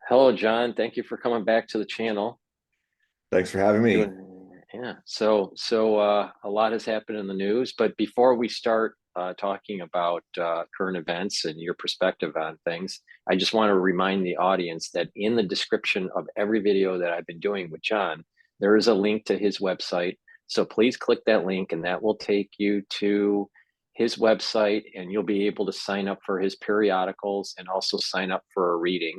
Hello, John. Thank you for coming back to the channel. Thanks for having me. Yeah. A lot has happened in the news, but before we start talking about current events and your perspective on things, I just want to remind the audience that in the description of every video that I've been doing with John, there is a link to his website. So please click that link, and that will take you to his website, and you'll be able to sign up for his periodicals and also sign up for a reading.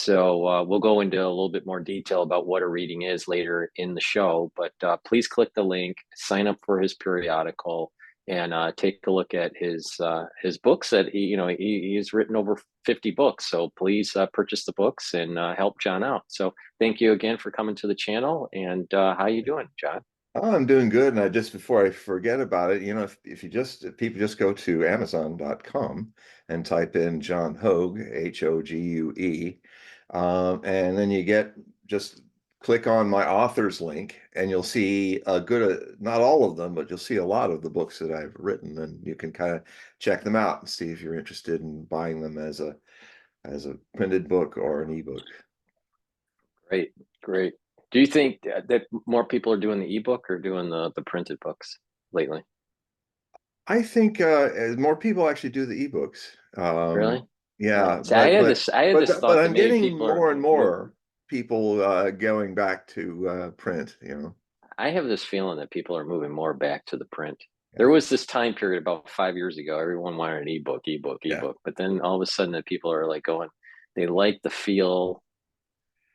We'll go into a little bit more detail about what a reading is later in the show, but please click the link, sign up for his periodical, and take a look at his books that he's written over 50 books. So please purchase the books and help John out. So thank you again for coming to the channel. And how you doing, John? Oh, I'm doing good. And just before I forget about it, if people just go to Amazon.com and type in John Hogue, Hogue, and then just click on my author's link, and you'll see not all of them, but you'll see a lot of the books that I've written, and you can kind of check them out and see if you're interested in buying them as a printed book or an ebook. Great, great. Do you think that more people are doing the ebook or doing the printed books lately? I think more people actually do the ebooks. Really? Yeah. Yeah, See, I had this but thought that I'm maybe getting people are more and moving. more people going back to print. I have this feeling that people are moving more back to the print. Yeah, There was this time period about 5 years ago, everyone wanted an ebook, ebook, yeah, ebook. But then all of a sudden that people are like going, they like the feel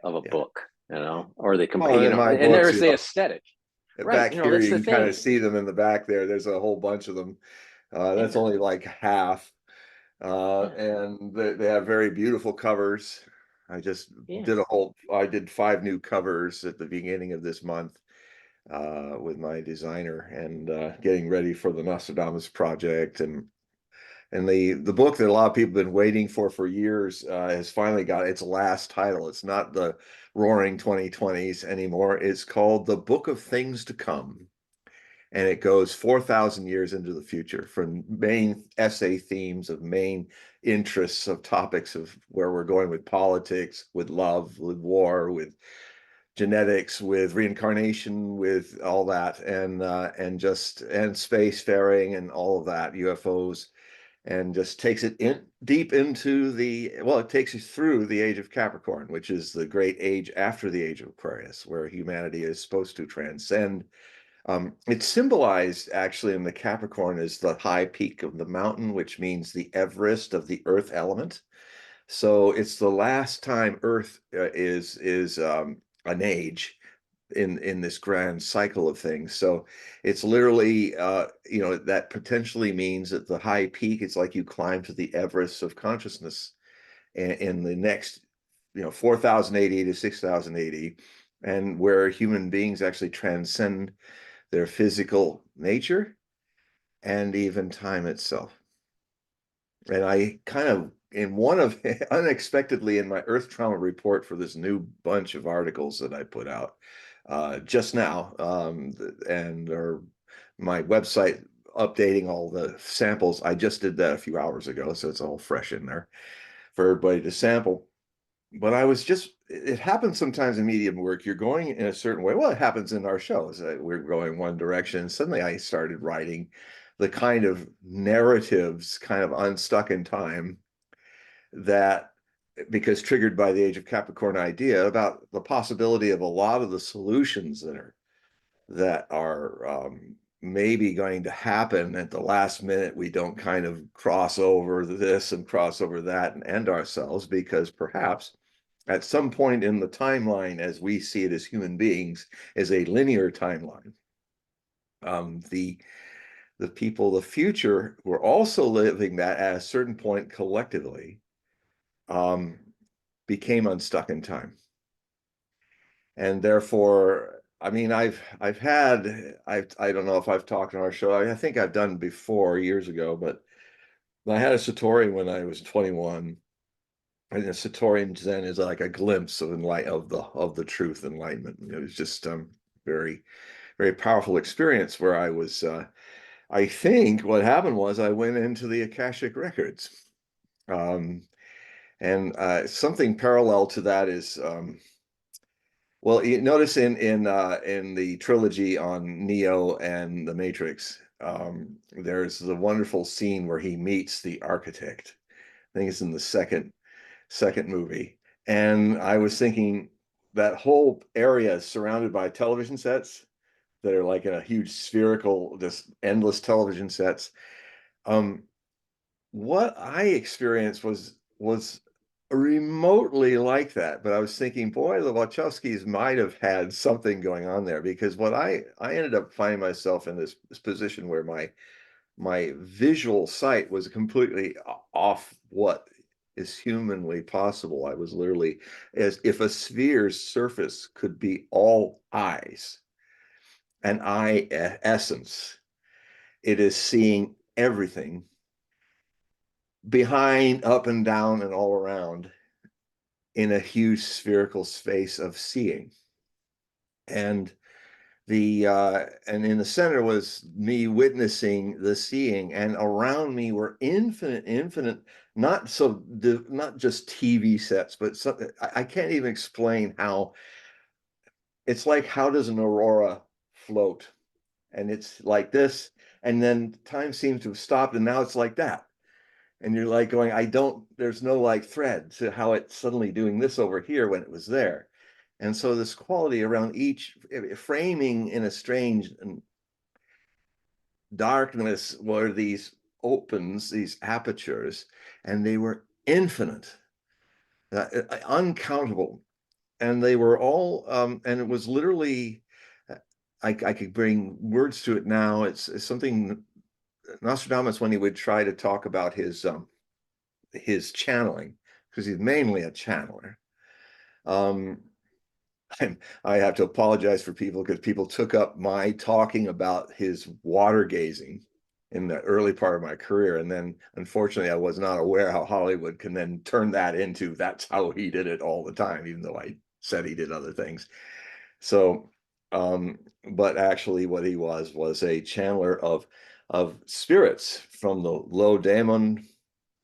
of a yeah. book, or they Well, compare, in my and books, there's the aesthetic. Right. back here That's you the can kind of thing. see them in the back there. There's a whole bunch of them. That's Yeah. only like half, Yeah. and they have very beautiful covers. Yeah. I did 5 new covers at the beginning of this month with my designer, and getting ready for the Nostradamus project, and the book that a lot of people have been waiting for years has finally got its last title. It's not the Roaring 2020s anymore. It's called The Book of Things to Come, and it goes 4,000 years into the future from main essay themes of main interests of topics of where we're going with politics, with love, with war, with genetics, with reincarnation, with all that, and spacefaring and all of that, UFOs, and just takes it in deep into it takes us through the age of Capricorn, which is the great age after the age of Aquarius, where humanity is supposed to transcend. It's symbolized actually in the Capricorn as the high peak of the mountain, which means the Everest of the earth element. So it's the last time Earth is an age in this grand cycle of things. So it's literally that potentially means that the high peak, it's like you climb to the Everest of consciousness in the next 4,080 to 6,080, and where human beings actually transcend their physical nature and even time itself. And I kind of, in one of unexpectedly in my Earth Trauma report for this new bunch of articles that I put out just now, and or my website updating all the samples. I just did that a few hours ago, so it's all fresh in there for everybody to sample. But it happens sometimes in medium work. You're going in a certain way. Well, it happens in our shows. We're going one direction. Suddenly I started writing the kind of narratives, kind of unstuck in time, that because triggered by the age of Capricorn idea about the possibility of a lot of the solutions that are maybe going to happen at the last minute. We don't kind of cross over this and cross over that and end ourselves, because perhaps at some point in the timeline, as we see it as human beings, is a linear timeline. The people of the future were also living that at a certain point collectively, um, became unstuck in time. And therefore, I mean, I don't know if I've talked on our show. I think I've done before years ago, but I had a Satori when I was 21. And the Satori Zen is like a glimpse of the truth enlightenment. It was just very, very powerful experience where I think what happened was I went into the Akashic records. Um, And something parallel to that is, well, you notice in the trilogy on Neo and the Matrix, there's the wonderful scene where he meets the architect. I think it's in the second movie. And I was thinking that whole area is surrounded by television sets that are like in a huge spherical, just endless television sets. Um, what I experienced was remotely like that, but I was thinking, boy, the Wachowskis might have had something going on there, because what I ended up finding myself in this position where my visual sight was completely off what is humanly possible. I was literally, as if a sphere's surface could be all eyes, an eye essence. It is seeing everything behind, up and down, and all around in a huge spherical space of seeing. And and in the center was me witnessing the seeing, and around me were infinite, not just TV sets, but something I can't even explain how. It's like, how does an aurora float? And it's like this, and then time seems to have stopped, and now it's like that. And you're like going, there's no like thread to how it's suddenly doing this over here when it was there. And so this quality around each framing in a strange and darkness were these opens, these apertures, and they were infinite, uncountable. And they were all, and it was literally, I could bring words to it now. It's something Nostradamus, when he would try to talk about his channeling, because he's mainly a channeler. Um, I have to apologize for people, because people took up my talking about his water gazing in the early part of my career. And then unfortunately, I was not aware how Hollywood can then turn that into, that's how he did it all the time, even though I said he did other things. So, but actually what he was a channeler of spirits from the low daemon,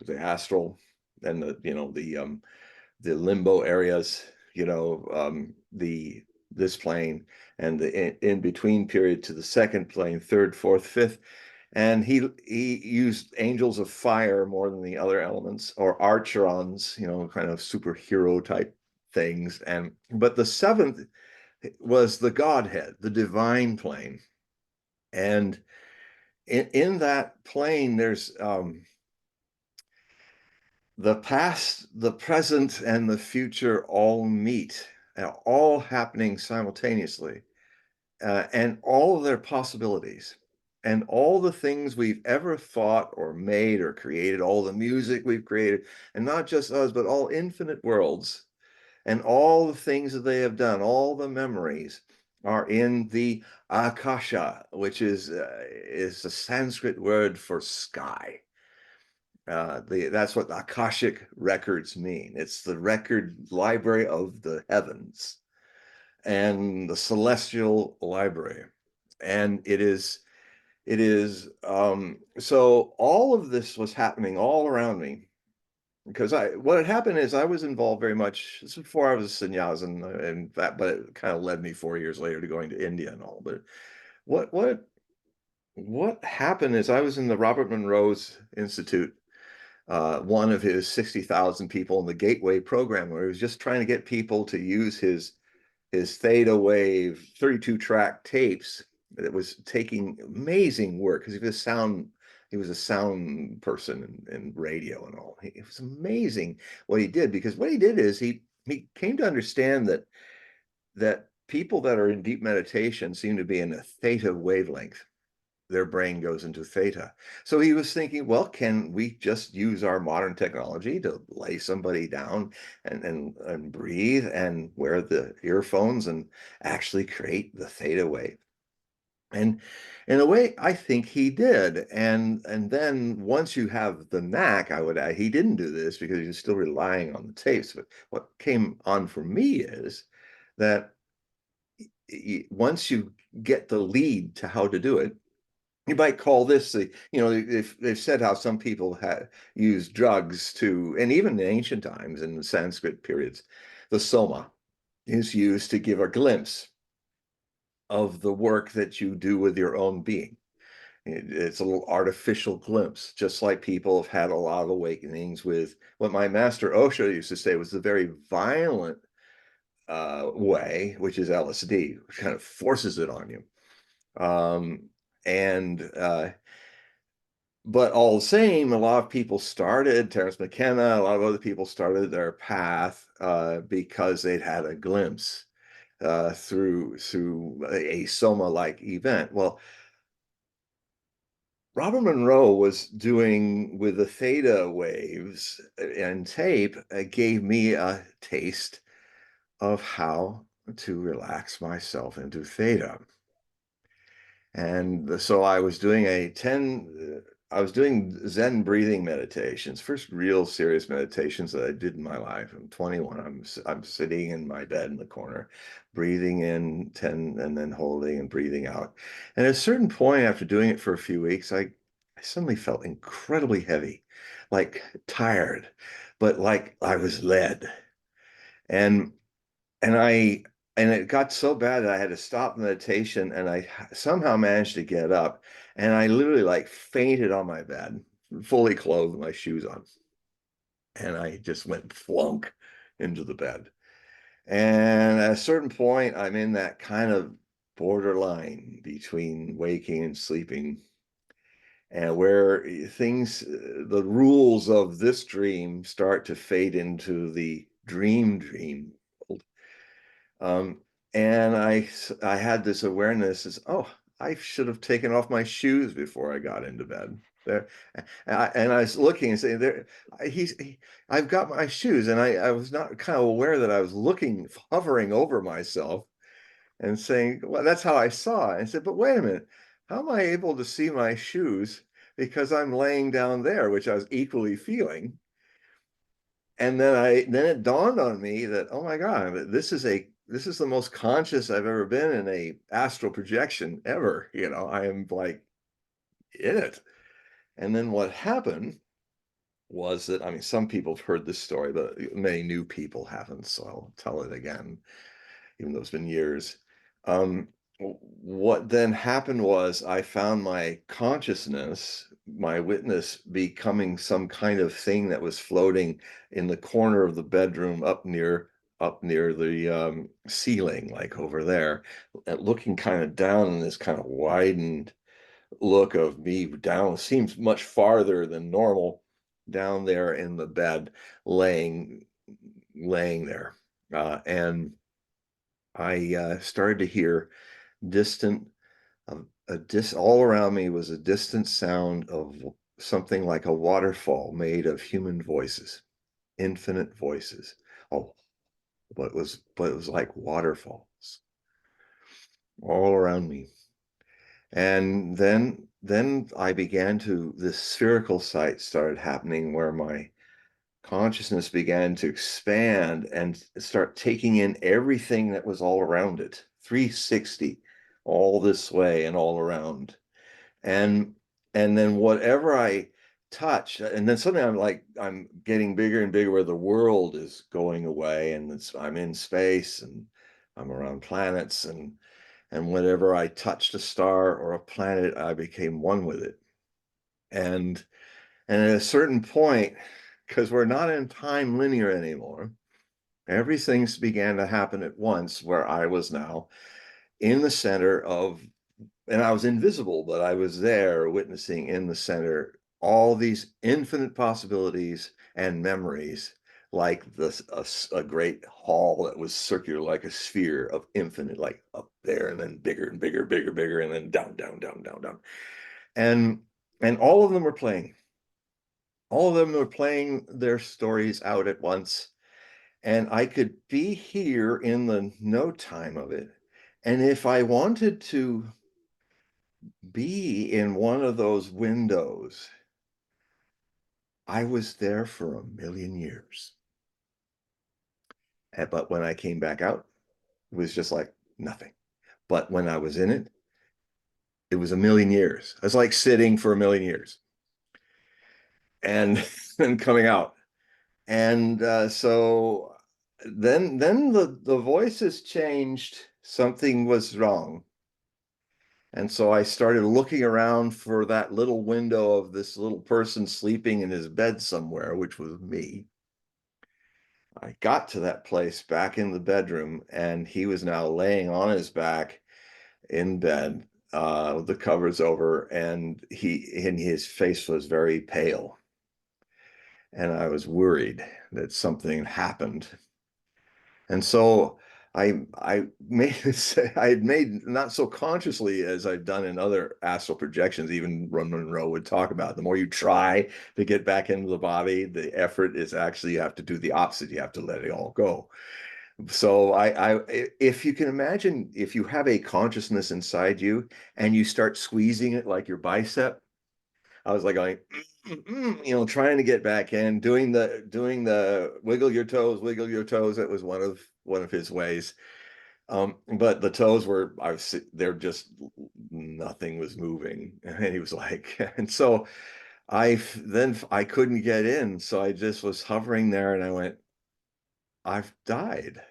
the astral, and the limbo areas, this plane, and the in between period to the second plane, third, fourth, fifth. And he used angels of fire more than the other elements, or archerons, kind of superhero type things. But the seventh was the Godhead, the divine plane. And in that plane, there's the past, the present, and the future all meet, all happening simultaneously, and all of their possibilities, and all the things we've ever thought or made or created, all the music we've created, and not just us, but all infinite worlds, and all the things that they have done, all the memories are in the Akasha, which is a Sanskrit word for sky. That's what Akashic records mean. It's the record library of the heavens and the celestial library. And so all of this was happening all around me, because what had happened is I was involved very much, this was before I was a sannyas, but it kind of led me 4 years later to going to India and all. But what what what happened is I was in the Robert Monroe's Institute, one of his 60,000 people in the Gateway program, where he was just trying to get people to use his theta wave 32 track tapes. That was taking amazing work, because he was a sound person in radio and all. It was amazing what he did, because what he did is he came to understand that people that are in deep meditation seem to be in a theta wavelength. Their brain goes into theta. So he was thinking, well, can we just use our modern technology to lay somebody down and breathe and wear the earphones and actually create the theta wave? And in a way, I think he did. And then once you have the knack, I would add, he didn't do this because he was still relying on the tapes. But what came on for me is that once you get the lead to how to do it, you might call this the, they've said how some people had used drugs to, and even in ancient times in the Sanskrit periods, the soma is used to give a glimpse of the work that you do with your own being. It's a little artificial glimpse, just like people have had a lot of awakenings with what my master Osho used to say was the very violent way, which is LSD, which kind of forces it on you. And but all the same, a lot of people started, Terence McKenna, a lot of other people started their path because they'd had a glimpse through a soma-like event. Well, Robert Monroe was doing with the theta waves and tape, gave me a taste of how to relax myself into theta. And so I was doing I was doing Zen breathing meditations, first real serious meditations that I did in my life. I'm 21. I'm sitting in my bed in the corner, breathing in 10 and then holding and breathing out. And at a certain point, after doing it for a few weeks, I suddenly felt incredibly heavy, like tired, but like I was lead. And and I and it got so bad that I had to stop meditation, and I somehow managed to get up, and I literally like fainted on my bed, fully clothed with my shoes on, and I just went flunk into the bed. And at a certain point, I'm in that kind of borderline between waking and sleeping, and where the rules of this dream start to fade into the dream world. Um, and I had this awareness as, oh, I should have taken off my shoes before I got into bed. There, and I was looking and saying, I've got my shoes, and I was not kind of aware that I was looking, hovering over myself, and saying, well, that's how I saw it. I said, but wait a minute, how am I able to see my shoes because I'm laying down there, which I was equally feeling. And then it dawned on me that, oh my God, this is the most conscious I've ever been in a astral projection ever. I am like in it. And then what happened was that, I mean, some people have heard this story, but many new people haven't, so I'll tell it again, even though it's been years. Um, what then happened was I found my consciousness, my witness, becoming some kind of thing that was floating in the corner of the bedroom up near the ceiling, like over there, looking kind of down in this kind of widened look of me down, seems much farther than normal, down there in the bed, laying there. And I started to hear distant, all around me was a distant sound of something like a waterfall made of human voices, infinite voices. Oh, but it was like waterfalls all around me. And then I began to, this spherical sight started happening where my consciousness began to expand and start taking in everything that was all around it, 360, all this way and all around. And and then whatever I touch, and then suddenly I'm getting bigger and bigger, where the world is going away, and I'm in space, and I'm around planets, and whenever I touched a star or a planet, I became one with it. And and at a certain point, because we're not in time linear anymore, everything began to happen at once, where I was now in the center of, and I was invisible, but I was there witnessing in the center all these infinite possibilities and memories, like a great hall that was circular, like a sphere of infinite, like up there, and then bigger and bigger, bigger, bigger, and then down, down, down, down, down. And and all of them were playing. All of them were playing their stories out at once. And I could be here in the no time of it. And if I wanted to be in one of those windows, I was there for a million years. But when I came back out, it was just like nothing. But when I was in it, It was a million years. It's like sitting for a million years and then coming out. And so then the voices changed. Something was wrong. And so I started looking around for that little window of this little person sleeping in his bed somewhere, which was me. I got to that place back in the bedroom, and he was now laying on his back in bed, with the covers over, and his face was very pale. And I was worried that something happened. And so I made I had made, not so consciously as I've done in other astral projections, even Ron Monroe would talk about, the more you try to get back into the body, the effort is actually, you have to do the opposite. You have to let it all go. So if you can imagine, if you have a consciousness inside you and you start squeezing it like your bicep, I was like going, trying to get back in, doing the wiggle your toes, wiggle your toes. That was one of his ways. But the toes were, they're just, nothing was moving. And he was like, and so I couldn't get in. So I just was hovering there, and I went, I've died.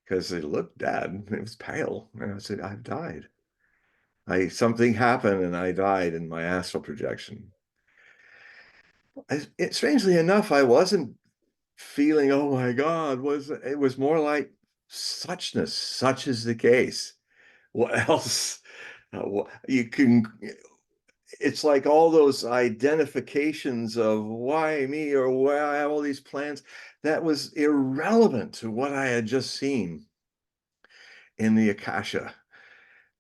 Because it looked dead. It was pale. And I said, I've died. Something happened and I died in my astral projection. Strangely enough, I wasn't feeling, oh my God, it was more like suchness, such is the case. What else? You can, it's like all those identifications of why me, or why I have all these plans, that was irrelevant to what I had just seen in the Akasha.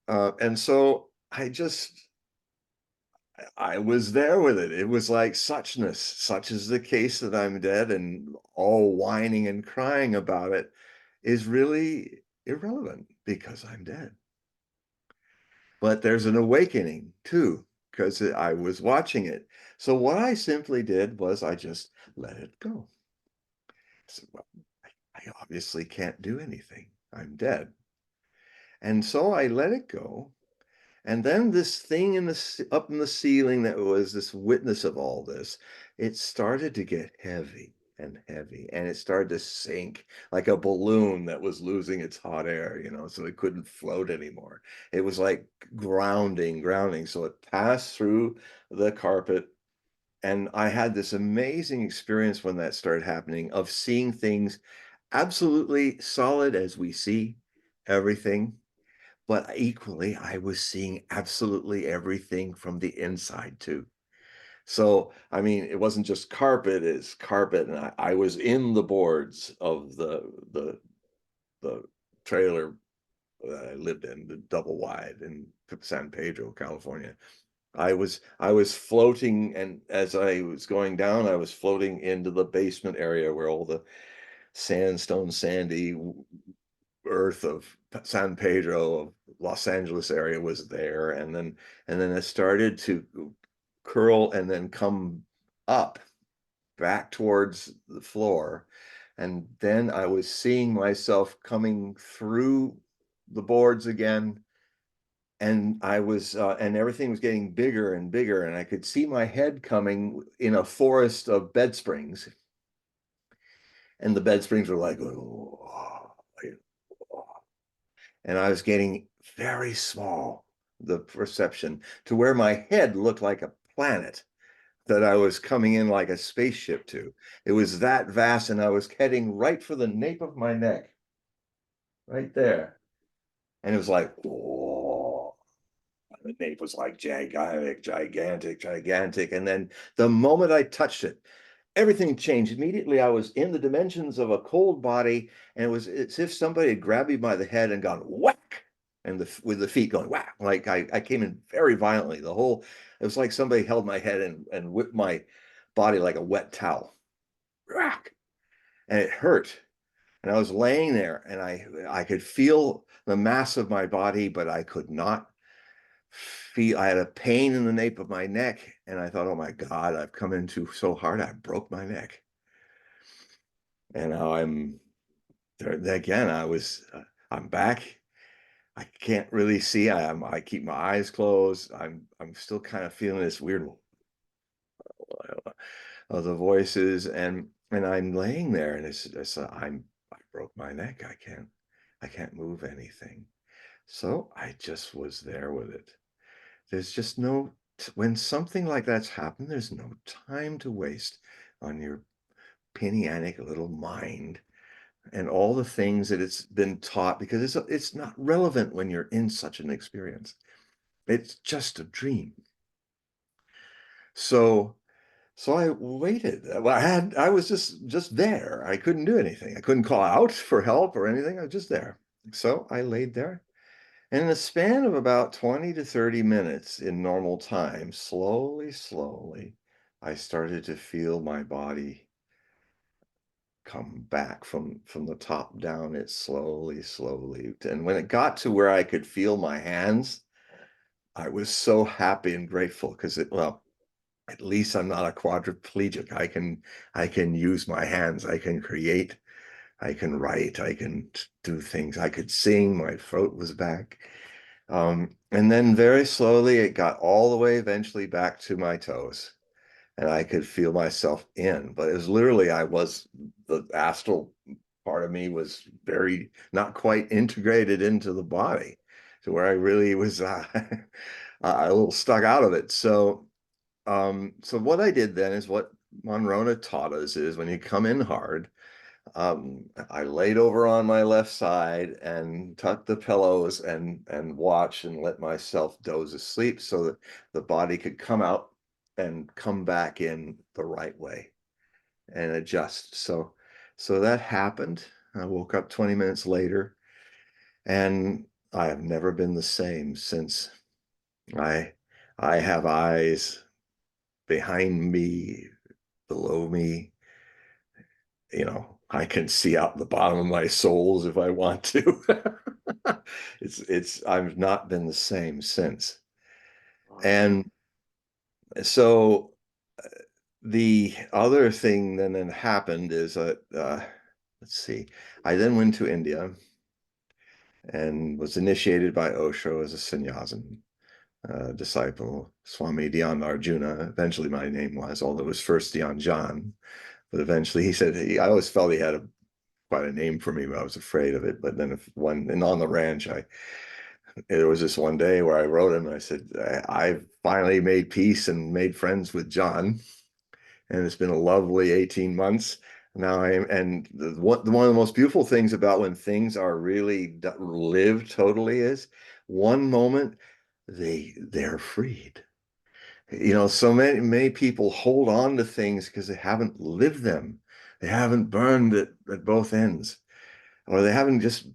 And so I was there with it. It was like suchness, such is the case that I'm dead, and all whining and crying about it is really irrelevant because I'm dead. But there's an awakening too, because I was watching it. So what I simply did was I just let it go. So, well, I obviously can't do anything. I'm dead. And so I let it go. And then this thing up in the ceiling that was this witness of all this, it started to get heavy and heavy, and it started to sink like a balloon that was losing its hot air, so it couldn't float anymore. It was like grounding. So it passed through the carpet, and I had this amazing experience when that started happening, of seeing things absolutely solid as we see everything, but equally, I was seeing absolutely everything from the inside too. So, I mean, it wasn't just carpet, it's carpet, and I was in the boards of the trailer that I lived in, the double wide in San Pedro, California. I was floating, and as I was going down, I was floating into the basement area where all the sandstone, sandy earth of San Pedro, of Los Angeles area, was there, and then it started to curl and then come up back towards the floor, and then I was seeing myself coming through the boards again, and and everything was getting bigger and bigger, and I could see my head coming in a forest of bed springs, and the bed springs were like, oh, and I was getting very small, the perception, to where my head looked like a planet that I was coming in like a spaceship to. It was that vast, and I was heading right for the nape of my neck, right there. And it was like, whoa. The nape was like gigantic. And then the moment I touched it, everything changed. Immediately, I was in the dimensions of a cold body, and it was as if somebody had grabbed me by the head and gone whack, and with the feet going whack. Like I came in very violently. It was like somebody held my head and whipped my body like a wet towel. Whack. And it hurt. And I was laying there, and I could feel the mass of my body, but I could not feel. I had a pain in the nape of my neck, and I thought, oh my God, I've come into so hard, I broke my neck. And now I'm there again. I'm back. I can't really see. I keep my eyes closed. I'm still kind of feeling this weird of the voices, and I'm laying there, and I broke my neck. I can't move anything. So I just was there with it. There's just no when something like that's happened, there's no time to waste on your pianic little mind and all the things that it's been taught, because it's not relevant when you're in such an experience. It's just a dream. So so I waited. Well, I was just there. I couldn't do anything. I couldn't call out for help or anything. I was just there. So I laid there. And in the span of about 20 to 30 minutes in normal time, slowly, I started to feel my body come back from the top down. It slowly. And when it got to where I could feel my hands, I was so happy and grateful because well, at least I'm not a quadriplegic. I can use my hands. I can create. I can write. I can do things. I could sing. My throat was back. And then very slowly, it got all the way eventually back to my toes, and I could feel myself in. But it was literally, the astral part of me was very not quite integrated into the body, to where I really was a little stuck out of it. So what I did then is what Monrona taught us is when you come in hard, I laid over on my left side and tucked the pillows and watched and let myself doze asleep so that the body could come out and come back in the right way and adjust. So that happened. I woke up 20 minutes later, and I have never been the same since. I I have eyes behind me, below me. I can see out the bottom of my soles if I want to. I've not been the same since. Wow. And so the other thing then happened is that, let's see, I then went to India and was initiated by Osho as a sannyasin disciple, Swami Dhyan Arjuna. Eventually my name was, although it was first Dhyan John. But eventually he said, I always felt he had quite a name for me, but I was afraid of it. But then and on the ranch, there was this one day where I wrote him and I said, I've finally made peace and made friends with John. And it's been a lovely 18 months. Now and one of the most beautiful things about when things are really lived totally is one moment they're freed. So many people hold on to things because they haven't lived them. They haven't burned it at both ends, or they haven't just.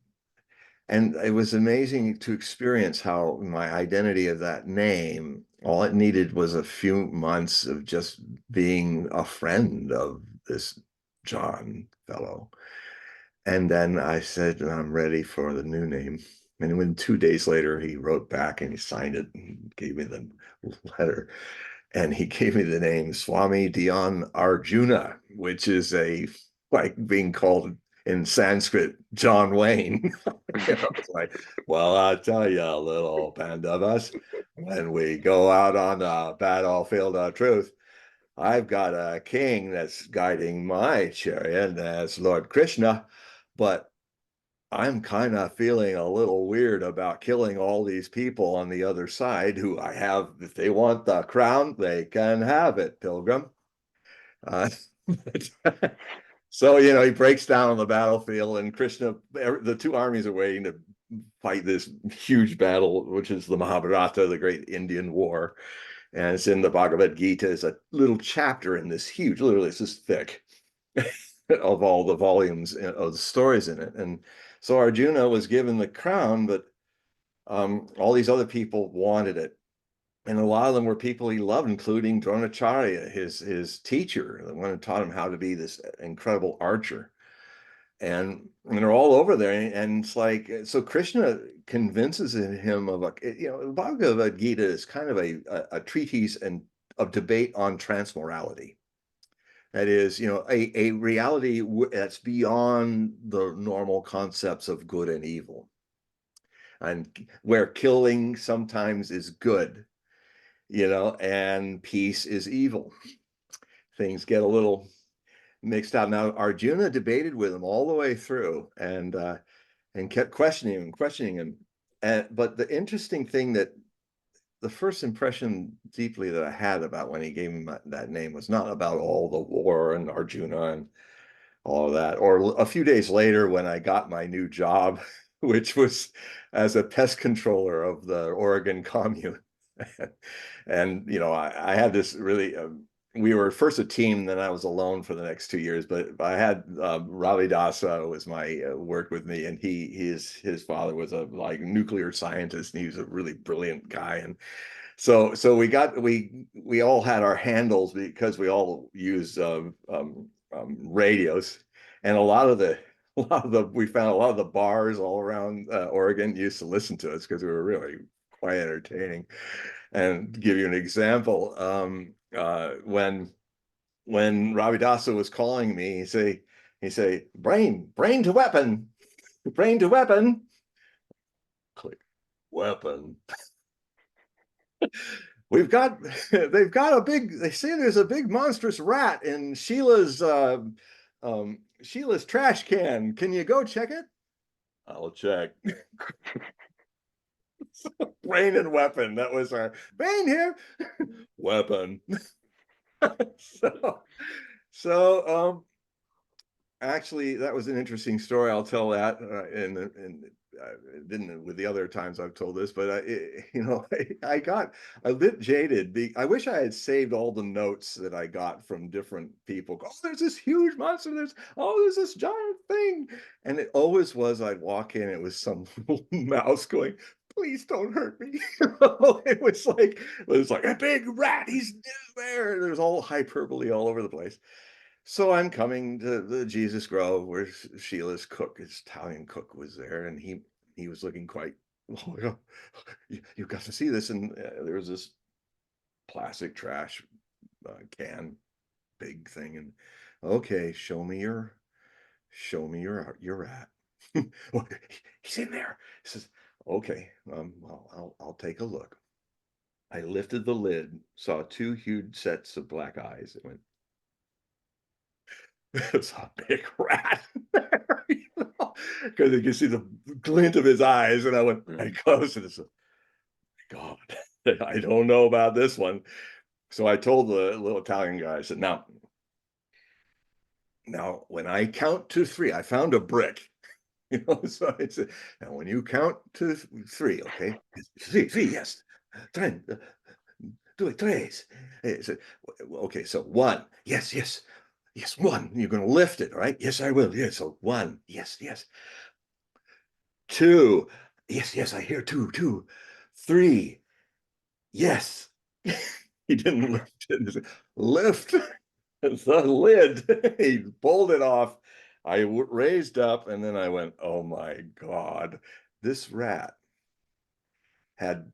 And it was amazing to experience how my identity of that name, all it needed was a few months of just being a friend of this John fellow. And then I said, I'm ready for the new name. And when 2 days later, he wrote back and he signed it and gave me the letter. And he gave me the name Swami Dhyan Arjuna, which is like being called in Sanskrit John Wayne. It's like, well, I'll tell you, little Pandavas, when we go out on the battlefield of truth, I've got a king that's guiding my chariot, and that's Lord Krishna, but I'm kind of feeling a little weird about killing all these people on the other side who I have, if they want the crown, they can have it, pilgrim. Uh, so, he breaks down on the battlefield, and Krishna, the two armies are waiting to fight this huge battle, which is the Mahabharata, the great Indian war. And it's in the Bhagavad Gita. It's a little chapter in this huge, literally, it's this thick of all the volumes of the stories in it. And so Arjuna was given the crown, but all these other people wanted it. And a lot of them were people he loved, including Dronacharya, his teacher, the one who taught him how to be this incredible archer. And they're all over there. And it's like, so Krishna convinces him of the Bhagavad Gita is kind of a treatise of debate on transmorality. That is, a reality that's beyond the normal concepts of good and evil. and where killing sometimes is good, and peace is evil. Things get a little mixed up. Now, Arjuna debated with him all the way through, and kept questioning him. But the interesting thing, that the first impression deeply that I had about when he gave him that name was not about all the war and Arjuna and all of that. Or a few days later, when I got my new job, which was as a pest controller of the Oregon commune. And, I had this really, we were first a team, then I was alone for the next 2 years. But I had Ravi Dasa was my worked with me, and his father was a like nuclear scientist, and he was a really brilliant guy. And so we all had our handles because we all use radios, and we found a lot of the bars all around Oregon used to listen to us because we were really quite entertaining. And to give you an example, when Ravidasa was calling me, he say, brain to weapon, brain to weapon, click, weapon. They've got they say there's a big monstrous rat in Sheila's trash can. Can you go check it? I'll check. Brain and weapon. That was our brain here. Weapon. so so actually, that was an interesting story. I'll tell that, and didn't with the other times I've told this, but I got a bit jaded. I wish I had saved all the notes that I got from different people. Oh, there's this huge monster. There's this giant thing, and it always was. I'd walk in, it was some little mouse going, "Please don't hurt me." It was like a big rat. He's there. There's all hyperbole all over the place. So I'm coming to the Jesus Grove where Sheila's cook, his Italian cook, was there, and he was looking quite. Oh, you've got to see this. And there was this plastic trash can, big thing, and okay, show me your rat. Oh, he's in there. He says, okay, well, I'll take a look. I lifted the lid, saw two huge sets of black eyes. It went. It's a big rat there, because you can see the glint of his eyes. And I went right close, and it's God, I don't know about this one. So I told the little Italian guy, I said, now when I count to three, I found a brick. So it's now when you count to three, okay? Three, yes. Ten, two, tres. Okay, so one, yes, one. You're going to lift it, right? Yes, I will. Yes, so one, yes. Two, yes, I hear two. Three, yes. He didn't lift it. Lift the lid. He pulled it off. I raised up, and then I went, oh my God, this rat had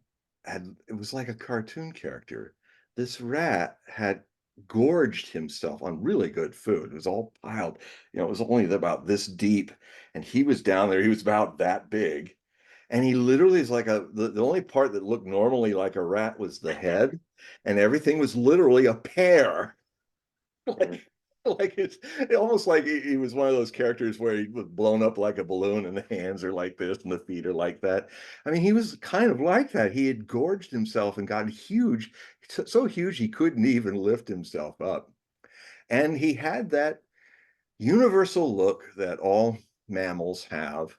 it was like a cartoon character. This rat had gorged himself on really good food. It was all piled, it was only about this deep, and he was down there. He was about that big, and he literally is like the only part that looked normally like a rat was the head, and everything was literally a pear. like it's almost like he was one of those characters where he was blown up like a balloon, and the hands are like this and the feet are like that. I mean, he was kind of like that. He had gorged himself and gotten huge, so huge he couldn't even lift himself up. And he had that universal look that all mammals have.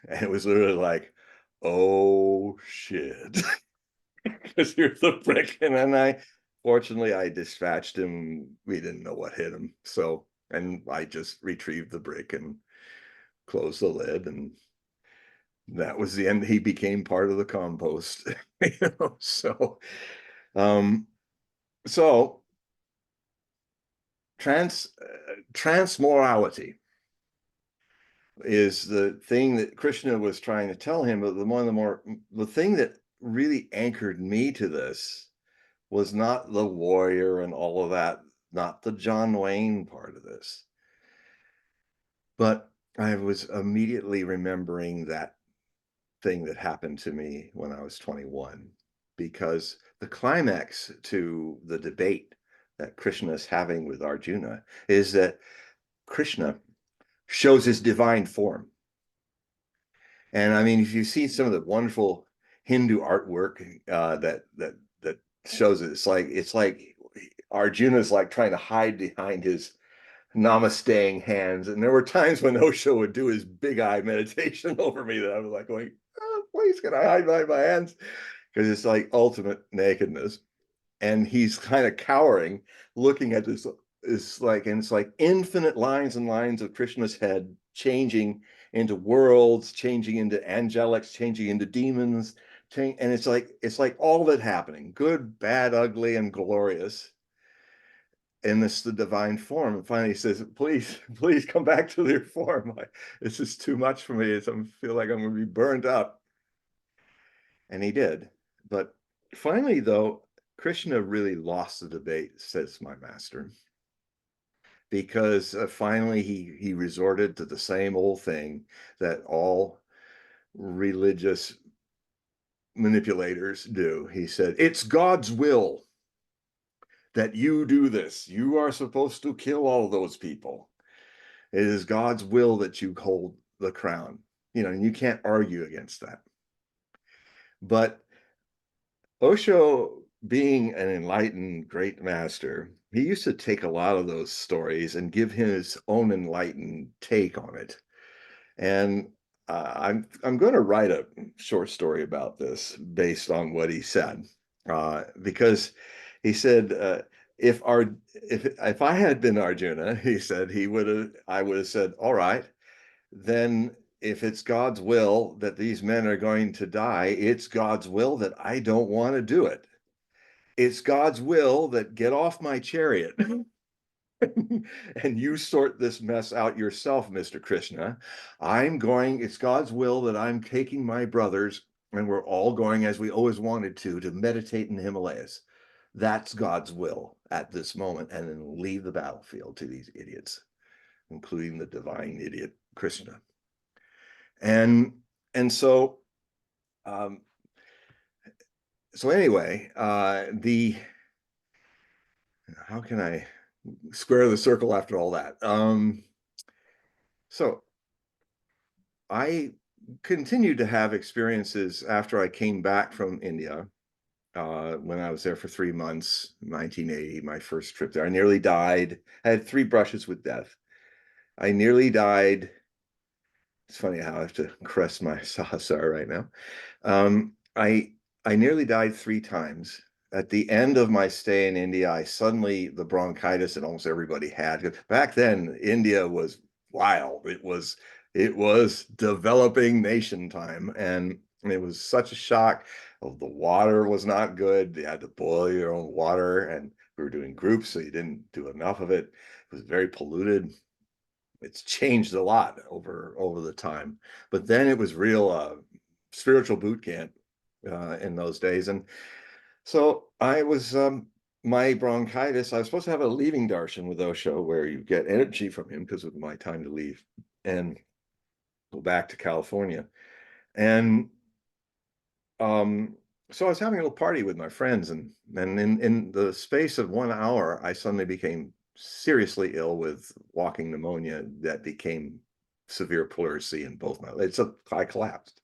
And it was literally like, oh shit. Because here's the brick. And then fortunately, I dispatched him. We didn't know what hit him. So, and I just retrieved the brick and closed the lid. And that was the end. He became part of the compost. So, um, so transmorality is the thing that Krishna was trying to tell him. But the thing that really anchored me to this was not the warrior and all of that, not the John Wayne part of this. But I was immediately remembering that thing that happened to me when I was 21, because the climax to the debate that Krishna is having with Arjuna is that Krishna shows his divine form. And I mean, if you see some of the wonderful Hindu artwork that shows it, it's like Arjuna's like trying to hide behind his namasteing hands. And there were times when Osho would do his big eye meditation over me that I was like going, oh, please, can I hide behind my hands? Because it's like ultimate nakedness. And he's kind of cowering, looking at this. It's like infinite lines and lines of Krishna's head changing into worlds, changing into angelics, changing into demons, and it's like all of it happening, good, bad, ugly, and glorious. And this the divine form. And finally he says, please come back to your form. This is too much for me. I feel like I'm going to be burned up. And he did. But finally, though, Krishna really lost the debate, says my master, because finally he resorted to the same old thing that all religious manipulators do. He said, it's God's will that you do this. You are supposed to kill all those people. It is God's will that you hold the crown. And you can't argue against that. But Osho, being an enlightened great master, he used to take a lot of those stories and give his own enlightened take on it. And I'm going to write a short story about this based on what he said, because he said if I had been Arjuna, he said I would have said, all right, then if it's God's will that these men are going to die, it's God's will that I don't want to do it. It's God's will that get off my chariot and you sort this mess out yourself, Mr. Krishna. It's God's will that I'm taking my brothers and we're all going, as we always wanted to meditate in the Himalayas. That's God's will at this moment, and then leave the battlefield to these idiots, including the divine idiot Krishna. And so anyway, how can I square the circle after all that? So I continued to have experiences after I came back from India, when I was there for 3 months, 1980, my first trip there. I nearly died. I had 3 brushes with death. I nearly died. It's funny how I have to caress my sahasrara right now. I nearly died 3 times. At the end of my stay in India, the bronchitis that almost everybody had. Back then, India was wild. It was developing nation time, and it was such a shock. Oh, the water was not good. You had to boil your own water, and we were doing groups, so you didn't do enough of it. It was very polluted. It's changed a lot over the time, but then it was real spiritual boot camp in those days. And so I was my bronchitis. I was supposed to have a leaving darshan with Osho, where you get energy from him because of my time to leave and go back to California. And so I was having a little party with my friends, and in the space of 1 hour, I suddenly became seriously ill with walking pneumonia that became severe pleurisy in both my legs. I collapsed.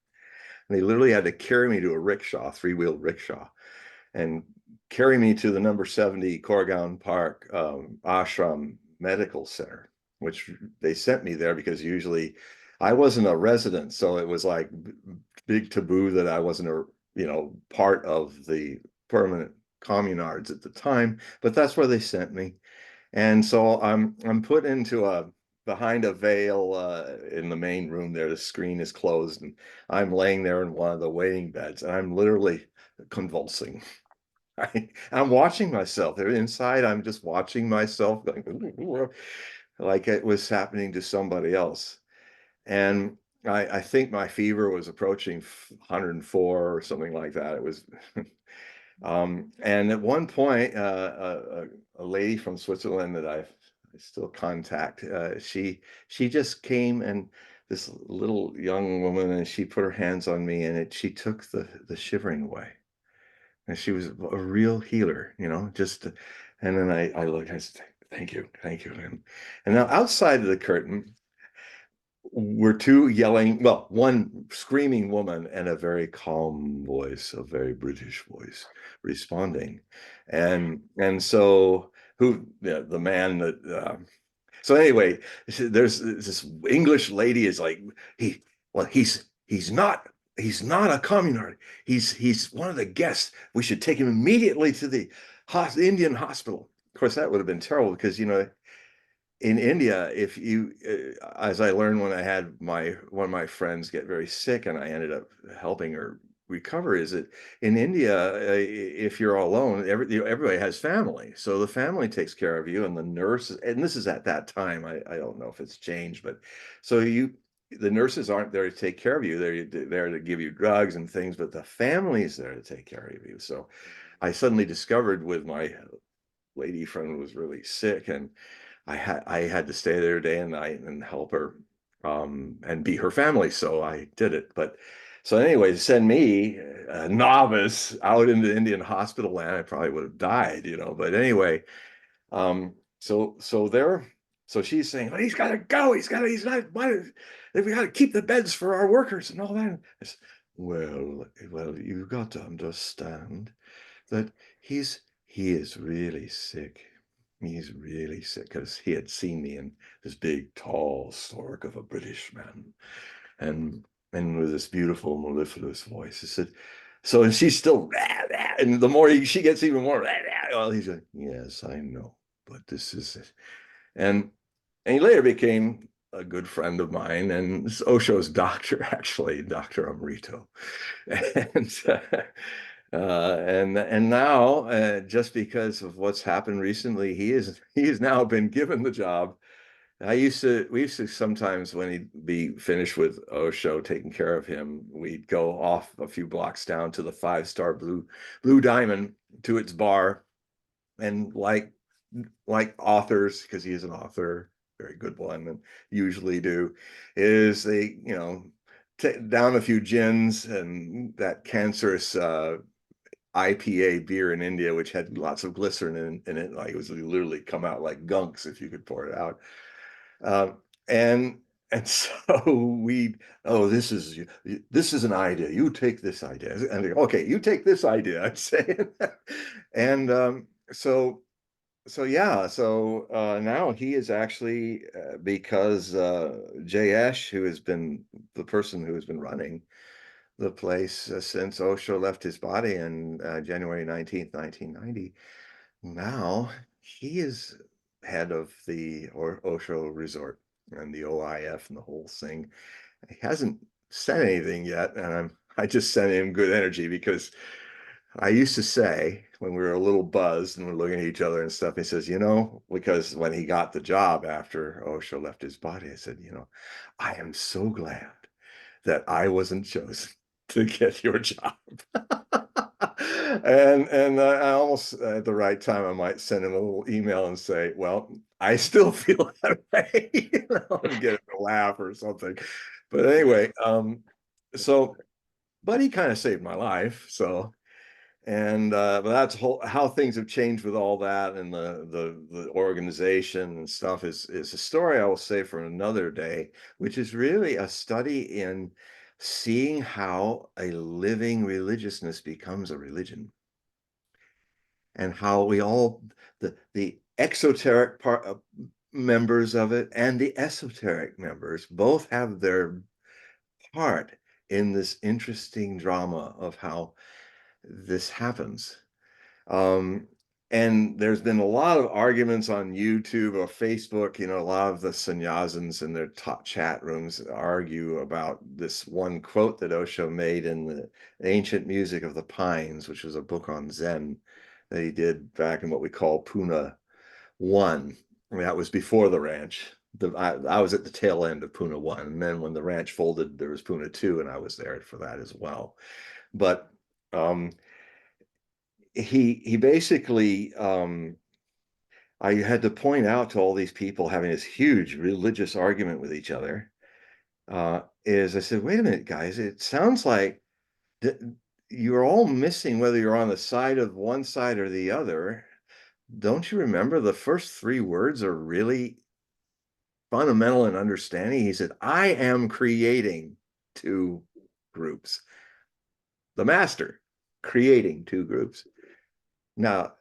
And they literally had to carry me to a rickshaw, 3-wheel rickshaw, and carry me to the number 70 Corgan Park Ashram Medical Center, which they sent me there because usually I wasn't a resident. So it was like big taboo that I wasn't part of the permanent communards at the time, but that's where they sent me. And so I'm put into behind a veil in the main room there. The screen is closed, and I'm laying there in one of the waiting beds, and I'm literally convulsing. I'm watching myself. There inside, I'm just watching myself going like it was happening to somebody else. And I think my fever was approaching 104 or something like that. It was and at one point, a lady from Switzerland that I still contact, she just came and this little young woman, and she put her hands on me, and she took the shivering away. And she was a real healer, you know, just, and then I looked, I said, thank you, thank you. And now outside of the curtain were two yelling, well, one screaming woman and a very calm voice, a very British voice responding. And so who, the man that, so anyway, there's this English lady is like, well, he's not a communard. He's one of the guests. We should take him immediately to the Indian hospital. Of course, that would have been terrible because, you know, in India, if you, as I learned when I had one of my friends get very sick and I ended up helping her recover, is that in India, if you're all alone, everybody has family, so the family takes care of you, and the nurses, and this is at that time, I don't know if it's changed, but so the nurses aren't there to take care of you, they're there to give you drugs and things, but the family's there to take care of you. So I suddenly discovered with my lady friend who was really sick, and I had to stay there day and night and help her and be her family. So I did it. But so anyway, send me a novice out into Indian hospital land, I probably would have died, you know. But anyway, so there, so she's saying, well, he's got to go. He's not. We got to keep the beds for our workers and all that. I said, well, you've got to understand that he is really sick. He's really sick because he had seen me in this big, tall stork of a British man, and with this beautiful, mellifluous voice. He said, so, and she's still, and the more she gets even more, well, he's like, yes, I know, but this is it. And he later became a good friend of mine, and this Osho's doctor, actually, Dr. Amrito. And and now, just because of what's happened recently, he has now been given the job. We used to sometimes, when he'd be finished with Osho taking care of him, we'd go off a few blocks down to the five-star Blue Diamond, to its bar, and like authors, because he is an author, very good one, and usually do, is they, you know, down a few gins and that cancerous IPA beer in India, which had lots of glycerin in it, like it was literally come out like gunks if you could pour it out. Um, and so we, oh, this is an idea. You take this idea, and okay, you take this idea. I'm saying, and yeah, so now he is actually because Jayesh, who has been the person who has been running the place since Osho left his body in January 19th, 1990. Now he is head of the Osho Resort and the OIF and the whole thing. He hasn't said anything yet, and I just sent him good energy, because I used to say when we were a little buzzed and we're looking at each other and stuff, he says, you know, because when he got the job after Osho left his body, I said, you know, I am so glad that I wasn't chosen to get your job. And I almost at the right time I might send him a little email and say, well, I still feel that way, you know, and get him to laugh or something. But anyway, so but he kind of saved my life. So, and but that's how things have changed with all that, and the organization and stuff is a story I will say for another day, which is really a study in seeing how a living religiousness becomes a religion, and how we all, the exoteric part members of it and the esoteric members both have their part in this interesting drama of how this happens. Um, and there's been a lot of arguments on YouTube or Facebook. You know, a lot of the sannyasins in their top chat rooms argue about this one quote that Osho made in the Ancient Music of the Pines, which was a book on Zen that he did back in what we call Pune 1. I mean, that was before the ranch. I was at the tail end of Pune 1. And then when the ranch folded, there was Pune 2, and I was there for that as well. But he basically, I had to point out to all these people having this huge religious argument with each other, is I said, wait a minute, guys, it sounds like you're all missing whether you're on the side of one side or the other. Don't you remember the first three words are really fundamental in understanding? He said, I am creating two groups. The master creating two groups. Now,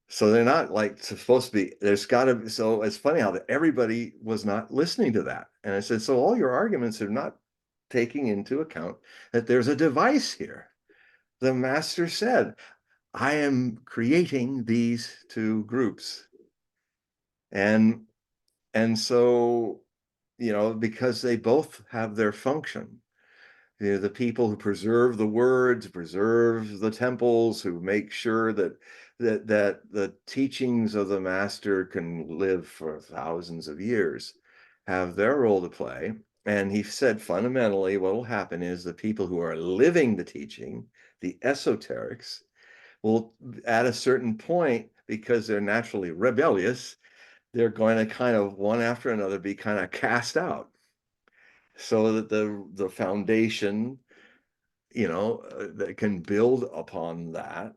so they're not like supposed to be, there's got to be, so it's funny how that everybody was not listening to that. And I said, so all your arguments are not taking into account that there's a device here. The master said, I am creating these two groups. And so, because they both have their function. The people who preserve the words, preserve the temples, who make sure that the teachings of the master can live for thousands of years, have their role to play. And he said fundamentally what will happen is the people who are living the teaching, the esoterics, will at a certain point, because they're naturally rebellious, they're going to kind of one after another be kind of cast out, so that the foundation, that can build upon that,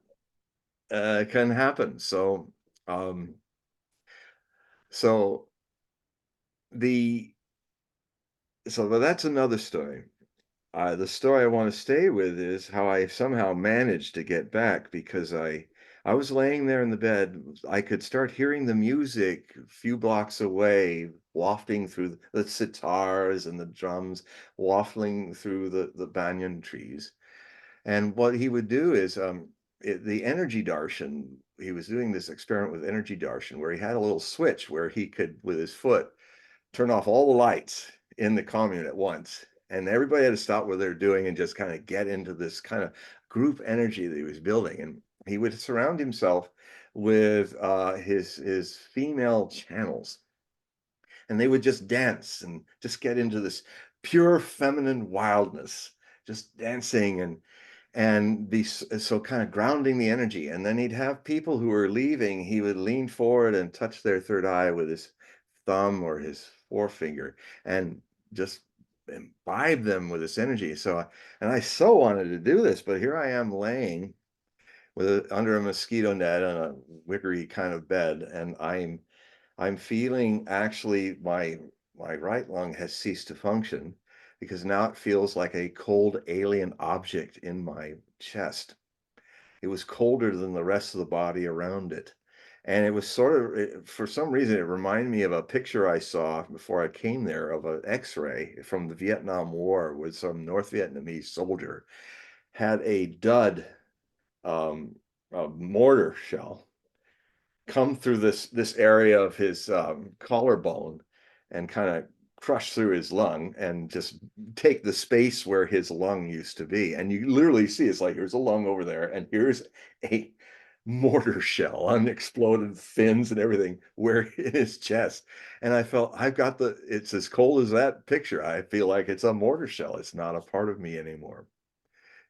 can happen. So, um, so the but that's another story. The story I want to stay with is how I somehow managed to get back, because I was laying there in the bed. I could start hearing the music a few blocks away, wafting through the sitars and the drums, waffling through the banyan trees. And what he would do is, the energy darshan, he was doing this experiment with energy darshan, where he had a little switch where he could, with his foot, turn off all the lights in the commune at once. And everybody had to stop what they're doing and just kind of get into this kind of group energy that he was building. And he would surround himself with his female channels, and they would just dance and just get into this pure feminine wildness, just dancing and be so kind of grounding the energy. And then he'd have people who were leaving, he would lean forward and touch their third eye with his thumb or his forefinger, and just imbibe them with this energy. And I so wanted to do this, but here I am laying under a mosquito net on a wickery kind of bed, and I'm feeling, actually, my right lung has ceased to function, because now it feels like a cold alien object in my chest. It was colder than the rest of the body around it. And it was for some reason, it reminded me of a picture I saw before I came there, of an X-ray from the Vietnam War, with some North Vietnamese soldier had a dud, a mortar shell, come through this area of his collarbone and kind of crush through his lung and just take the space where his lung used to be. And you literally see, it's like, here's a lung over there, and here's a mortar shell, unexploded fins and everything, where in his chest. And I felt, it's as cold as that picture. I feel like it's a mortar shell. It's not a part of me anymore.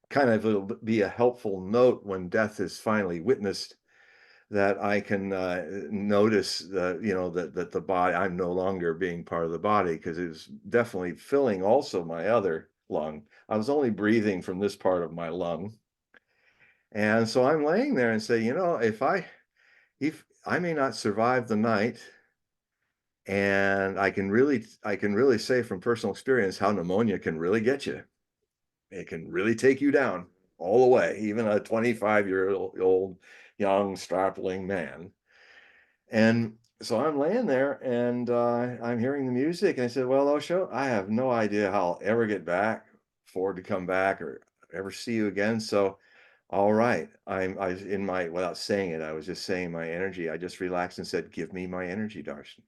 Kind of, it'll be a helpful note when death is finally witnessed, that I can notice that the body, I'm no longer being part of the body, because it was definitely filling also my other lung. I was only breathing from this part of my lung. And so I'm laying there and say, if I may not survive the night, and I can really say from personal experience how pneumonia can really get you. It can really take you down all the way, even a 25-year-old young strapling man. And so I'm laying there, and I'm hearing the music, and I said, well, Osho, I have no idea how I'll ever get back, afford to come back, or ever see you again. So, all right, I was in my, without saying it, I was just saying my energy. I just relaxed and said, give me my energy, darshan,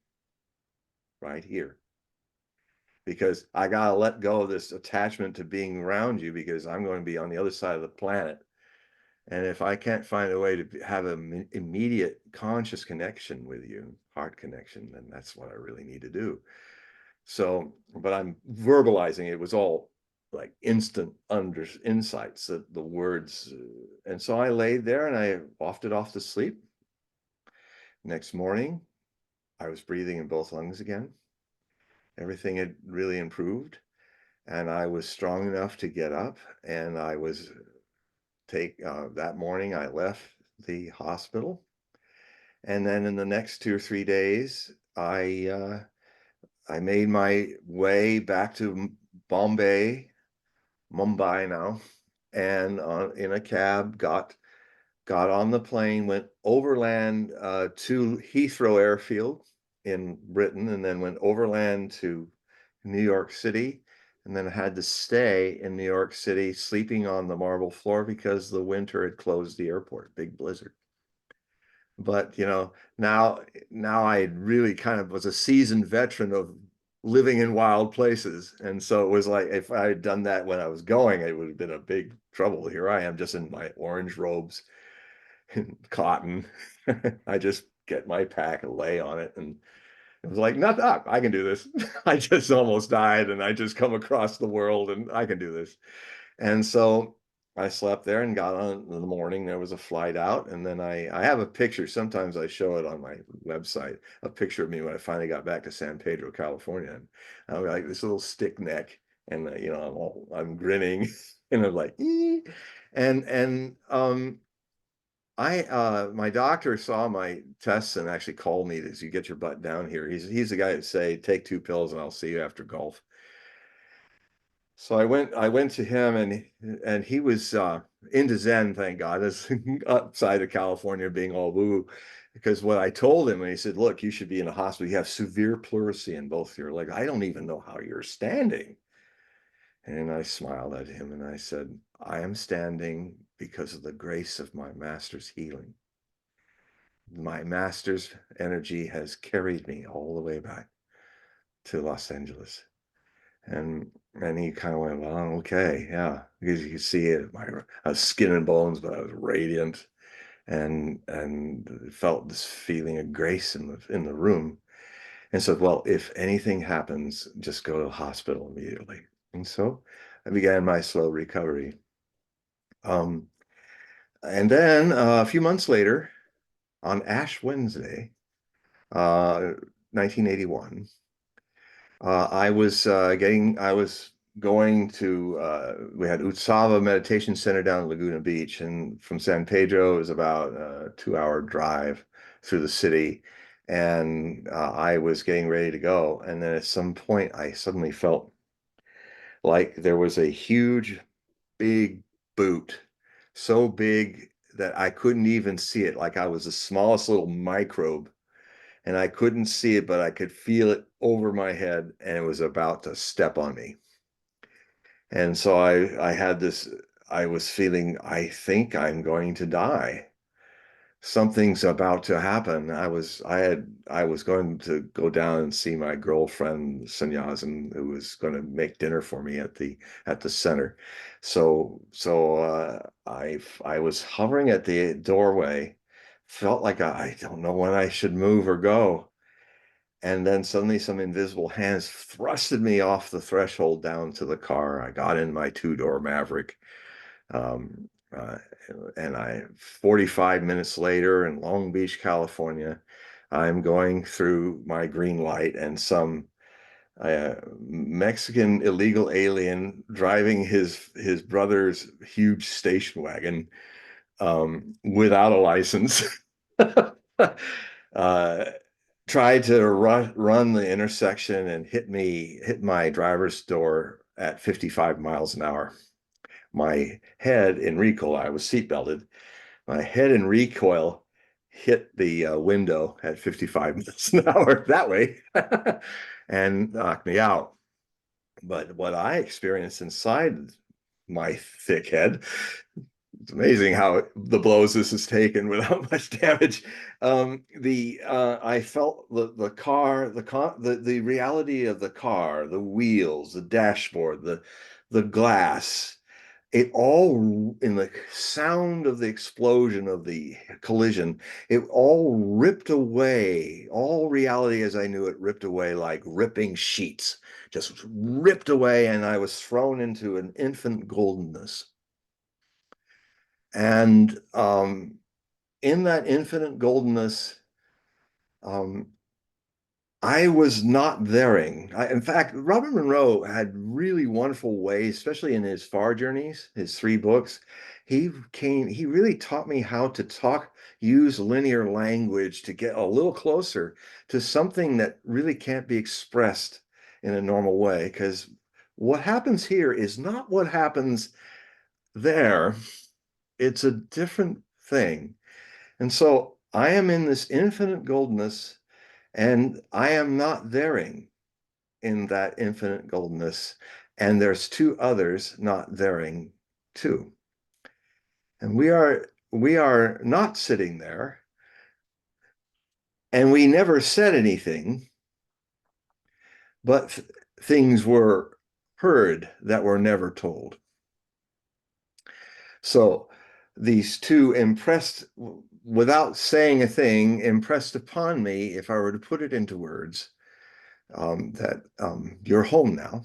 right here. Because I got to let go of this attachment to being around you, because I'm going to be on the other side of the planet. And if I can't find a way to have an immediate conscious connection with you, heart connection, then that's what I really need to do. So, but I'm verbalizing, it was all like instant insights, the words. And so I laid there and I wafted off to sleep. Next morning, I was breathing in both lungs again. Everything had really improved. and I was strong enough to get up, and I was that morning I left the hospital, and then in the next 2 or 3 days, I made my way back to Mumbai now, and in a cab, got on the plane, went overland to Heathrow Airfield in Britain, and then went overland to New York City, and then had to stay in New York City, sleeping on the marble floor because the winter had closed the airport, big blizzard. But now I really kind of was a seasoned veteran of living in wild places. And so it was like, if I had done that when I was going, it would have been a big trouble. Here I am just in my orange robes and cotton. I just get my pack and lay on it. And it was like, not up, I can do this. I just almost died and I just come across the world and I can do this. And so I slept there and got on in the morning. There was a flight out. And then I have a picture. Sometimes I show it on my website, a picture of me when I finally got back to San Pedro, California. And I'm like this little stick neck. And, I'm grinning and I'm like, ee. And my doctor saw my tests and actually called me to you get your butt down here. He's the guy that say, take 2 pills and I'll see you after golf. So I went to him, and he was into Zen, thank God, as outside of California being all woo. Because what I told him, and he said, look, you should be in a hospital. You have severe pleurisy in both your legs. I don't even know how you're standing. And I smiled at him and I said, I am standing because of the grace of my master's healing. My master's energy has carried me all the way back to Los Angeles. And he kind of went, well, okay, yeah, because you could see it. I was skin and bones, but I was radiant, and felt this feeling of grace in the room. And said, well, if anything happens, just go to the hospital immediately. And so I began my slow recovery. Um, and then a few months later, on Ash Wednesday, 1981. I was going to, we had Utsava Meditation Center down in Laguna Beach, and from San Pedro it was about a 2 hour drive through the city. And I was getting ready to go. And then at some point, I suddenly felt like there was a huge, big boot, so big that I couldn't even see it, like I was the smallest little microbe and I couldn't see it, but I could feel it over my head, and it was about to step on me. And so I had this, I was feeling, I think I'm going to die. Something's about to happen. I was going to go down and see my girlfriend Sannyazin, who was going to make dinner for me at the center. I was hovering at the doorway, felt like I don't know when I should move or go. And then suddenly some invisible hands thrusted me off the threshold down to the car. I got in my two-door Maverick. Um, uh, and 45 minutes later in Long Beach, California, I'm going through my green light, and some Mexican illegal alien driving his brother's huge station wagon without a license. uh, Tried to run the intersection and hit my driver's door at 55 miles an hour. My head in recoil, I was seat belted. My head in recoil hit the window at 55 miles an hour that way and knocked me out. But what I experienced inside my thick head, it's amazing how the blows this has taken without much damage. I felt the car, the reality of the car, the wheels, the dashboard, the glass, it all in the sound of the explosion of the collision, it all ripped away, all reality as I knew it ripped away like ripping sheets, just ripped away, and I was thrown into an infinite goldenness. And in that infinite goldenness, um, I was not thereing. In fact, Robert Monroe had really wonderful ways, especially in his far journeys, his 3 books. He really taught me how to talk, use linear language to get a little closer to something that really can't be expressed in a normal way. Because what happens here is not what happens there. It's a different thing. And so I am in this infinite goldness, and I am not thereing in that infinite goldness. And there's 2 others not thereing too. And we are not sitting there, and we never said anything, but things were heard that were never told. So these 2 impressed, without saying a thing, impressed upon me, if I were to put it into words, that you're home now.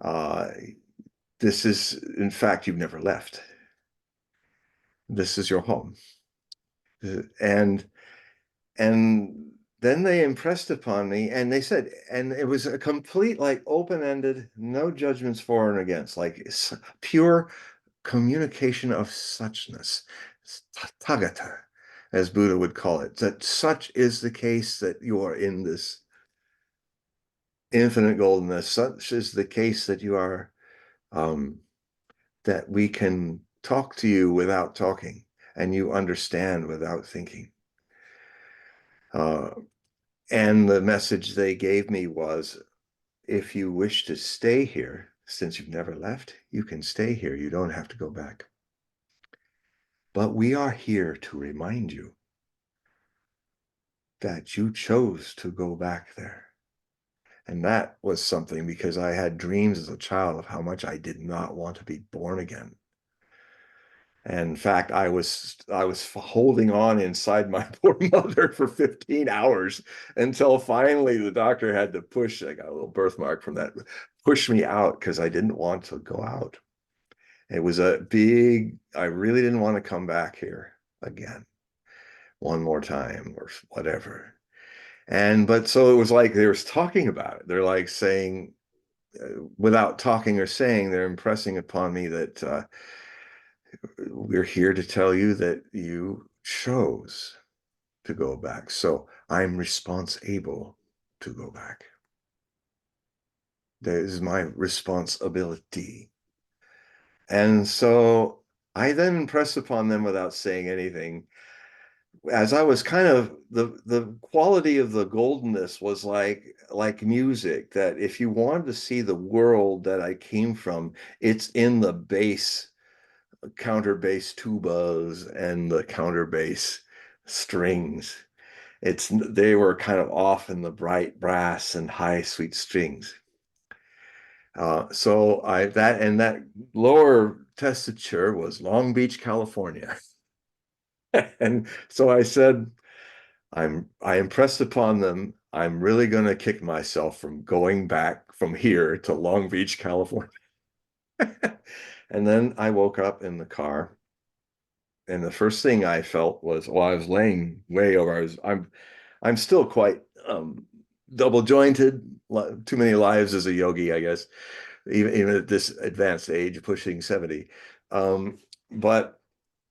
Uh, this is, in fact, you've never left. This is your home. And and then they impressed upon me, and they said, and it was a complete, like, open-ended, no judgments for and against, like pure communication of suchness, tathagata, as Buddha would call it, that such is the case, that you are in this infinite goldenness, such is the case that you are, that we can talk to you without talking, and you understand without thinking. And the message they gave me was, if you wish to stay here, since you've never left, you can stay here. You don't have to go back. But we are here to remind you that you chose to go back there. And that was something, because I had dreams as a child of how much I did not want to be born again. And in fact, I was holding on inside my poor mother for 15 hours until finally the doctor had to push. I got a little birthmark from that, push me out, because I didn't want to go out. It was I really didn't want to come back here again one more time or whatever. But so it was like they were talking about it. They're like saying, without talking or saying, they're impressing upon me that we're here to tell you that you chose to go back. So I'm responsible to go back. That is my responsibility. And so I then impressed upon them without saying anything. As I was kind of, the quality of the goldenness was like music, that if you wanted to see the world that I came from, it's in the bass, counter bass tubas and the counter bass strings. They were kind of off in the bright brass and high sweet strings. So that lower tessiture was Long Beach, California. And so I said, I impressed upon them, I'm really going to kick myself from going back from here to Long Beach, California. And then I woke up in the car, and the first thing I felt was, well, I was laying way over. I'm still quite double jointed. Too many lives as a yogi, I guess, even at this advanced age, pushing 70. But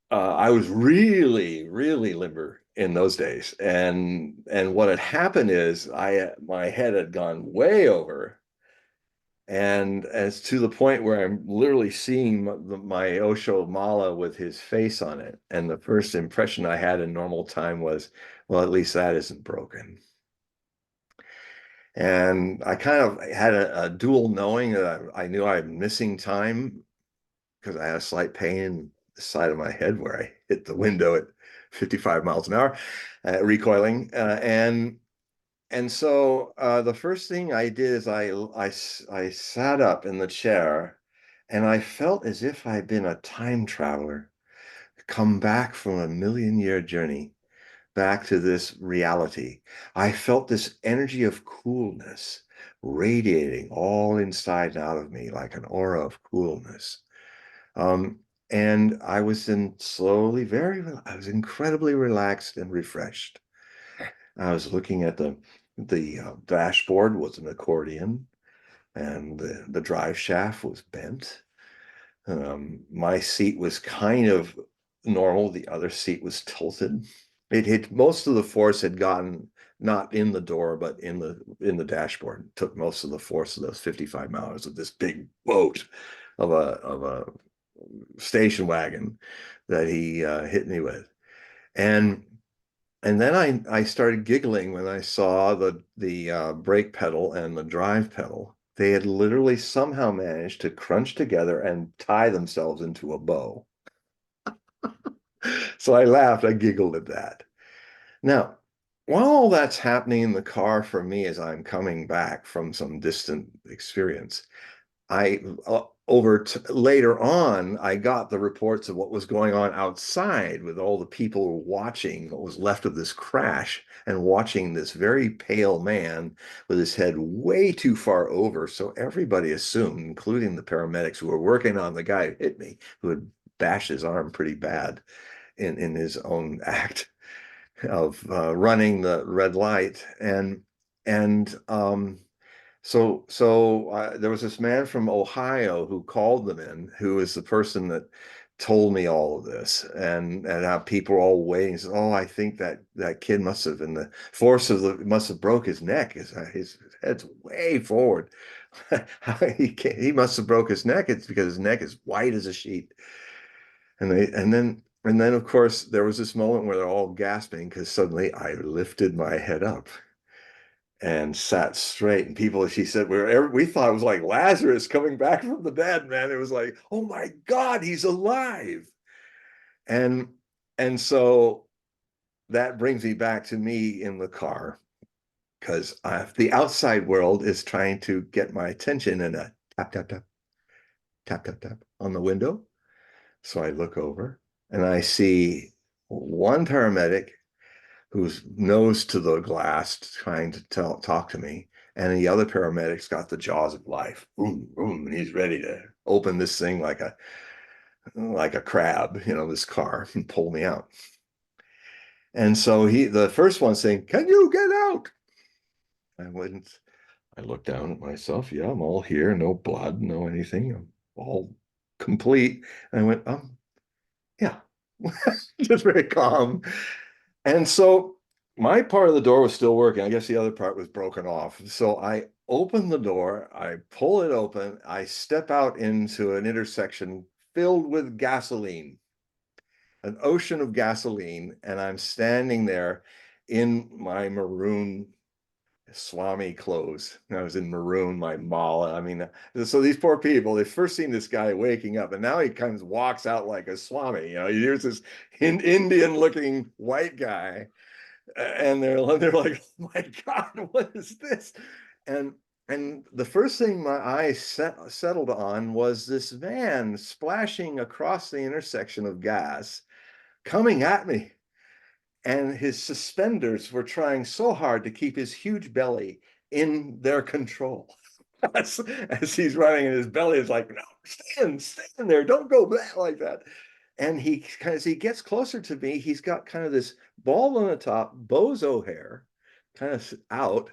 I was really, really limber in those days, and what had happened is my head had gone way over, and as to the point where I'm literally seeing my Osho mala with his face on it. And the first impression I had in normal time was, well, at least that isn't broken. And I kind of had a dual knowing that I knew I'm missing time, because I had a slight pain in the side of my head where I hit the window at 55 miles an hour, recoiling. And so the first thing I did is I sat up in the chair, and I felt as if I'd been a time traveler, come back from a million-year journey back to this reality. I felt this energy of coolness radiating all inside and out of me, like an aura of coolness. And I was I was incredibly relaxed and refreshed. I was looking at the dashboard was an accordion, and the drive shaft was bent. My seat was kind of normal. The other seat was tilted. It hit most of the force had gotten not in the door, but in the dashboard. It took most of the force of those 55 miles of this big boat of a station wagon that he hit me with. And and then I started giggling when I saw the brake pedal and the drive pedal. They had literally somehow managed to crunch together and tie themselves into a bow. So I laughed, I giggled at that. Now, while all that's happening in the car for me as I'm coming back from some distant experience, I later on, I got the reports of what was going on outside with all the people watching what was left of this crash and watching this very pale man with his head way too far over. So everybody assumed, including the paramedics who were working on the guy who hit me, who had bashed his arm pretty bad in his own act of running the red light. And there was this man from Ohio who called them in, who is the person that told me all of this, and how people are all waiting. He says, "Oh, I think that kid must have, in the force of the must have broke his neck. His head's way forward. He must have broke his neck. It's because his neck is white as a sheet." And then of course there was this moment where they're all gasping because suddenly I lifted my head up and sat straight. And people, she said, we thought it was like Lazarus coming back from the dead, man. It was like, oh my God, he's alive. And and so that brings me back to me in the car, because the outside world is trying to get my attention, and a tap, tap, tap, tap, tap, tap on the window. So I look over and I see one paramedic who's nose to the glass trying to talk to me. And the other paramedic's got the jaws of life. Boom, boom, and he's ready to open this thing like a crab, this car, and pull me out. And so the first one saying, "Can you get out?" I wouldn't. I looked down at myself. Yeah, I'm all here. No blood, no anything. I'm all complete. And I went, yeah, just very calm. And so my part of the door was still working. I guess the other part was broken off. So I open the door, I pull it open, I step out into an intersection filled with gasoline, an ocean of gasoline, and I'm standing there in my maroon Swami clothes. I was in maroon, my mala. I mean, so these poor people, they first seen this guy waking up, and now he kind of walks out like a Swami. Here's this Indian looking white guy, and they're like, "Oh my God, what is this?" And and the first thing my eyes settled on was this van splashing across the intersection of gas, coming at me, and his suspenders were trying so hard to keep his huge belly in their control. As he's running, and his belly is like, "No, stand there, don't go back like that." And as he gets closer to me, he's got kind of this bald on the top, bozo hair, kind of out.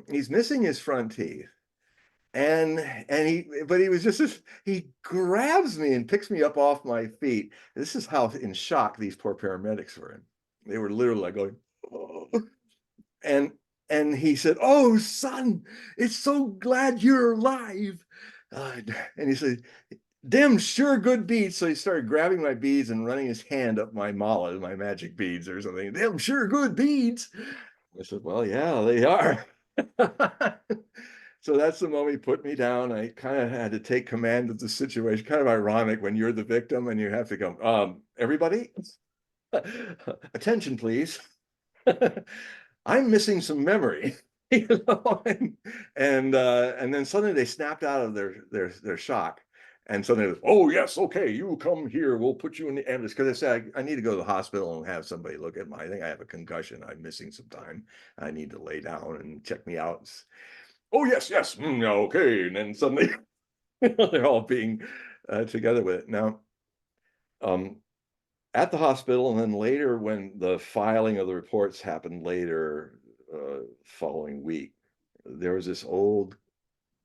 He's missing his front teeth. But he was he grabs me and picks me up off my feet. This is how in shock these poor paramedics were in. They were literally like going, "Oh." and and he said, "Oh, son, it's so glad you're alive." And he said, "Them sure good beads." So he started grabbing my beads and running his hand up my mala, my magic beads or something. "Them sure good beads." I said, "Well, yeah, they are." So that's the moment he put me down. I kind of had to take command of the situation. Kind of ironic when you're the victim and you have to go, "Everybody, attention, please." I'm missing some memory. And then suddenly they snapped out of their shock. And suddenly it was, "Oh yes, okay, you come here, we'll put you in the ambulance." Because I said, I need to go to the hospital and have somebody look at I think I have a concussion. I'm missing some time. I need to lay down and check me out. "Oh yes, yes, okay." And then suddenly they're all being together with it. Now, um, at the hospital, and then later when the filing of the reports happened later, following week, there was this old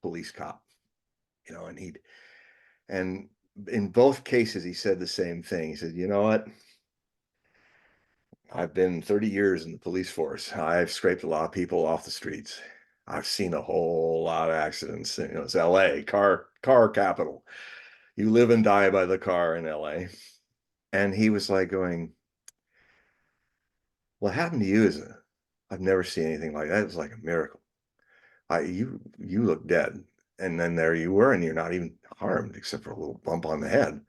police cop, and in both cases he said the same thing. He said, you know what? I've been 30 years in the police force. I've scraped a lot of people off the streets. I've seen a whole lot of accidents. It's LA, car capital. You live and die by the car in LA. And he was like going, what happened to you is I've never seen anything like that. It was like a miracle. You look dead. And then there you were, and you're not even harmed except for a little bump on the head.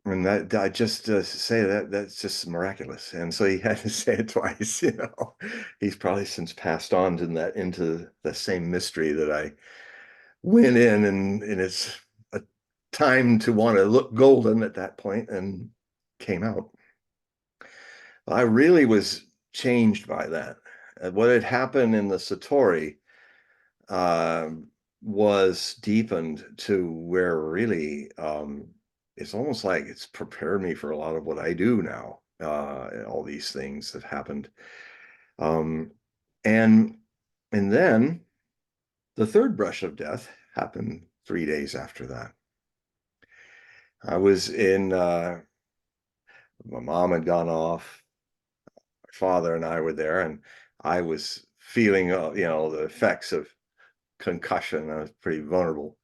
And that I just say that's just miraculous. And so he had to say it twice. He's probably since passed on to that into the same mystery that I went in, and it's a time to want to look golden at that point, and came out. I really was changed by that. What had happened in the Satori uh, was deepened to where really it's almost like it's prepared me for a lot of what I do now. All these things that happened, um, and and then the third brush of death happened 3 days after that. I was in. My mom had gone off. My father and I were there, and I was feeling, the effects of concussion. I was pretty vulnerable.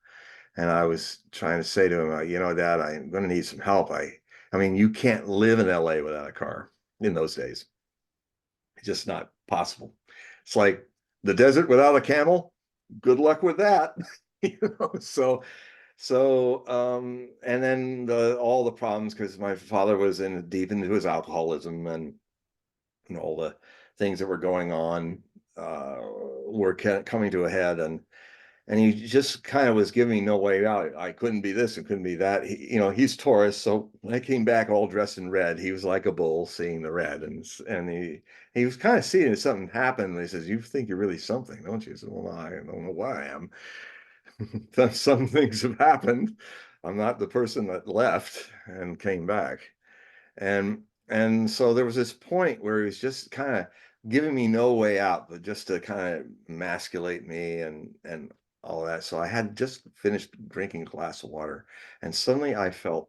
And I was trying to say to him, Dad, I'm going to need some help. I mean, you can't live in LA without a car in those days. It's just not possible. It's like the desert without a camel. Good luck with that. And then all the problems, because my father was deep into his alcoholism, and all the things that were going on were coming to a head, and he just kind of was giving me no way out. I couldn't be this and couldn't be that. He's Taurus, so when I came back all dressed in red, he was like a bull seeing the red, and he was kind of seeing something happen. And he says, "You think you're really something, don't you?" I said, "Well, I don't know what I am." Some things have happened. I'm not the person that left and came back, and so there was this point where he was just kind of giving me no way out, but just to kind of emasculate me and all that. So I had just finished drinking a glass of water, and suddenly I felt,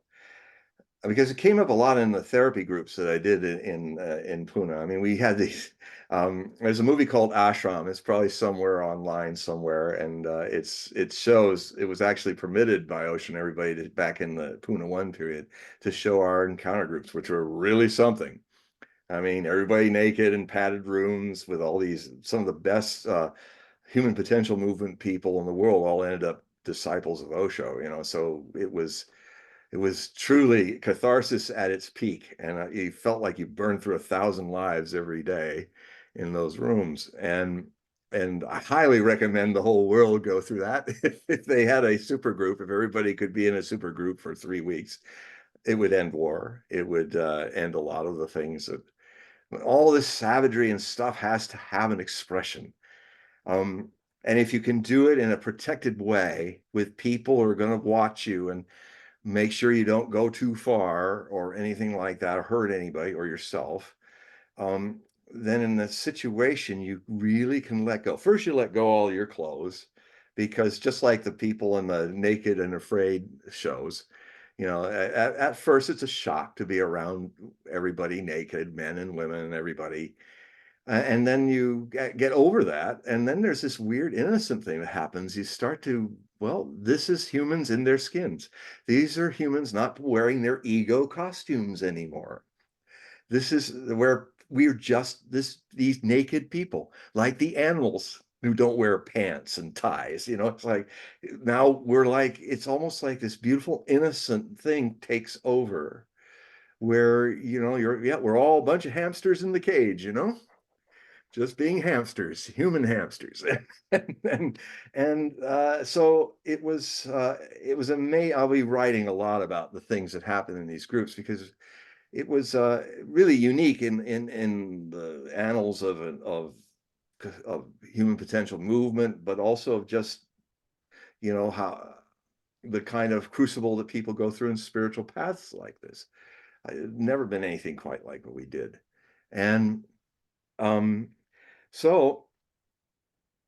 because it came up a lot in the therapy groups that I did in Pune. I mean, we had these. There's a movie called Ashram. It's probably somewhere online somewhere, and it shows it was actually permitted by Ocean everybody back in the Pune 1 period to show our encounter groups, which were really something. I mean, everybody naked in padded rooms with all these, some of the best human potential movement people in the world all ended up disciples of Osho. So it was truly catharsis at its peak, and you felt like you burned through 1,000 lives every day in those rooms. And I highly recommend the whole world go through that. If they had a super group, if everybody could be in a super group for 3 weeks, it would end war. It would end a lot of the things that all this savagery and stuff has to have an expression. Um, and if you can do it in a protected way with people who are going to watch you and make sure you don't go too far or anything like that, or hurt anybody or yourself, um, then in that situation, you really can let go. First, you let go all your clothes, because just like the people in the Naked and Afraid shows, at first it's a shock to be around everybody naked, men and women and everybody. And then you get over that. And then there's this weird innocent thing that happens. You start to, well, this is humans in their skins. These are humans not wearing their ego costumes anymore. This is where we're just these naked people, like the animals who don't wear pants and ties. It's like now we're like, it's almost like this beautiful innocent thing takes over, where we're all a bunch of hamsters in the cage, just being hamsters, human hamsters. And so it was amazing. I'll be writing a lot about the things that happen in these groups, because it was really unique in the annals of human potential movement, but also of just how the kind of crucible that people go through in spiritual paths like this. I've never been anything quite like what we did. And um, so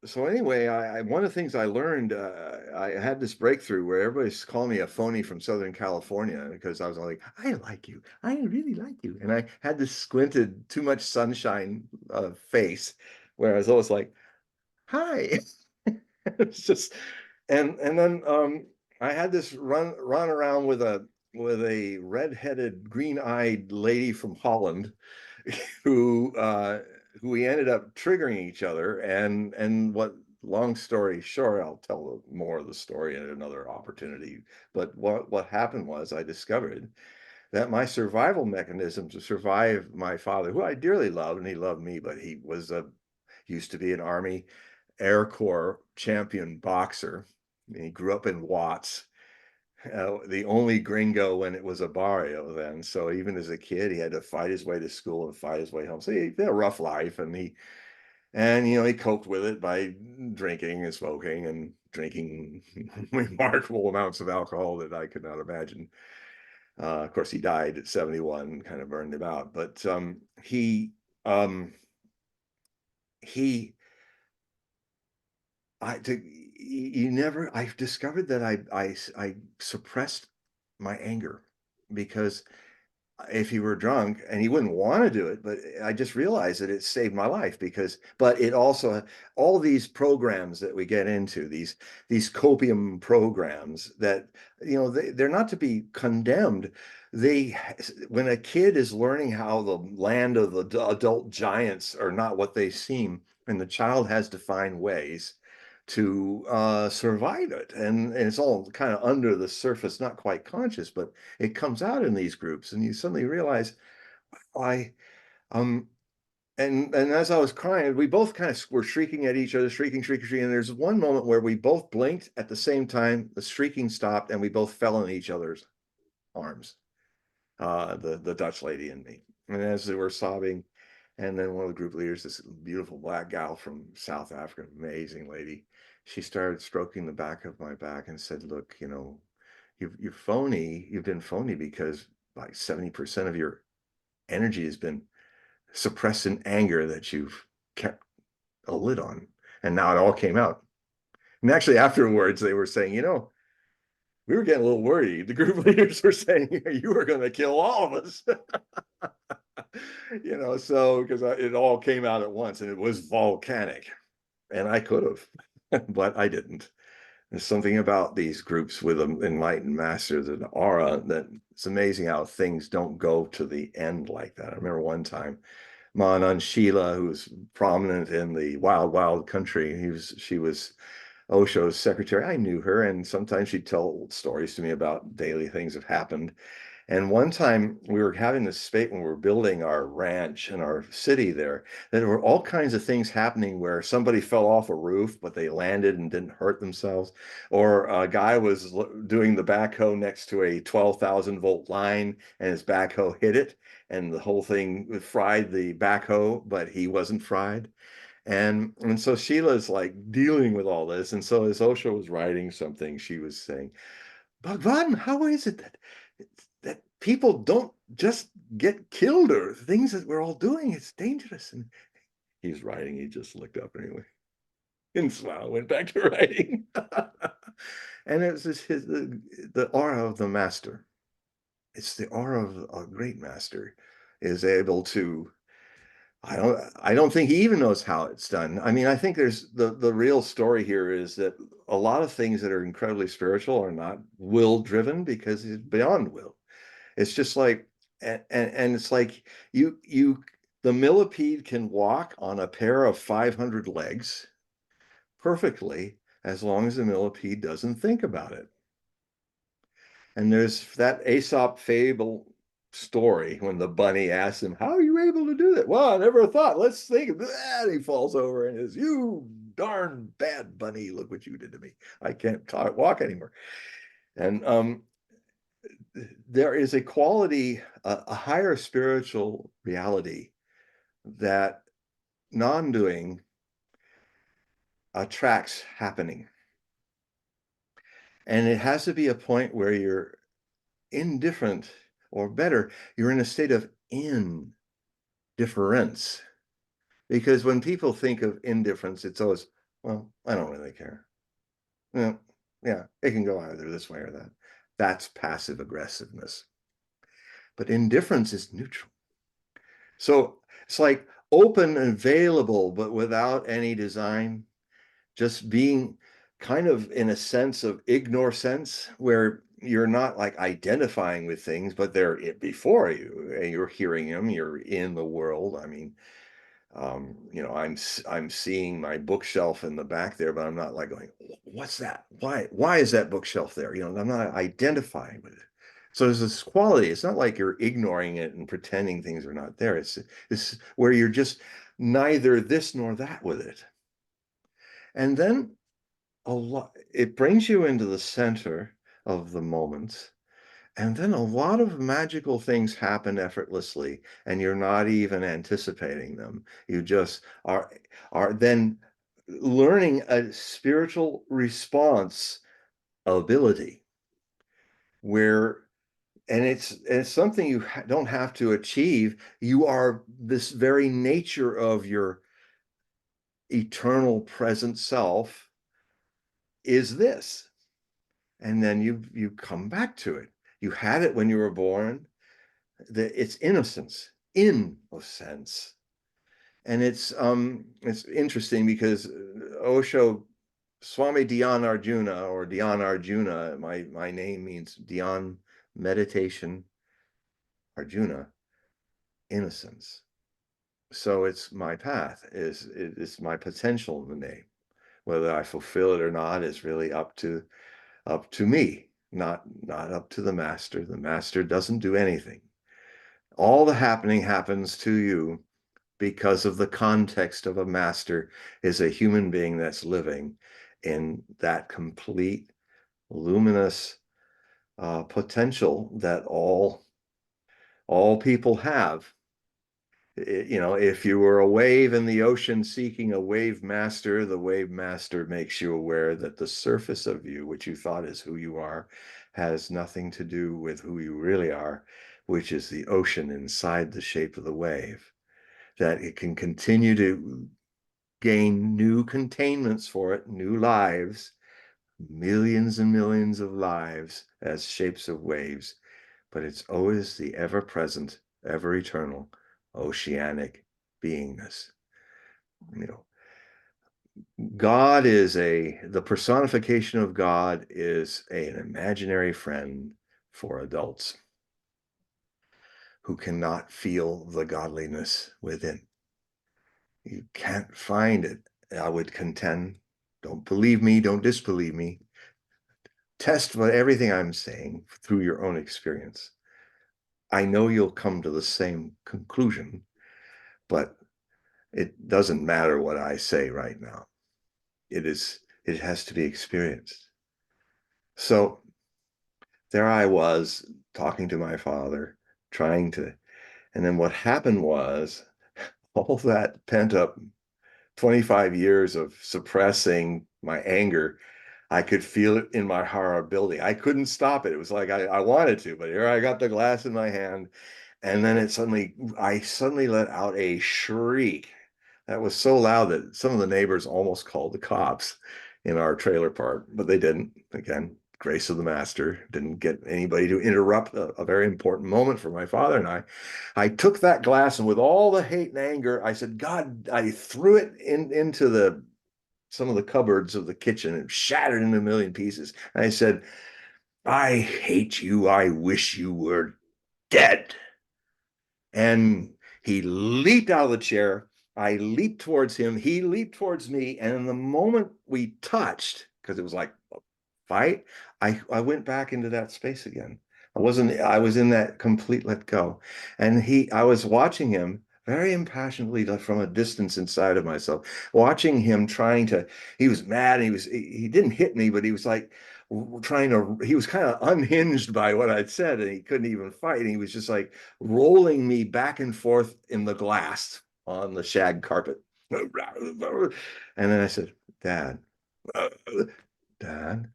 so anyway, one of the things I learned, I had this breakthrough where everybody's calling me a phony from Southern California because I was like, I like you, I really like you, and I had this squinted, too much sunshine face, where I was always like, hi. It's just, and then I had this run around with a red-headed, green-eyed lady from Holland who who we ended up triggering each other, and what, long story short, I'll tell more of the story at another opportunity. But what happened was I discovered that my survival mechanism to survive my father, who I dearly loved, and he loved me, but he was a used to be an Army Air Corps champion boxer. He grew up in Watts, the only gringo when it was a barrio then. So even as a kid, he had to fight his way to school and fight his way home. So he had a rough life, and he coped with it by drinking and smoking and drinking remarkable amounts of alcohol that I could not imagine. Of course, he died at 71, kind of burned him out. But um, he I to you never I've discovered that I suppressed my anger because if he were drunk, and he wouldn't want to do it, but I just realized that it saved my life. But it also, all these programs that we get into, these copium programs that, they're not to be condemned. They, when a kid is learning how the land of the adult giants are not what they seem, and the child has to find ways to survive it, and it's all kind of under the surface, not quite conscious, but it comes out in these groups, and you suddenly realize, I um and as I was crying, we both kind of were shrieking at each other, shrieking, and there's one moment where we both blinked at the same time, the shrieking stopped, and we both fell in each other's arms, the Dutch lady and me. And as they were sobbing, and then one of the group leaders, this beautiful black gal from South Africa, amazing lady, she started stroking the back of my back and said, look, you've been phony because like 70% of your energy has been suppressed in anger that you've kept a lid on. And now it all came out. And actually afterwards they were saying, we were getting a little worried. The group leaders were saying, you were going to kill all of us. So because it all came out at once, and it was volcanic, and I could have, but I didn't. There's something about these groups with an enlightened masters, an aura, that it's amazing how things don't go to the end like that. I remember one time, Manan Sheila, who was prominent in the wild, wild country, she was Osho's secretary. I knew her, and sometimes she'd tell stories to me about daily things that happened. And one time we were having this space when we were building our ranch and our city there, there were all kinds of things happening where somebody fell off a roof, but they landed and didn't hurt themselves. Or a guy was doing the backhoe next to a 12,000-volt line, and his backhoe hit it, and the whole thing fried the backhoe, but he wasn't fried. And so Sheila's like dealing with all this. And so as Osho was writing something, she was saying, Bhagwan, how is it that people don't just get killed, or things that we're all doing? It's dangerous. And he's writing, he just looked up anyway and smiled, went back to writing. And it's just the aura of the master. It's the aura of a great master is able to, I don't think he even knows how it's done. I mean, I think there's the real story here is that a lot of things that are incredibly spiritual are not will driven, because it's beyond will. It's just like, and it's like the millipede can walk on a pair of 500 legs perfectly as long as the millipede doesn't think about it. And there's that Aesop fable story when the bunny asks him, how are you able to do that? Well, I never thought. Let's think. And he falls over and says, you darn bad bunny, look what you did to me. I can't walk anymore. And there is a quality, a higher spiritual reality that non-doing attracts happening. And it has to be a point where you're indifferent or better, you're in a state of indifference. Because when people think of indifference, it's always, well, I don't really care. Well, yeah, it can go either this way or that. That's passive aggressiveness. But indifference is neutral. So it's like open and available, but without any design, just being kind of in a sense of ignore sense, where you're not like identifying with things, but they're before you and you're hearing them, you're in the world. I mean, you know, I'm seeing my bookshelf in the back there, but I'm not like going, what's that? Why is that bookshelf there? You know, I'm not identifying with it. So there's this quality. It's not like you're ignoring it and pretending things are not there. It's where you're just neither this nor that with it. And then a lot, it brings you into the center of the moment. And then a lot of magical things happen effortlessly, and you're not even anticipating them. You just are then learning a spiritual response ability where, and it's something you don't have to achieve. You are this very nature of your eternal present self is this. And then you come back to it. You had it when you were born. It's innocence, innocence. And it's interesting because Osho, Swami Dhyan Arjuna, or Dhyan Arjuna, my name means Dhyan, meditation, Arjuna, innocence. So it's my path, it's my potential in the name. Whether I fulfill it or not is really up to me, not up to the master. The master doesn't do anything. All the happening happens to you because of the context of a master is a human being that's living in that complete luminous potential that all people have. You know, if you were a wave in the ocean seeking a wave master, the wave master makes you aware that the surface of you, which you thought is who you are, has nothing to do with who you really are, which is the ocean inside the shape of the wave. That it can continue to gain new containments for it, new lives, millions and millions of lives as shapes of waves, but it's always the ever-present, ever-eternal, oceanic beingness. You know, God is the personification of God is an imaginary friend for adults who cannot feel the godliness within. You can't find it, I would contend. Don't believe me, don't disbelieve me. Test everything I'm saying through your own experience. I know you'll come to the same conclusion, but it doesn't matter what I say right now. It has to be experienced. So there I was talking to my father, trying to, and then what happened was all that pent up 25 years of suppressing my anger, I could feel it in my heart building. I couldn't stop it. It was like I wanted to, but here I got the glass in my hand. And then I suddenly let out a shriek that was so loud that some of the neighbors almost called the cops in our trailer park, but they didn't. Again, grace of the master, didn't get anybody to interrupt a very important moment for my father and I. I took that glass and with all the hate and anger, I said, God, I threw it into some of the cupboards of the kitchen and shattered into a million pieces. And I said, I hate you. I wish you were dead. And he leaped out of the chair. I leaped towards him. He leaped towards me. And in the moment we touched, because it was like a fight, I went back into that space again. I was in that complete let go. And I was watching him very impassionately from a distance inside of myself, watching him he was mad. And he didn't hit me, but he was like, he was kind of unhinged by what I'd said and he couldn't even fight. And he was just like rolling me back and forth in the glass on the shag carpet. And then I said, Dad, Dad,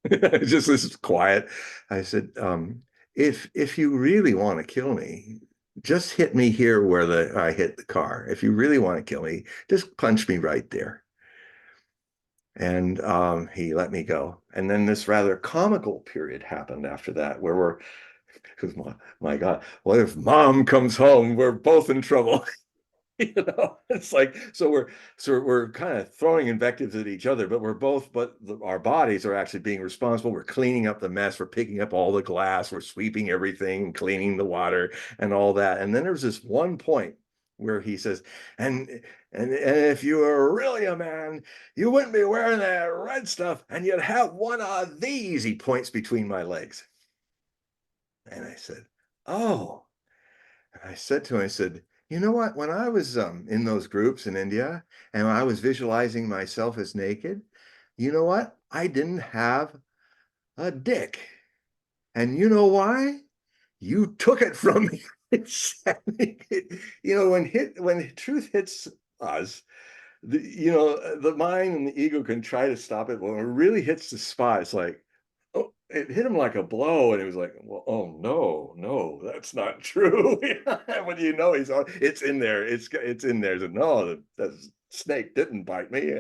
just this is quiet. I said, if you really want to kill me, just hit me here where I hit the car. If you really want to kill me, just punch me right there. And he let me go. And then this rather comical period happened after that, where we're, my God, what if mom comes home? We're both in trouble. It's like, so we're kind of throwing invectives at each other, but our bodies are actually being responsible. We're cleaning up the mess, we're picking up all the glass, we're sweeping everything, cleaning the water and all that. And then there's this one point where he says, and and if you were really a man, you wouldn't be wearing that red stuff, and you'd have one of these. He points between my legs. And I said, oh. I said to him, I said, you know what? When I was in those groups in India and I was visualizing myself as naked, you know what? I didn't have a dick. And you know why? You took it from me. When truth hits us, the mind and the ego can try to stop it. But when it really hits the spot, it's like, oh, it hit him like a blow, and it was like, well, oh no, no, that's not true. When it's in there, it's in there. So, no, the snake didn't bite me.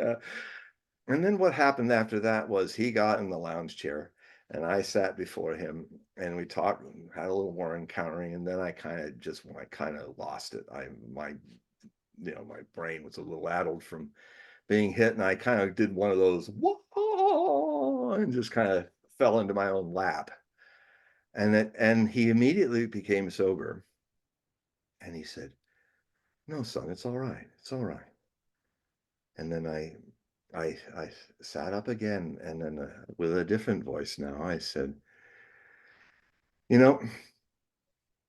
And then what happened after that was he got in the lounge chair, and I sat before him, and we talked, had a little more encountering, and then I kind of lost it. My brain was a little addled from being hit, and I kind of did one of those whoa, and just kind of fell into my own lap. And he immediately became sober, and he said, "No, son, it's all right. It's all right." And then I sat up again, and then with a different voice now, I said, "You know,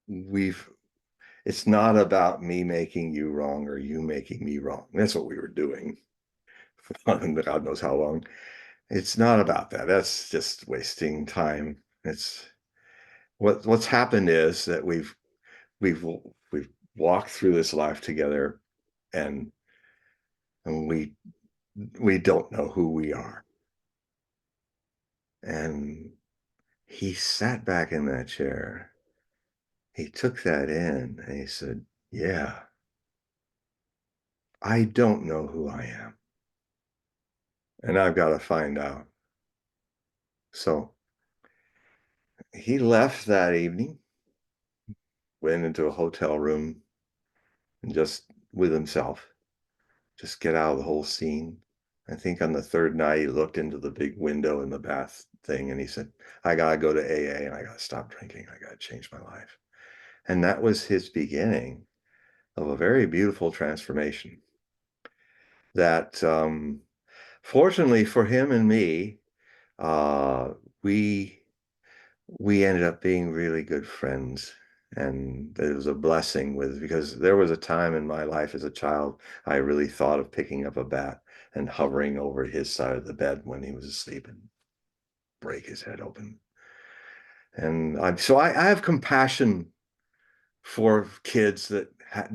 we've it's not about me making you wrong or you making me wrong. That's what we were doing for God knows how long. It's not about that. That's just wasting time. It's what's happened is that we've we've walked through this life together, and and we don't know who we are." And he sat back in that chair. He took that in and he said, "Yeah, I don't know who I am, and I've got to find out." So he left that evening, went into a hotel room, and just with himself, just get out of the whole scene. I think on the third night, he looked into the big window in the bath thing and he said, I got to go to AA and I got to stop drinking. I got to change my life. And that was his beginning of a very beautiful transformation that, fortunately for him and me, uh, we we ended up being really good friends. And it was a blessing because there was a time in my life as a child, I really thought of picking up a bat and hovering over his side of the bed when he was asleep and break his head open. And I have compassion for kids that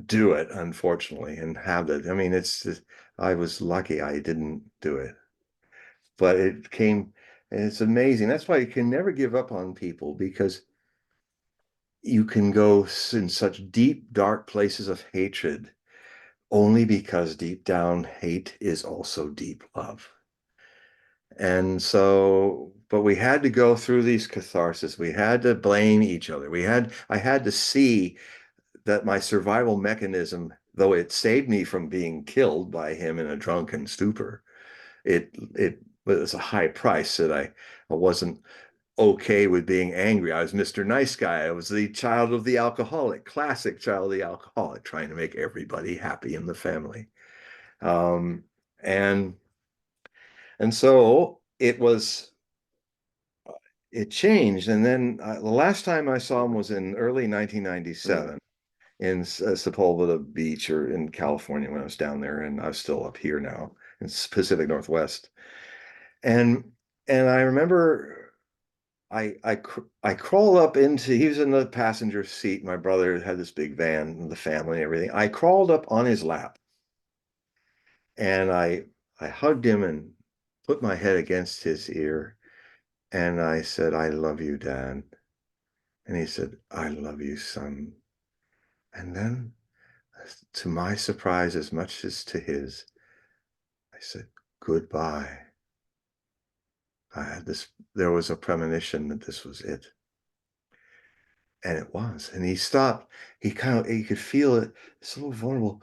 do it, unfortunately, and have that. I mean, I was lucky I didn't do it, but it's amazing. That's why you can never give up on people, because you can go in such deep, dark places of hatred only because deep down hate is also deep love. And so, but we had to go through these catharsis. We had to blame each other. I had to see that my survival mechanism, though it saved me from being killed by him in a drunken stupor, it was a high price that I wasn't okay with being angry. I was Mr. Nice Guy. I was the child of the alcoholic, classic child of the alcoholic, trying to make everybody happy in the family. Um, and and so it changed. And then the last time I saw him was in early 1997 in Sepulveda Beach, or in California, when I was down there, and I was still up here now in Pacific Northwest. And I remember I crawled up into, he was in the passenger seat. My brother had this big van and the family and everything. I crawled up on his lap and I hugged him and put my head against his ear and I said, I love you, Dad. And he said, "I love you, son." And then, to my surprise, as much as to his, I said, "Goodbye." I had this, there was a premonition that this was it. And it was. And he stopped. He could feel it, it's a little vulnerable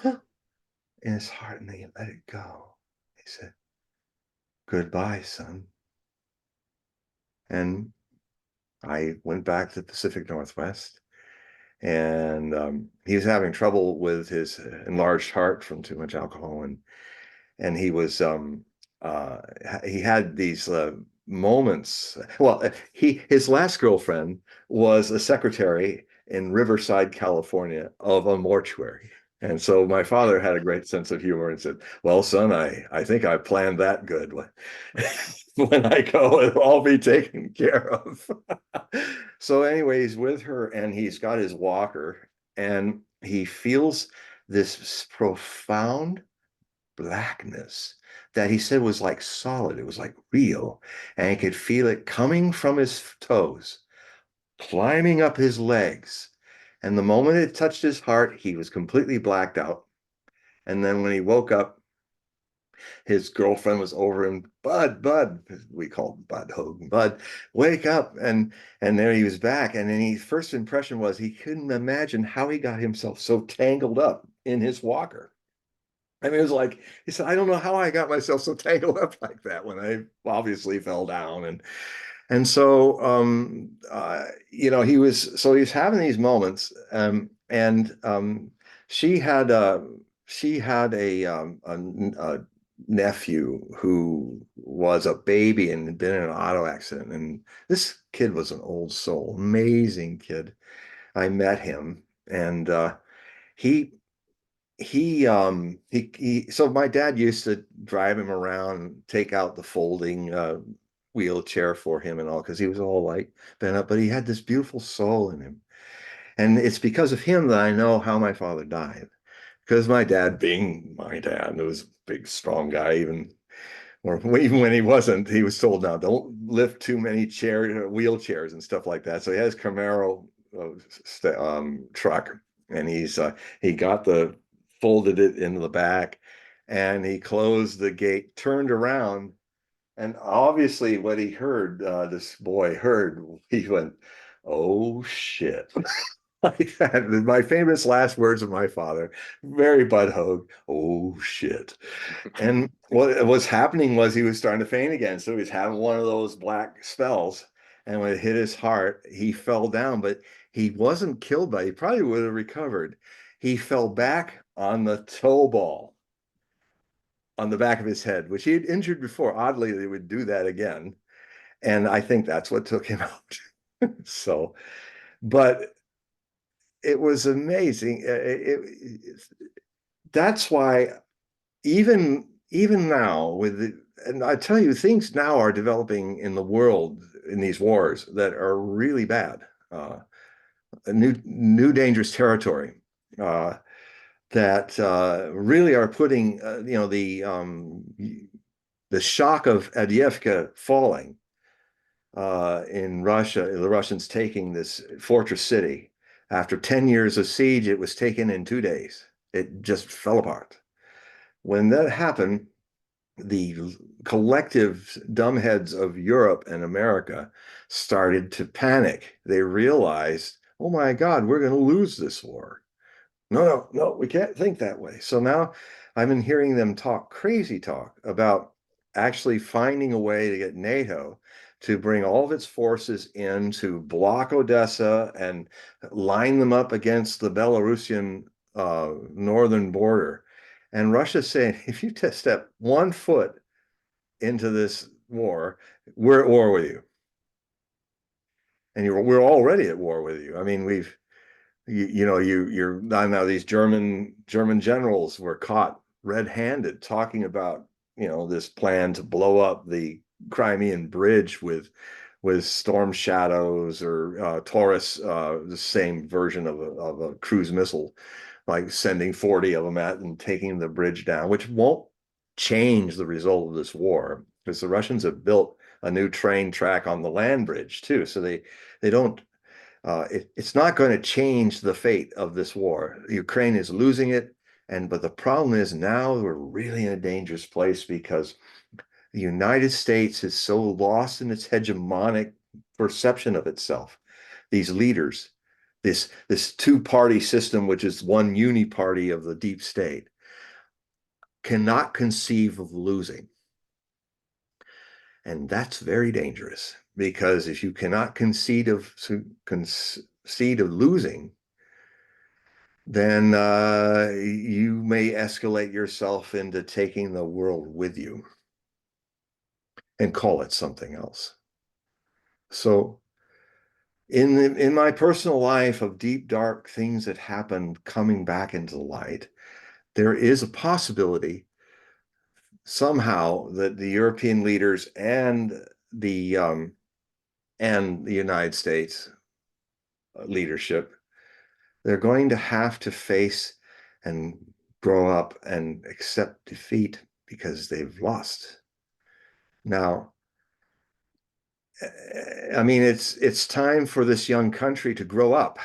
in his heart, and he let it go. He said, "Goodbye, son." And I went back to the Pacific Northwest, and he was having trouble with his enlarged heart from too much alcohol, and he was he had these moments. Well, his last girlfriend was a secretary in Riverside, California, of a mortuary. And so my father had a great sense of humor and said, "Well, son, I think I planned that good. When I go, it'll all be taken care of." So anyways, with her, and he's got his walker, and he feels this profound blackness that he said was like solid. It was like real. And he could feel it coming from his toes, climbing up his legs. And the moment it touched his heart, he was completely blacked out. And then when he woke up, his girlfriend was over him. Bud, we called Bud Hogue. Bud, wake up. And there he was back. And then his first impression was he couldn't imagine how he got himself so tangled up in his walker. I mean, it was like he said, "I don't know how I got myself so tangled up like that when I obviously fell down." And so he was having these moments, and she had a nephew who was a baby and had been in an auto accident, and this kid was an old soul, amazing kid. I met him, and he so my dad used to drive him around, take out the folding wheelchair for him and all, because he was all like bent up, but he had this beautiful soul in him. And it's because of him that I know how my father died, because my dad, being my dad, was a big strong guy, even when he wasn't, he was told, "Now don't lift too many wheelchairs and stuff like that." So he has Camaro truck, and he got the folded it into the back, and he closed the gate, turned around, and obviously what he heard, this boy heard, he went, "Oh shit." Like that. My famous last words of my father, very Bud Hogue, "Oh shit." And what was happening was he was starting to faint again. So he was having one of those black spells. And when it hit his heart, he fell down, but he wasn't killed by it. He probably would have recovered. He fell back on the toe ball on the back of his head, which he had injured before. Oddly, they would do that again. And I think that's what took him out. So, but it was amazing. That's why even now and I tell you, things now are developing in the world in these wars that are really bad, a new dangerous territory, that really are putting the shock of Adiyevka falling in Russia, the Russians taking this fortress city. After 10 years of siege, it was taken in 2 days. It just fell apart. When that happened, the collective dumbheads of Europe and America started to panic. They realized, "Oh my God, we're going to lose this war. No, we can't think that way." So now I've been hearing them talk crazy talk about actually finding a way to get NATO to bring all of its forces in to block Odessa and line them up against the Belarusian northern border. And Russia's saying, "If you step 1 foot into this war, we're at war with you." And we're already at war with you. I mean, you're now these German generals were caught red-handed talking about, this plan to blow up the Crimean bridge with storm shadows or Taurus, the same version of a cruise missile, like sending 40 of them at and taking the bridge down, which won't change the result of this war, because the Russians have built a new train track on the land bridge too. So they don't It's not going to change the fate of this war. Ukraine is losing it, but the problem is now we're really in a dangerous place because the United States is so lost in its hegemonic perception of itself. These leaders, this two-party system, which is one uni-party of the deep state, cannot conceive of losing. And that's very dangerous because if you cannot concede of losing, then you may escalate yourself into taking the world with you and call it something else. So in my personal life of deep, dark things that happened coming back into the light, there is a possibility somehow that the European leaders the and the United States leadership, they're going to have to face and grow up and accept defeat because they've lost. Now, I mean, it's time for this young country to grow up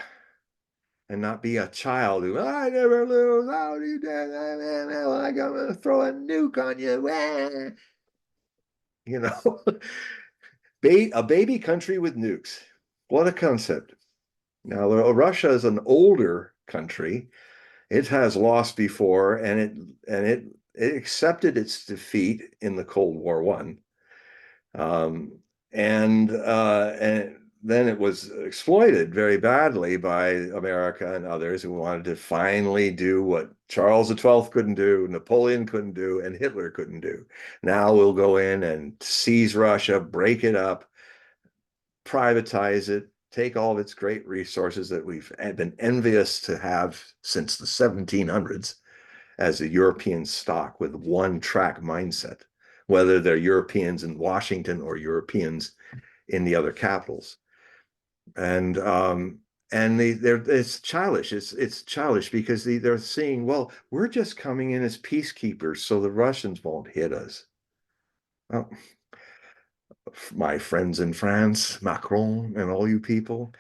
and not be a child who, I never lose. How do you do that? I'm going to throw a nuke on you. You know, a baby country with nukes. What a concept. Now, Russia is an older country. It has lost before, it accepted its defeat in the Cold War One, and then it was exploited very badly by America and others who wanted to finally do what Charles XII couldn't do, Napoleon couldn't do, and Hitler couldn't do. Now we'll go in and seize Russia, break it up, privatize it, take all of its great resources that we've been envious to have since the 1700s as a European stock with one track mindset, whether they're Europeans in Washington or Europeans in the other capitals. It's childish. It's childish because they're seeing, well, we're just coming in as peacekeepers, so the Russians won't hit us. Well, my friends in France, Macron, and all you people,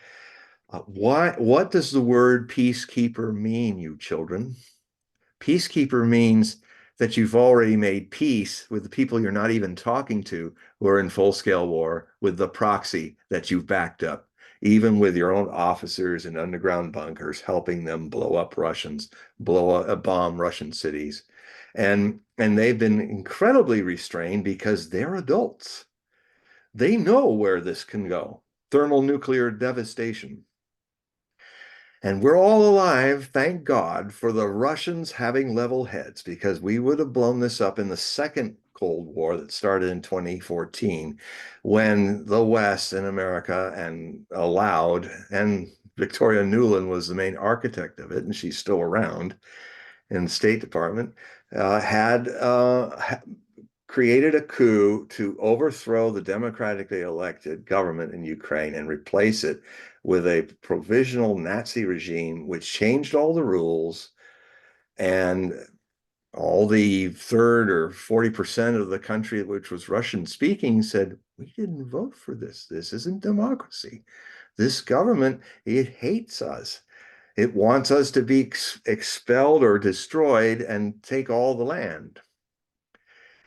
what does the word peacekeeper mean, you children? Peacekeeper means that you've already made peace with the people you're not even talking to who are in full-scale war with the proxy that you've backed up, even with your own officers in underground bunkers helping them blow up Russians, bomb Russian cities. And they've been incredibly restrained because they're adults. They know where this can go. Thermonuclear devastation. And we're all alive, thank God, for the Russians having level heads, because we would have blown this up in the second Cold War that started in 2014, when the West and America and allowed, and Victoria Nuland was the main architect of it, and she's still around in the State Department, had created a coup to overthrow the democratically elected government in Ukraine and replace it with a provisional Nazi regime, which changed all the rules, and all the third or 40% of the country which was Russian speaking said, we didn't vote for this. This isn't democracy. This government, it hates us. It wants us to be expelled or destroyed and take all the land.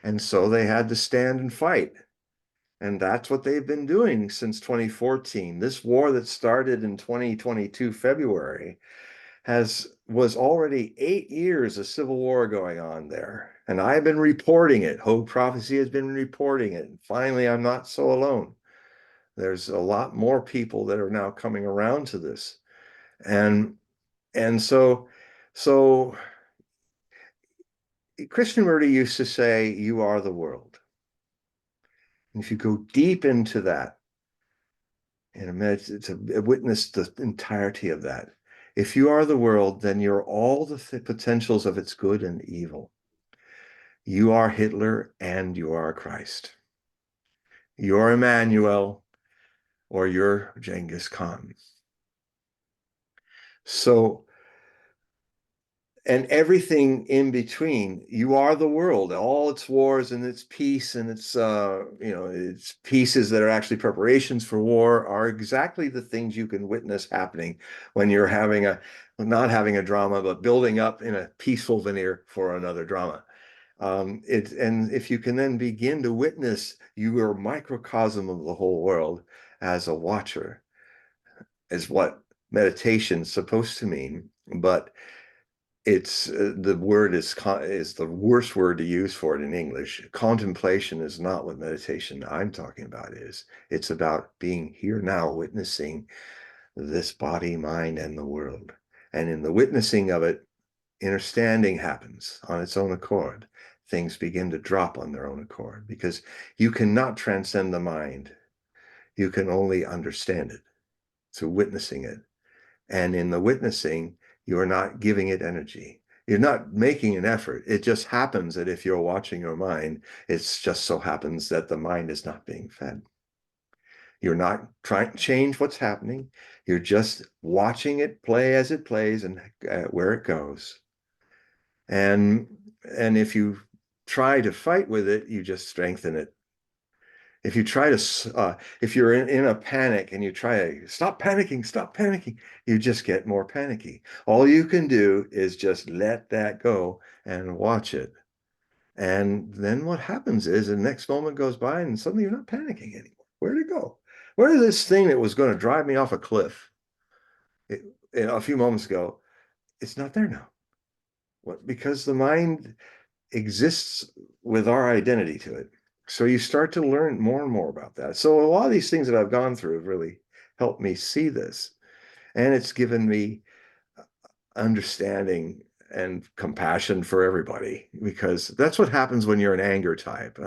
And so they had to stand and fight. And that's what they've been doing since 2014. This war that started in 2022 February was already 8 years of civil war going on there. And I've been reporting it. Hogue Prophecy has been reporting it. And finally, I'm not so alone. There's a lot more people that are now coming around to this. And so Krishnamurti used to say, you are the world. And if you go deep into that, and to witness the entirety of that, if you are the world, then you're all the potentials of its good and evil. You are Hitler and you are Christ. You're Emmanuel or you're Genghis Khan. So and everything in between. You are the world, all its wars and its peace and its its pieces that are actually preparations for war are exactly the things you can witness happening when you're having a not having a drama, but building up in a peaceful veneer for another drama. And if you can then begin to witness, you are a microcosm of the whole world as a watcher, is what meditation's supposed to mean. But it's the word is the worst word to use for it in English. Contemplation is not what meditation I'm talking about is. It's about being here now, witnessing this body, mind, and the world. And in the witnessing of it, understanding happens on its own accord. Things begin to drop on their own accord because you cannot transcend the mind. You can only understand it through witnessing it. And in the witnessing, you're not giving it energy. You're not making an effort. It just happens that if you're watching your mind, it just so happens that the mind is not being fed. You're not trying to change what's happening. You're just watching it play as it plays and where it goes. And if you try to fight with it, you just strengthen it. If you try to, if you're in a panic and you try to stop panicking, you just get more panicky. All you can do is just let that go and watch it. And then what happens is the next moment goes by and suddenly you're not panicking anymore. Where'd it go? Where did this thing that was going to drive me off a cliff a few moments ago? It's not there now. What? Because the mind exists with our identity to it. So you start to learn more and more about that. So a lot of these things that I've gone through have really helped me see this. And it's given me understanding and compassion for everybody because that's what happens when you're an anger type.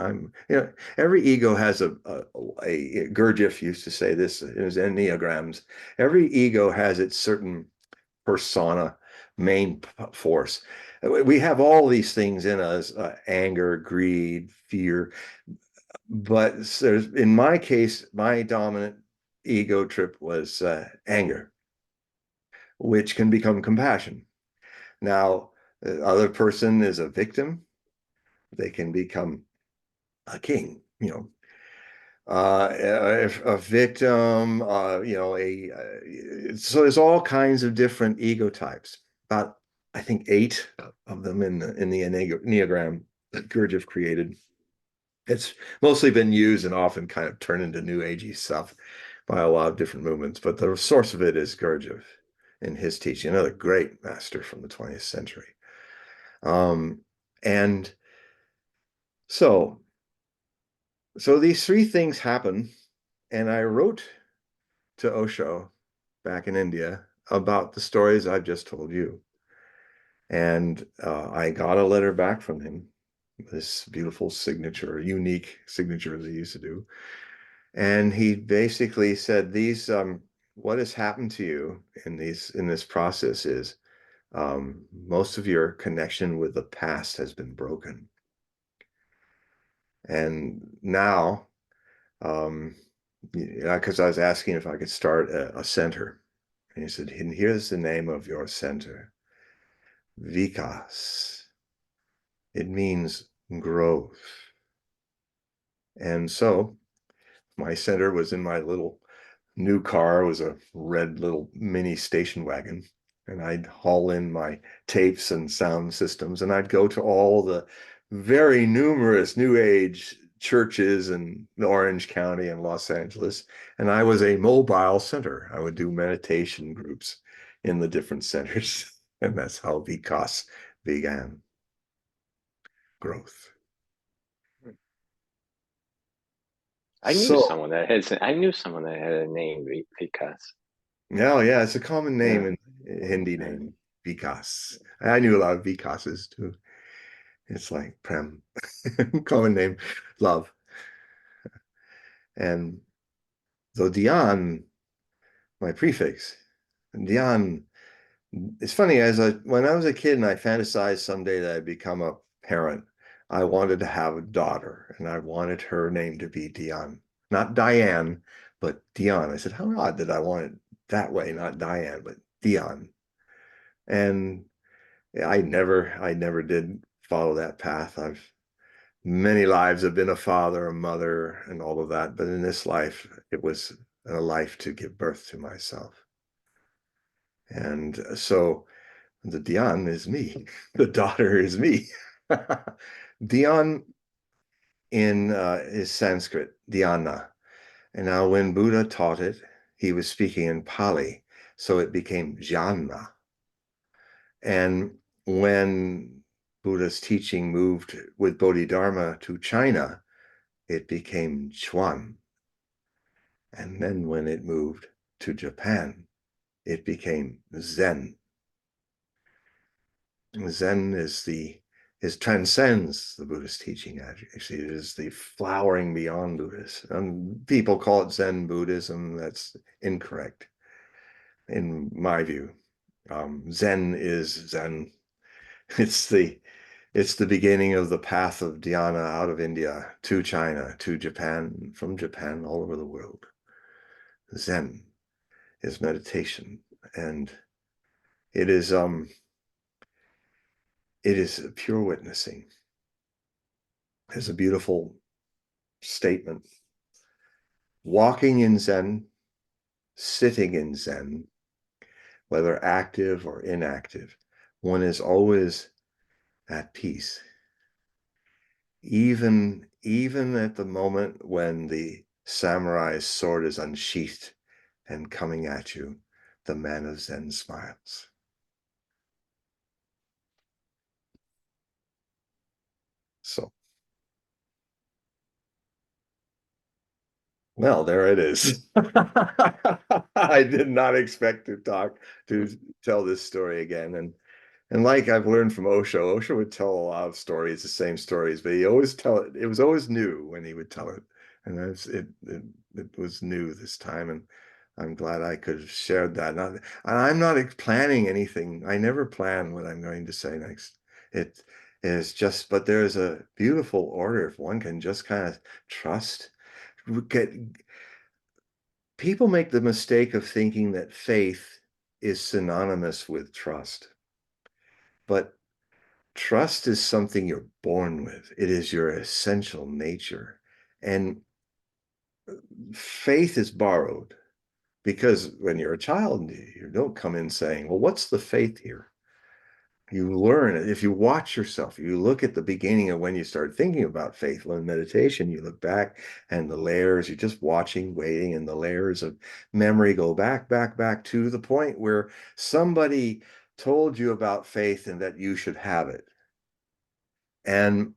Every ego has a Gurdjieff used to say this in his Enneagrams. Every ego has its certain persona, main force. We have all these things in us, anger, greed, fear. But in my case, my dominant ego trip was anger, which can become compassion. Now, the other person is a victim. They can become a king, a victim, so there's all kinds of different ego types. About, I think, 8 of them in the Enneagram that Gurdjieff created. It's mostly been used and often kind of turned into new agey stuff by a lot of different movements, but the source of it is Gurdjieff in his teaching, another great master from the 20th century. And so these 3 things happen, and I wrote to Osho back in India about the stories I've just told you. And I got a letter back from him, this beautiful signature, unique signature as he used to do. And he basically said, what has happened to you in this process is most of your connection with the past has been broken. And now, because I was asking if I could start a center. And he said, and here's the name of your center, Vikas. It means growth. And so my center was in my little new car. It was a red little mini station wagon. And I'd haul in my tapes and sound systems, and I'd go to all the very numerous New Age churches in Orange County and Los Angeles. And I was a mobile center. I would do meditation groups in the different centers. And that's how Vikas began. Growth. I knew So, someone that had a name because yeah, it's a common name yeah, in Hindi name, Vikas. I knew a lot of Vikases too. It's like Prem, common name, love. And so Dian, my prefix, Dian, it's funny, when I was a kid and I fantasized someday that I'd become a parent, I wanted to have a daughter and I wanted her name to be Dian. Not Diane, but Dian. I said, how odd that I want it that way, not Diane, but Dian. And I never did follow that path. I've many lives have been a father, a mother, and all of that. But in this life, it was a life to give birth to myself. And so the Dion is me. The daughter is me. Dion is Sanskrit, Dhyana. And now when Buddha taught it, he was speaking in Pali. So it became Jhana. And when Buddha's teaching moved with Bodhidharma to China, it became Chuan. And then when it moved to Japan, it became Zen. Zen transcends the Buddhist teaching. Actually, it is the flowering beyond Buddhism. People call it Zen Buddhism. That's incorrect, in my view. Zen is Zen. It's the beginning of the path of dhyana out of India to China, to Japan, from Japan all over the world. Zen is meditation, and it is pure witnessing. It's a beautiful statement. Walking in Zen, sitting in Zen, whether active or inactive, one is always at peace. Even at the moment when the samurai's sword is unsheathed and coming at you, the man of Zen smiles. So, well, there it is. I did not expect to tell this story again. And like I've learned from Osho would tell a lot of stories, the same stories, but he always tell it. It was always new when he would tell it. And it was new this time. And I'm glad I could have shared that. I'm not planning anything. I never plan what I'm going to say next. It is just, but there's a beautiful order if one can just kind of trust. People make the mistake of thinking that faith is synonymous with trust. But trust is something you're born with. It is your essential nature. And faith is borrowed because when you're a child, you don't come in saying, well, what's the faith here? You learn it. If you watch yourself, you look at the beginning of when you start thinking about faith in meditation, you look back and the layers, you're just watching, waiting, and the layers of memory go back to the point where somebody told you about faith and that you should have it. And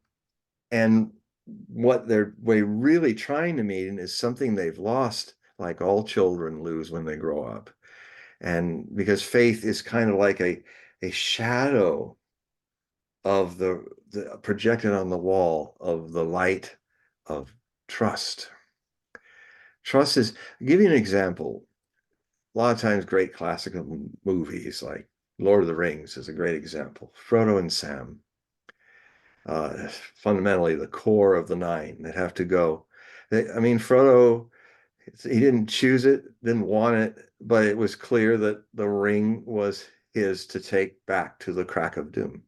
what they're really trying to mean is something they've lost, like all children lose when they grow up. And because faith is kind of like a shadow of the projected on the wall of the light of trust. Trust is, I'll give you an example. A lot of times great classical movies like Lord of the Rings is a great example. Frodo and Sam, fundamentally the core of the nine that have to go. I mean, Frodo, he didn't choose it, didn't want it, but it was clear that the ring was his to take back to the crack of doom.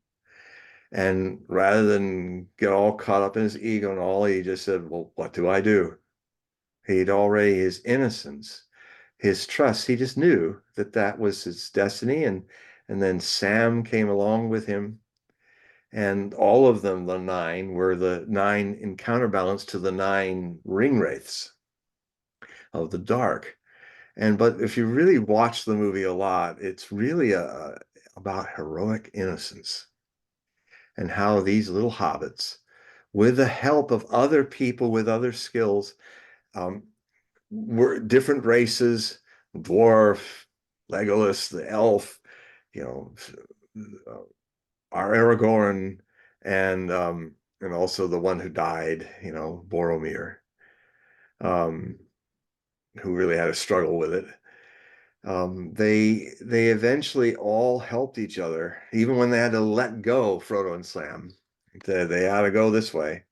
And rather than get all caught up in his ego and all, he just said, well, what do I do? He'd already, his innocence, his trust, he just knew that that was his destiny. And then Sam came along with him. And all of them, the nine, were the nine in counterbalance to the nine ring wraiths of the dark. But if you really watch the movie a lot, it's really about heroic innocence and how these little hobbits, with the help of other people with other skills, were different races, dwarf, Legolas, the elf, you know, our Aragorn, and also the one who died, Boromir, um, who really had a struggle with it. They eventually all helped each other, even when they had to let go Frodo and Sam. They had to go this way.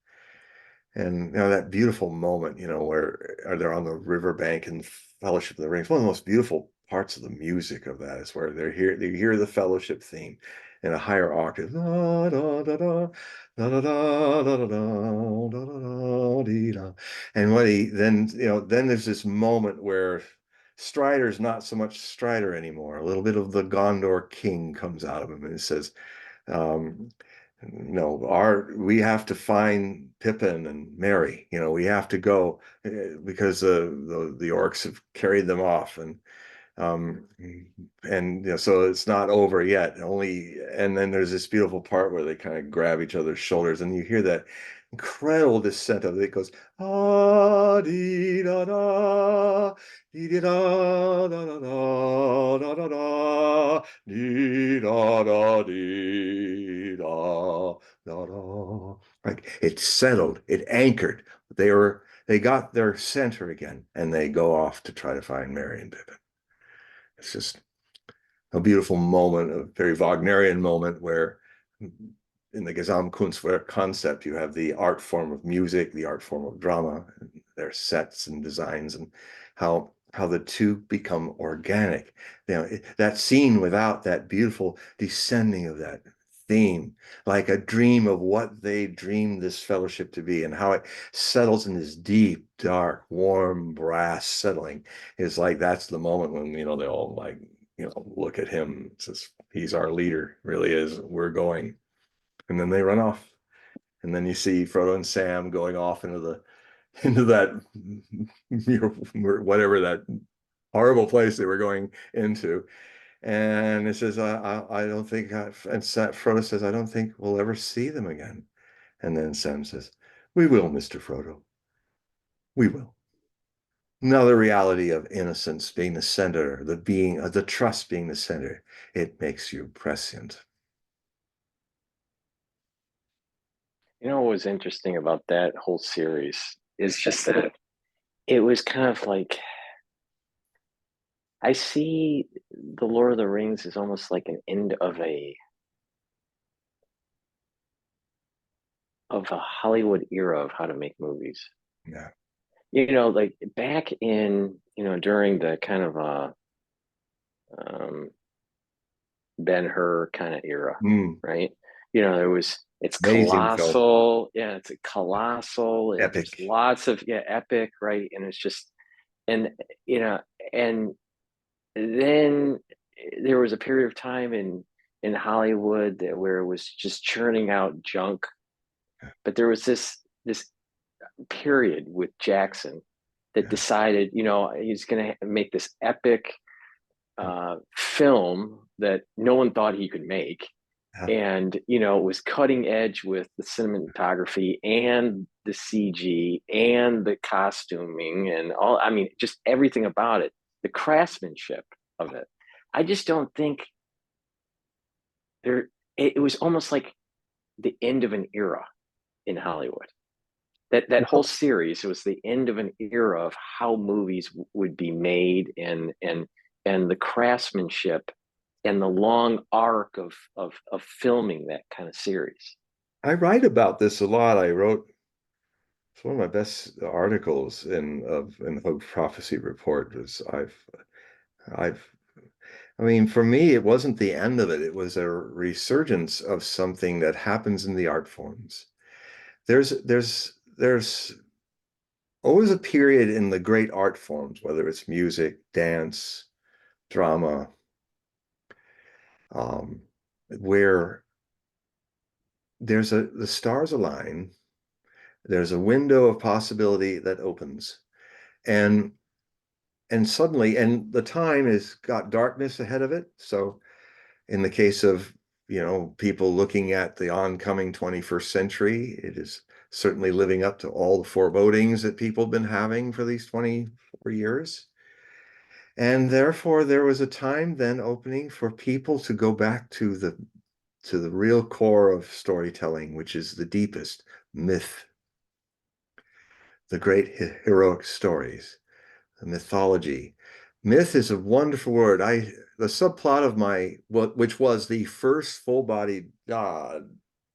And that beautiful moment, where they're on the riverbank and Fellowship of the Ring. It's one of the most beautiful parts of the music of that is where they hear the Fellowship theme, in a higher octave. Da, da, da, da, da, da, da, da, da, da, da, da, dee, da. And what he then, then there's this moment where Strider's not so much Strider anymore. A little bit of the Gondor king comes out of him, and it says, um, no, we have to find Pippin and Merry. We have to go because the orcs have carried them off, um, so it's not over yet. And then there's this beautiful part where they kind of grab each other's shoulders, and you hear that incredible descent of it. It goes ah dee da da dee dee da da da da da da da dee da da dee da da da. Like it settled, it anchored. They got their center again, and they go off to try to find Merry and Pippin. It's just a beautiful moment, a very Wagnerian moment where in the Gesamtkunstwerk concept, you have the art form of music, the art form of drama, their sets and designs, and how the two become organic. That scene without that beautiful descending of that theme, like a dream of what they dreamed this fellowship to be, and how it settles in this deep, dark, warm brass settling, is like that's the moment when they all like look at him. It says he's our leader, really is. We're going. And then they run off. And then you see Frodo and Sam going off into that whatever that horrible place they were going into. And it says, I don't think, Frodo says, I don't think we'll ever see them again. And then Sam says, we will, Mr. Frodo. We will. Now the reality of innocence being the center, the trust being the center, it makes you prescient. What was interesting about that whole series is just that it was kind of like, I see the Lord of the Rings as almost like an end of a Hollywood era of how to make movies. Yeah. Like back in, during the kind of Ben-Hur kind of era, right? It's Amazing film. colossal. Yeah, it's a colossal. There's Epic. lots of, epic, right? And it's just, and, you know, and then there was a period of time in Hollywood where it was just churning out junk. But there was this period with Jackson that Yeah. decided, he's going to make this epic film that no one thought he could make. Yeah. And, it was cutting edge with the cinematography and the CG and the costuming and all. I mean, just everything about it, the craftsmanship of it. I just don't think it was almost like the end of an era in Hollywood. That whole series, it was the end of an era of how movies would be made, and the craftsmanship and the long arc of filming that kind of series. I write about this a lot. It's one of my best articles in the Hogue Prophecy Report. I've I mean, for me, it wasn't the end of it. It was a resurgence of something that happens in the art forms. There's always a period in the great art forms, whether it's music, dance, drama, um, where the stars align, there's a window of possibility that opens, and suddenly, and the time has got darkness ahead of it. So in the case of people looking at the oncoming 21st century, it is certainly living up to all the forebodings that people have been having for these 24 years. And therefore, there was a time then opening for people to go back to the real core of storytelling, which is the deepest myth, the great heroic stories, the mythology. Myth is a wonderful word. The subplot of which was the first full-bodied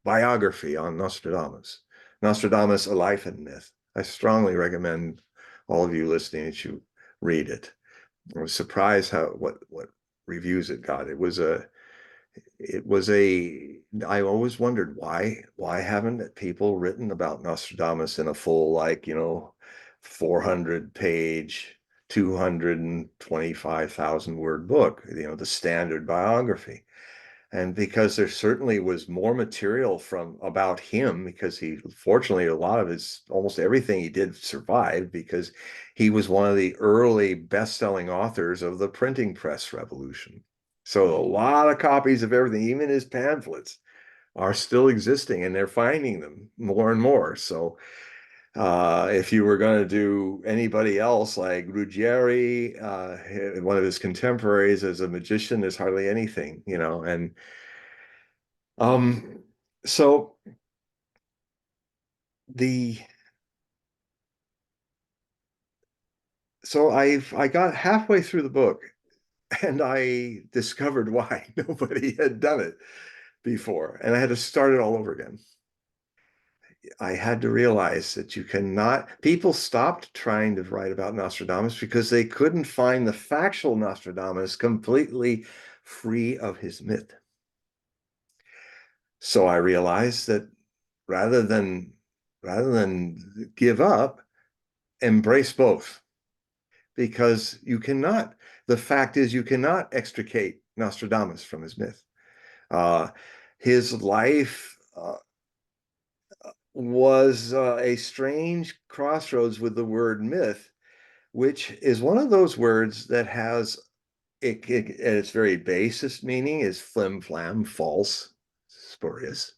biography on Nostradamus, A Life and Myth. I strongly recommend all of you listening that you read it. I was surprised what reviews it got. it was I always wondered why haven't people written about Nostradamus in a full, like, 400 page, 225,000 word book, the standard biography. And because there certainly was more material from about him, because he, fortunately, a lot of his, almost everything he did survived, because he was one of the early best-selling authors of the printing press revolution. So a lot of copies of everything, even his pamphlets, are still existing, and they're finding them more and more. So if you were going to do anybody else like Ruggieri, one of his contemporaries as a magician, there's hardly anything, and um, so the I got halfway through the book and I discovered why nobody had done it before, and I had to start it all over again. I had to realize that people stopped trying to write about Nostradamus because they couldn't find the factual Nostradamus completely free of his myth. So I realized that rather than give up, embrace both, because the fact is, you cannot extricate Nostradamus from his myth. His life was a strange crossroads with the word myth, which is one of those words that has at its very basest meaning is flim flam, false, spurious.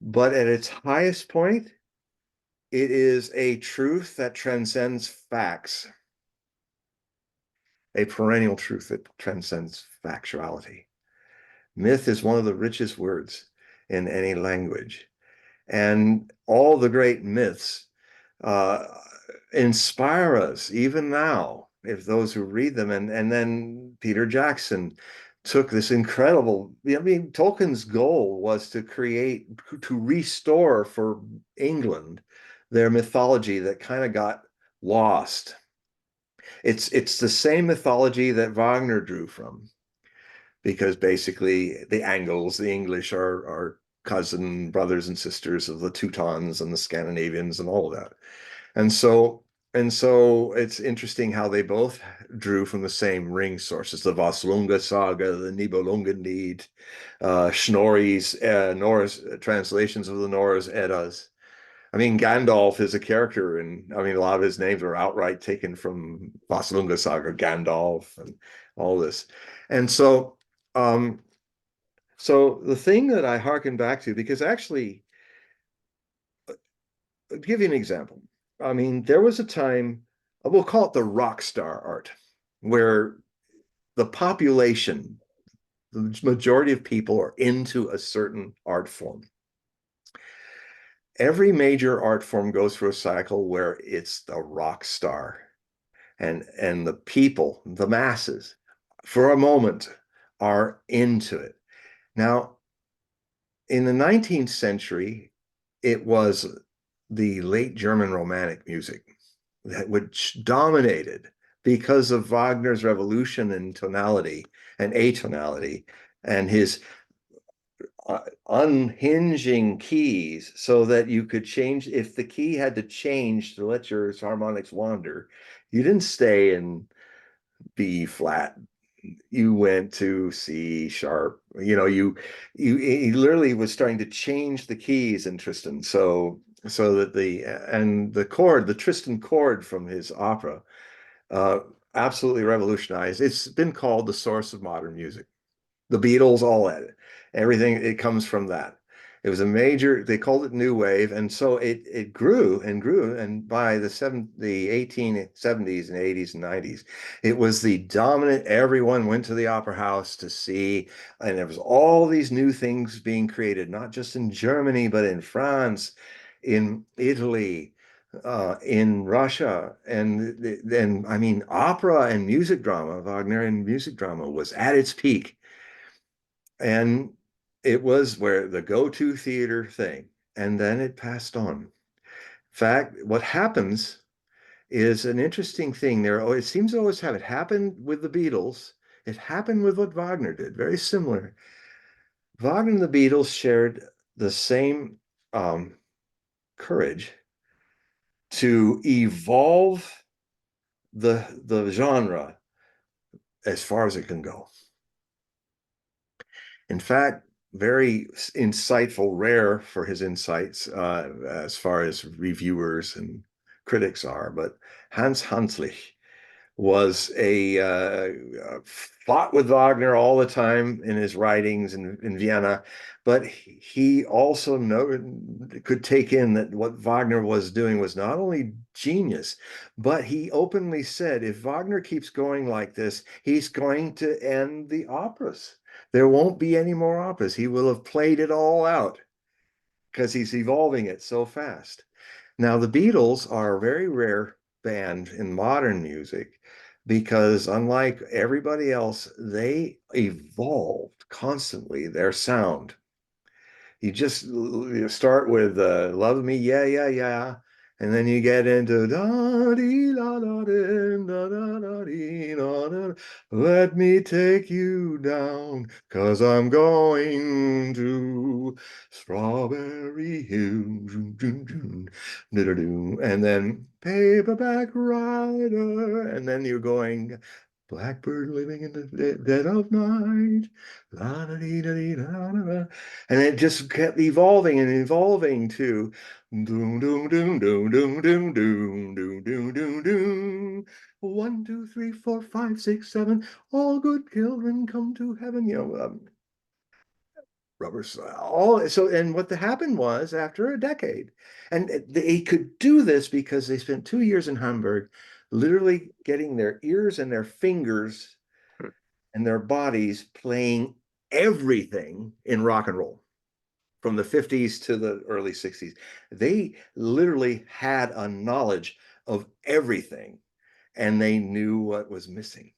But at its highest point, it is a truth that transcends facts, a perennial truth that transcends factuality. Myth is one of the richest words in any language. And all the great myths uh, inspire us even now, if those who read them. And then Peter Jackson took this incredible, Tolkien's goal was to restore for England their mythology that kind of got lost. It's the same mythology that Wagner drew from, because basically the Angles, the English, are cousin brothers and sisters of the Teutons and the Scandinavians and all of that. And so it's interesting how they both drew from the same ring sources: the Voslunga saga, the Nibelungenlied, Snorri's Norse translations of the Norse Eddas. I mean, Gandalf is a character, and I mean, a lot of his names are outright taken from Voslunga saga, Gandalf, and all this. And um, so the thing that I hearken back to, because actually, I'll give you an example. I mean, there was a time, we'll call it the rock star art, where the population, the majority of people are into a certain art form. Every major art form goes through a cycle where it's the rock star, and the people, the masses, for a moment are into it. Now, in the 19th century, it was the late German Romantic music which dominated because of Wagner's revolution in tonality and atonality, and his unhinging keys, so that you could change, if the key had to change to let your harmonics wander, you didn't stay in B flat, you went to C sharp. He literally was starting to change the keys in Tristan, so that the Tristan chord from his opera uh, absolutely revolutionized. It's been called the source of modern music. The Beatles, all at it. Everything, it comes from that. It was a major, they called it new wave, and so it grew and grew, and by the 1870s and 80s and 90s, it was the dominant. Everyone went to the opera house to see, and there was all these new things being created, not just in Germany, but in France, in Italy, in Russia, and then, I mean, opera and music drama, Wagnerian music drama was at its peak. And it was where the go-to theater thing. And then it passed on. In fact, what happens is an interesting thing there. Oh, it seems to always have it happen with the Beatles. It happened with what Wagner did, very similar. Wagner and the Beatles shared the same courage to evolve the genre as far as it can go. In fact, very insightful, rare for his insights as far as reviewers and critics are, but Hans Hanslich was fought with Wagner all the time in his writings in Vienna, but he also could take in that what Wagner was doing was not only genius, but he openly said, if Wagner keeps going like this, he's going to end the operas. There won't be any more operas. He will have played it all out because he's evolving it so fast. Now, the Beatles are a very rare band in modern music because, unlike everybody else, they evolved constantly their sound. You start with Love Me, Yeah, Yeah, Yeah. And then you get into da dee la da dee da da da dee da da. Let me take you down, 'cause I'm going to Strawberry Hill. And then Paperback Rider. And then you're going Blackbird Living in the Dead of Night. La da dee da dee da da da. And it just kept evolving and evolving to doom doom doom doom doom doom doom doom doom doom doom. 1, 2, 3, 4, 5, 6, 7. All good children come to heaven. Rubbers. All so. And what happened was after a decade, and they could do this because they spent 2 years in Hamburg, literally getting their ears and their fingers and their bodies playing everything in rock and roll from the 50s to the early 60s. They literally had a knowledge of everything and they knew what was missing.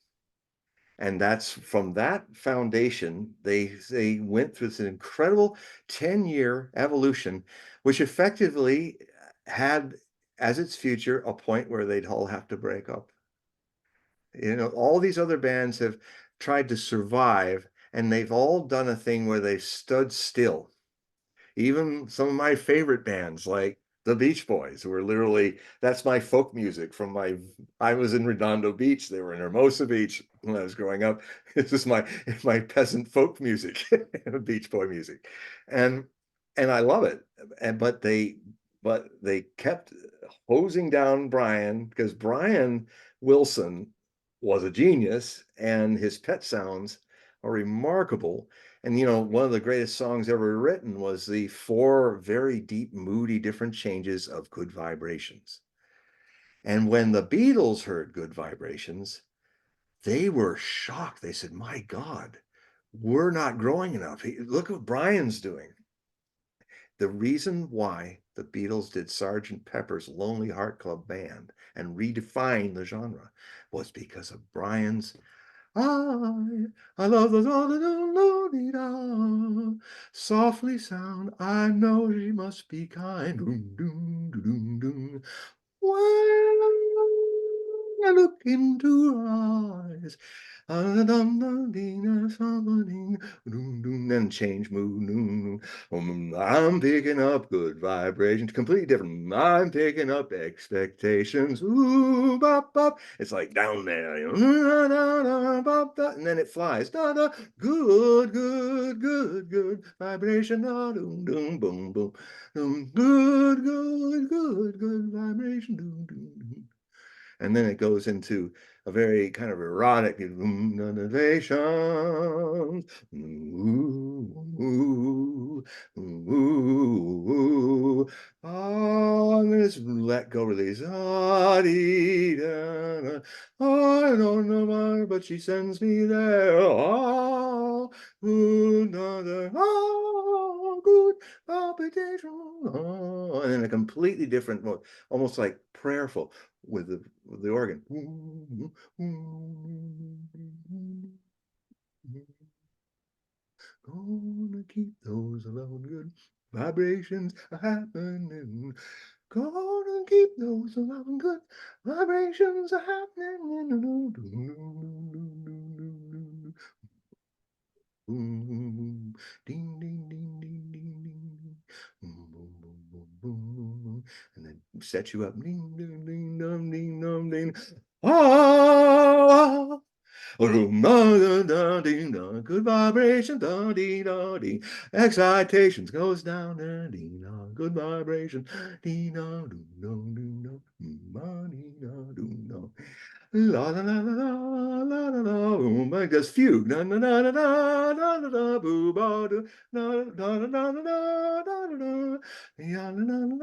And that's from that foundation, they went through this incredible 10-year evolution, which effectively had as its future a point where they'd all have to break up. All these other bands have tried to survive, and they've all done a thing where they've stood still. Even some of my favorite bands, like the Beach Boys, were literally, that's my folk music from I was in Redondo Beach. They were in Hermosa Beach when I was growing up. This is my peasant folk music, Beach Boy music. And I love it. But they kept hosing down Brian because Brian Wilson was a genius and his pet sounds are remarkable. And one of the greatest songs ever written was the 4 very deep, moody, different changes of Good Vibrations. And when the Beatles heard Good Vibrations, they were shocked. They said, my God, we're not growing enough. Look what Brian's doing. The reason why the Beatles did Sgt. Pepper's Lonely Heart Club Band and redefined the genre was because of Brian's I love the softly sound. I know she must be kind. Doom, doom, doom, doom. When I look into her eyes, then change mood. I'm picking up good vibrations, completely different. I'm picking up expectations. Ooh, bop, bop. It's like down there, and then it flies. Good, good, good, good vibration. Doom, doom, boom, boom. Good, good, good, good vibration. Doom, doom, doom. And then it goes into a very kind of erotic innovations. Oh, and then it's let go, release. I don't know why, but she sends me there. Oh, good palpitation. Oh, and then a completely different mode, almost like prayerful with the organ. Gonna keep those loud good vibrations happening. Gonna keep those loud good vibrations happening. boom, ding, ding, ding, ding, ding, ding, boom, boom, boom, boom, boom, boom, boom, and then set you up. Ding, ding, ding, dum, ding, dum, ding. Ah, good vibration, da dee da dee. Excitations goes down, da dee da. Good vibration, dee da do do do do, dee da do do. La la la la la la la la. Boom, like this fugue. Na na na na na na na na. Boo ba do. Na na na na na na na na na. Ya na na na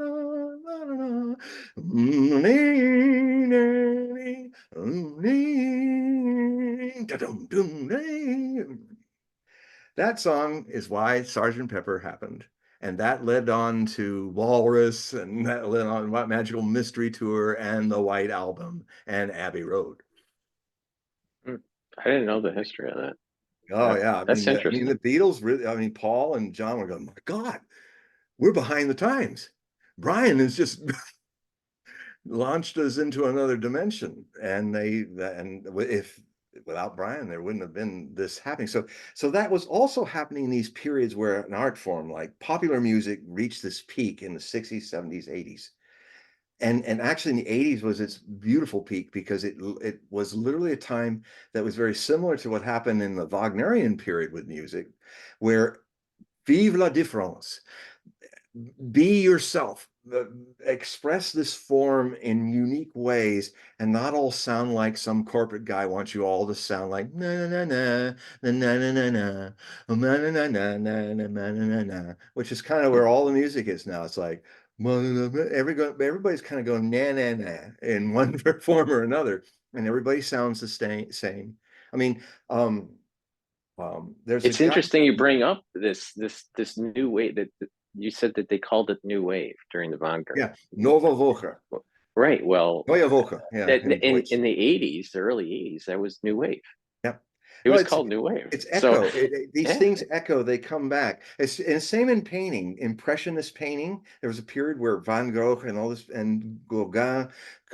na na na. Nee, nee, nee. Da-dum, dum, nee. That song is why Sergeant Pepper happened. And that led on to Walrus, and that led on What Magical Mystery Tour and the White Album and Abbey Road. I didn't know the history of that. Oh yeah, That's I mean the interesting. Beatles really. I mean Paul and John were going, my God, we're behind the times. Brian has just launched us into another dimension, and if without Brian, there wouldn't have been this happening. So that was also happening in these periods where an art form like popular music reached this peak in the 60s, 70s, 80s. And actually in the 80s was its beautiful peak because it was literally a time that was very similar to what happened in the Wagnerian period with music, where vive la différence, be yourself, express this form in unique ways and not all sound like some corporate guy wants you all to sound like na na na na na na na na na na na na na na na, which is kind of where all the music is now. It's like everybody's kind of going na na na in one form or another, and everybody sounds the same. I mean, um, there's a It's guy. interesting you bring up this new wave that you said that they called it new wave during the Wagner. Yeah, Nova Voca, Right. Well, Neue Voca, yeah, that in Deutsch. in the 80s, the early 80s, that was new wave. Yeah. It No, was called new wave. it's So echo. These yeah, things echo, they come back. And same in painting, impressionist painting. There was a period where Van Gogh and all this and Gauguin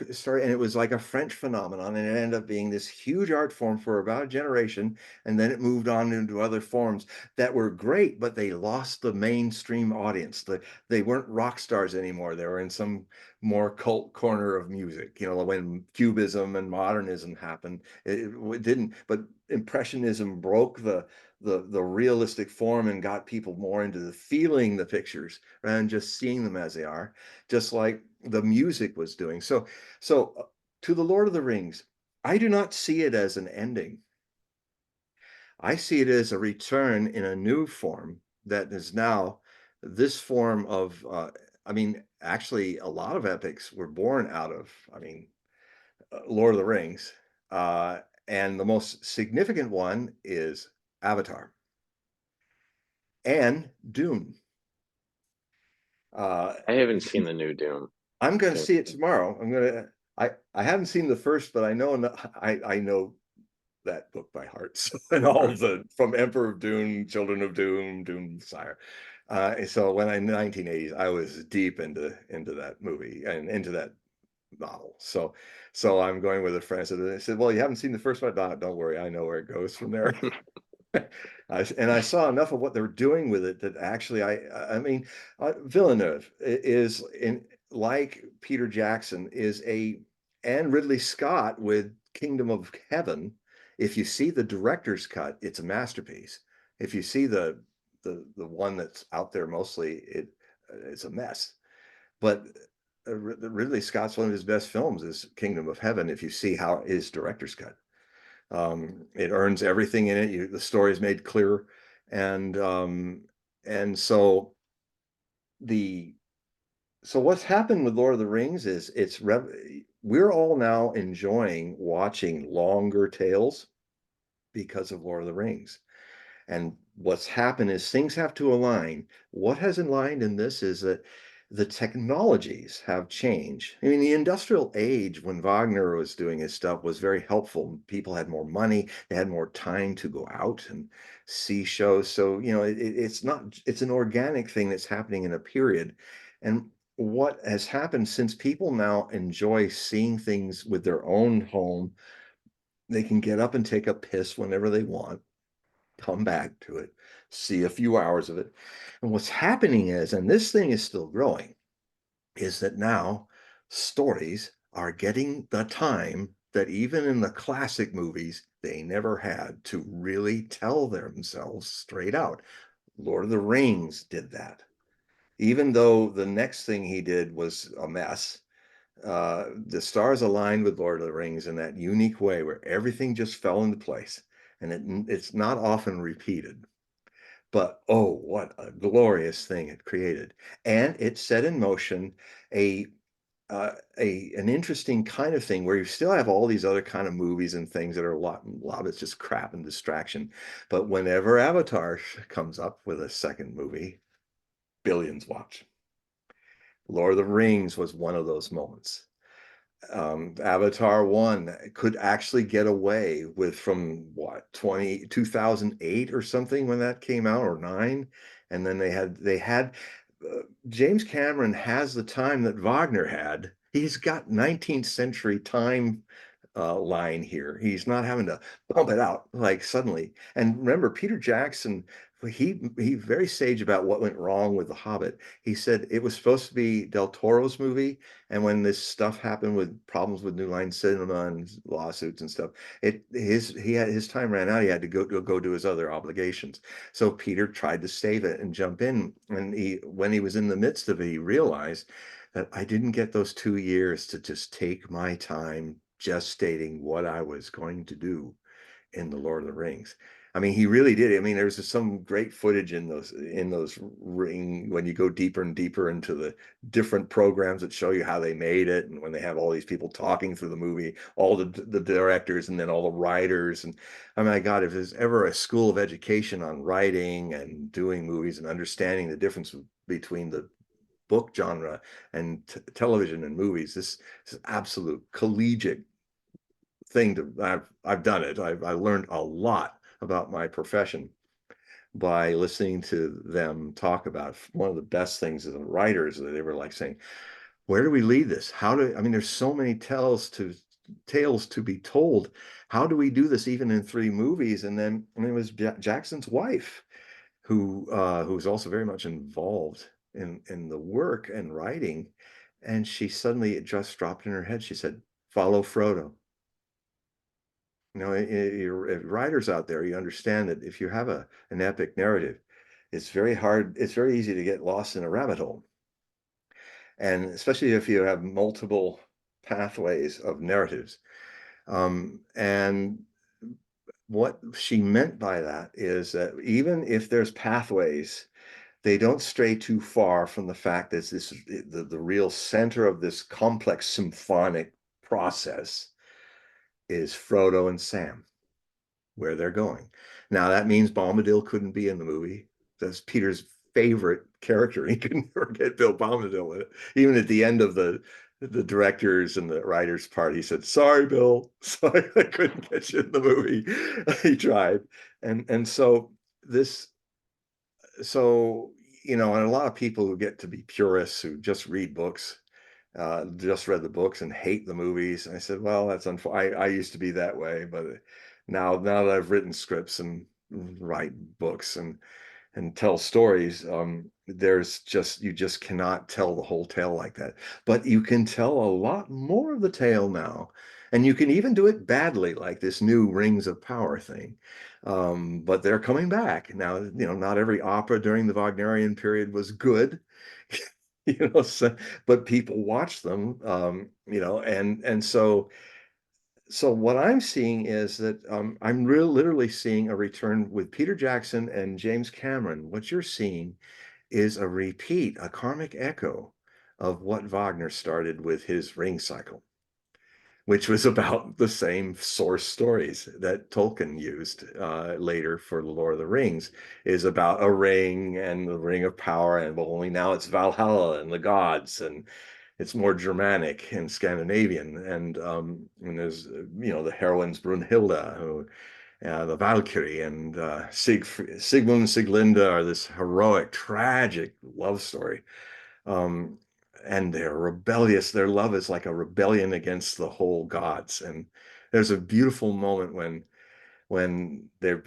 started, and it was like a French phenomenon, and it ended up being this huge art form for about a generation, and then it moved on into other forms that were great, but they lost the mainstream audience. They weren't rock stars anymore. They were in some more cult corner of music. You know, when Cubism and modernism happened, it didn't, but Impressionism broke the realistic form and got people more into the feeling the pictures rather than just seeing them as they are, just like the music was doing. So to the Lord of the Rings, I do not see it as an ending. I see it as a return in a new form that is now this form of, I mean, actually, a lot of epics were born out of, I mean, Lord of the Rings. And the most significant one is Avatar and Dune. Uh, I haven't seen the new Doom. I'm going to Doom. see it tomorrow. I haven't seen the first, but I know I know that book by heart. So, and all the from Emperor of Doom, Children of Doom, Doom Sire. So when in the 1980s, I was deep into that movie and into that novel. So I'm going with a friend. So they said, "Well, you haven't seen the first one? No, don't worry, I know where it goes from there." And I saw enough of what they're doing with it that actually, I mean, Villeneuve is in like Peter Jackson is and Ridley Scott with Kingdom of Heaven. If you see the director's cut, it's a masterpiece. If you see the one that's out there, mostly it's a mess. But Ridley Scott's one of his best films is Kingdom of Heaven. If you see how his director's cut, it earns everything in it. The story is made clear, and so the what's happened with Lord of the Rings is we're all now enjoying watching longer tales because of Lord of the Rings. And what's happened is things have to align. What has aligned in this is that the technologies have changed. I mean, the industrial age when Wagner was doing his stuff was very helpful. People had more money, they had more time to go out and see shows. So, you know, it's an organic thing that's happening in a period. And what has happened since people now enjoy seeing things with their own home, they can get up and take a piss whenever they want. come back to it, see a few hours of it. And what's happening is, and this thing is still growing, is that now stories are getting the time that even in the classic movies they never had to really tell themselves straight out. Lord of the Rings did that. Even though the next thing he did was a mess, the stars aligned with Lord of the Rings in that unique way where everything just fell into place. And it's not often repeated. But oh, what a glorious thing it created. And it set in motion a an interesting kind of thing where you still have all these other kind of movies and things that are a lot of it's just crap and distraction. But whenever Avatar comes up with a second movie, billions watch. Lord of the Rings was one of those moments. Avatar 1 could actually get away with from what 2008 or something when that came out, or 9, and then they had James Cameron has the time that Wagner had. He's got 19th century time line here. He's not having to bump it out like suddenly. And remember, Peter Jackson, he very sage about what went wrong with The Hobbit. He said it was supposed to be Del Toro's movie, and when this stuff happened with problems with New Line Cinema and lawsuits and stuff, his time ran out. He had to go do his other obligations. So Peter tried to save it and jump in, and when he was in the midst of it, he realized that I didn't get those 2 years to just take my time just stating what I was going to do in the Lord of the Rings. I mean, he really did. I mean, there's some great footage in those ring when you go deeper and deeper into the different programs that show you how they made it, and when they have all these people talking through the movie, all the directors and then all the writers. And oh my God, if there's ever a school of education on writing and doing movies and understanding the difference between the book genre and television and movies, this is absolute collegiate thing to I've done it. I learned a lot about my profession by listening to them talk about one of the best things as writers that they were like saying, where do we lead this? I mean, there's so many tales to be told. How do we do this even in 3 movies? And then I mean, it was Jackson's wife who's also very much involved in the work and writing. And she suddenly, it just dropped in her head. She said, follow Frodo. You know, if writers out there, you understand that if you have an epic narrative, it's very hard, it's very easy to get lost in a rabbit hole. And especially if you have multiple pathways of narratives. And what she meant by that is that even if there's pathways, they don't stray too far from the fact that this is the real center of this complex symphonic process is Frodo and Sam, where they're going. Now that means Bombadil couldn't be in the movie. That's Peter's favorite character. He couldn't forget Bill Bombadil in it. Even at the end of the directors and the writers part, he said, sorry, Bill, sorry, I couldn't get you in the movie. He tried. And so this, so, you know, and a lot of people who get to be purists who just read books, just read the books and hate the movies. I said, well, that's unfortunate. I used to be that way, but now that I've written scripts and write books and tell stories, there's just, you just cannot tell the whole tale like that. But you can tell a lot more of the tale now. And you can even do it badly, like this new Rings of Power thing. But they're coming back. Now, you know, not every opera during the Wagnerian period was good. You know, so, but people watch them, you know, and so what I'm seeing is that I'm literally seeing a return with Peter Jackson and James Cameron. What you're seeing is a repeat, a karmic echo of what Wagner started with his Ring cycle, which was about the same source stories that Tolkien used later for The Lord of the Rings, is about a ring and the ring of power, and well, only now it's Valhalla and the gods, and it's more Germanic and Scandinavian, and there's you know the heroines Brunhilde, who the Valkyrie, and Sigmund and Sieglinde are this heroic, tragic love story. Um, and they're rebellious. Their love is like a rebellion against the whole gods. And there's a beautiful moment when when they're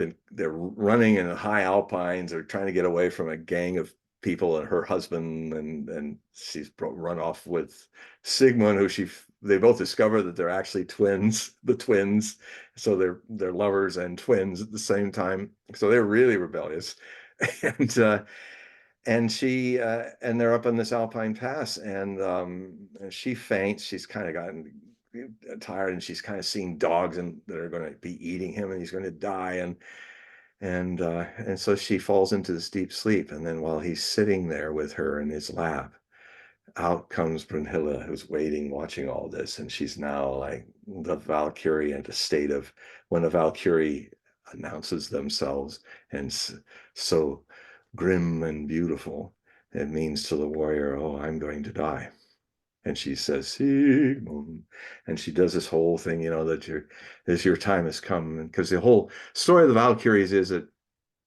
running in the high alpines or trying to get away from a gang of people and her husband, and she's run off with Sigmund, who they both discover that they're actually the twins, so they're lovers and twins at the same time. So they're really rebellious, and and they're up on this alpine pass, and she faints. She's kind of gotten tired, and she's kind of seeing dogs and that are going to be eating him, and he's going to die, and so she falls into this deep sleep. And then while he's sitting there with her in his lap, out comes Brunhilde, who's waiting, watching all this, and she's now like the Valkyrie in a state of, when a Valkyrie announces themselves, and so grim and beautiful, it means to the warrior, oh, I'm going to die. And she says, Sigmund. And she does this whole thing, that your time has come. Because the whole story of the Valkyries is that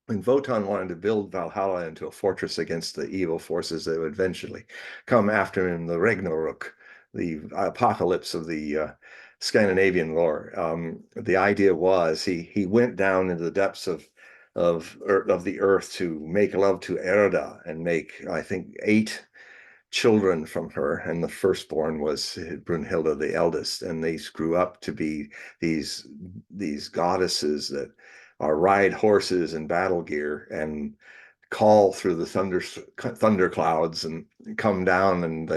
when Wotan wanted to build Valhalla into a fortress against the evil forces that would eventually come after him in the Ragnarok, the apocalypse of the Scandinavian lore, the idea was he went down into the depths of the earth to make love to Erda and make, I think, 8 children from her, and the firstborn was Brunhilde, the eldest, and they grew up to be these goddesses that are ride horses in battle gear and call through the thunder clouds and come down, and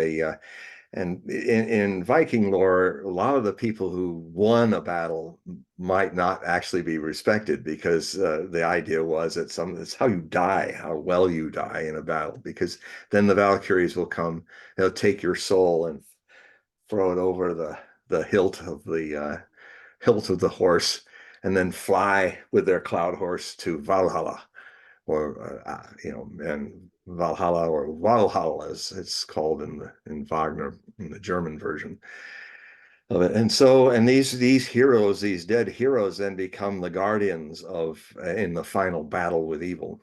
in Viking lore, a lot of the people who won a battle might not actually be respected, because the idea was that it's how you die, how well you die in a battle, because then the Valkyries will come, they'll take your soul and throw it over the hilt of the horse, and then fly with their cloud horse to Valhalla, or and Valhalla, or Valhalla as it's called in Wagner, in the German version of it. And so, and these heroes, these dead heroes, then become the guardians of in the final battle with evil.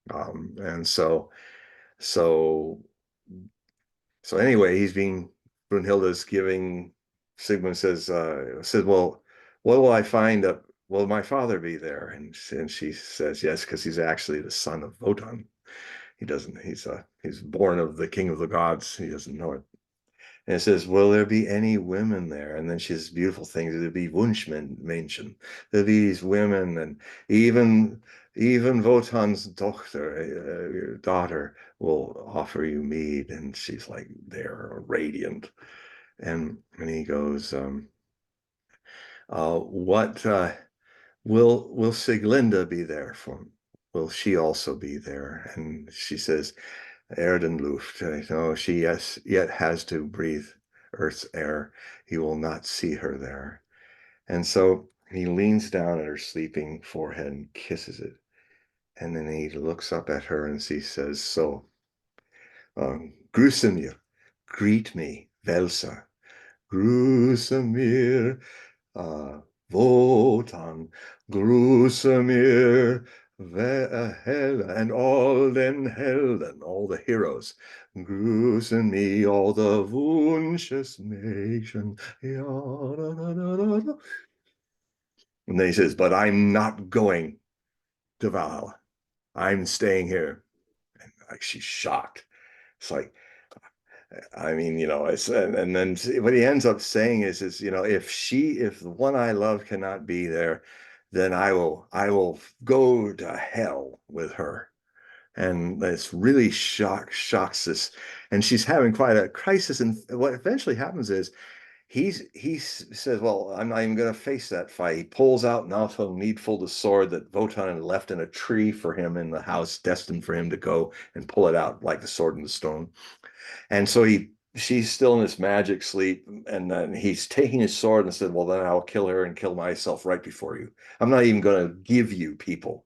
And so so anyway, Brunhilde's giving, Sigmund said, well, what will I find up? Will my father be there? And she says yes, because he's actually the son of Wotan. He doesn't, he's born of the king of the gods. He doesn't know it. And it says, will there be any women there? And then she says beautiful things. There'll be Wunschmenschen. There'll be these women, and even Wotan's your daughter will offer you mead. And she's like, they're radiant. And he goes, what will Siglinde be there for? Will she also be there? And she says, Erdenluft. No, she yet has to breathe Earth's air. He will not see her there. And so he leans down at her sleeping forehead and kisses it. And then he looks up at her and he says, so, grüße mir, greet me, Welsa, grüße mir, Wotan, grüße mir, and all den Helden, all the heroes, grüßen me, all the Wunsches nation. And then he says, but I'm not going to Valhalla. I'm staying here. And like, she's shocked. It's like, I mean, and then what he ends up saying is, if the one I love cannot be there, then I will go to hell with her. And this really shocks this, and she's having quite a crisis. And what eventually happens is he says, well, I'm not even going to face that fight. He pulls out Naoto needful the sword that Wotan had left in a tree for him in the house, destined for him to go and pull it out like the sword in the stone. And so she's still in this magic sleep, and then he's taking his sword and said, well, then I'll kill her and kill myself right before you. I'm not even going to give you people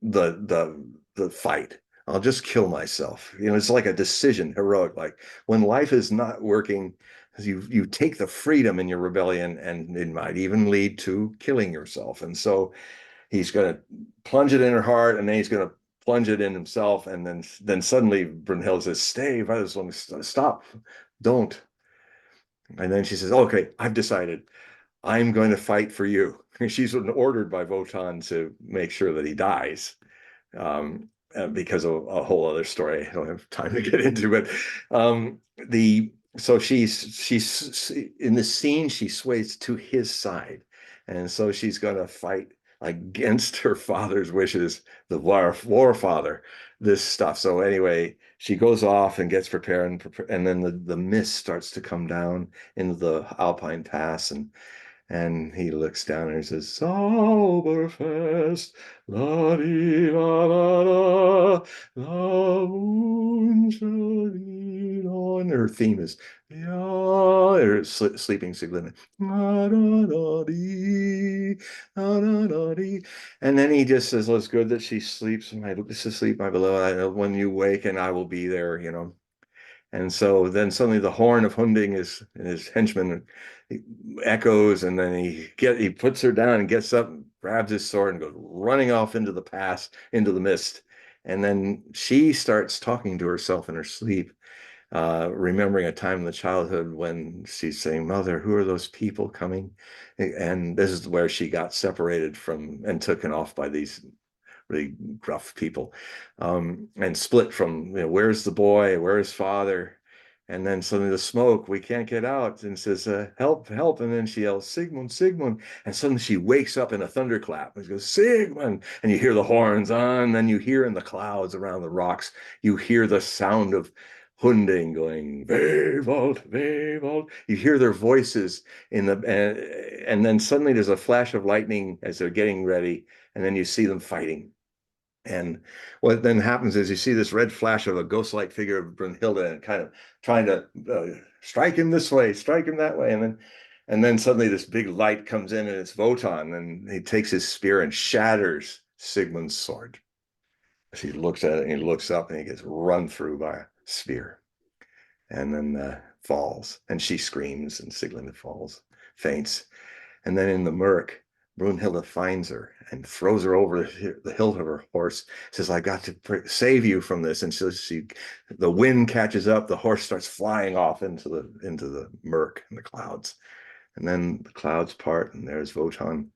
the fight. I'll just kill myself. It's like a decision, heroic. Like when life is not working, you take the freedom in your rebellion, and it might even lead to killing yourself. And so he's going to plunge it in her heart, and then he's going to plunge it in himself. And then suddenly Brunhilde says, stay, stop, don't. And then she says, okay, I've decided. I'm going to fight for you. She's ordered by Wotan to make sure that he dies, because of a whole other story I don't have time to get into. But the so she's in the scene, she sways to his side, and so she's going to fight against her father's wishes, the war father, this stuff. So anyway, she goes off and gets prepared, and then the mist starts to come down into the Alpine Pass, and he looks down and he says, Sauberfest, la di la la la, la moon shine on. Her theme is, yeah, or sleeping Siglinde. La da da dee, la da da dee. And then he just says, well, it's good that she sleeps, my sleep, my beloved. I know when you wake and I will be there, you know. And so then suddenly the horn of Hunding is his henchman echoes, and then he puts her down and gets up, and grabs his sword, and goes running off into the pass, into the mist. And then she starts talking to herself in her sleep, remembering a time in the childhood when she's saying, "Mother, who are those people coming?" And this is where she got separated from and taken off by these really gruff people, and split from, you know, where's the boy, where's father? And then suddenly the smoke, we can't get out, and says, help, help. And then she yells, Sigmund, Sigmund. And suddenly she wakes up in a thunderclap and goes, Sigmund. And you hear the horns on, and then you hear in the clouds around the rocks, you hear the sound of Hunding going, Wewold, Wewold. You hear their voices in the, and then suddenly there's a flash of lightning as they're getting ready, and then you see them fighting. And what then happens is you see this red flash of a ghost-like figure of Brunhilde, and kind of trying to strike him this way, strike him that way, and then suddenly this big light comes in, and it's Wotan, and he takes his spear and shatters Sigmund's sword. She looks at it, and he looks up, and he gets run through by a spear, and then falls, and she screams, and Siglinde falls, faints. And then in the murk, Brunhilde finds her and throws her over the hilt of her horse, says, I got to save you from this. And so the wind catches up, the horse starts flying off into the murk and the clouds. And then the clouds part, and there's Wotan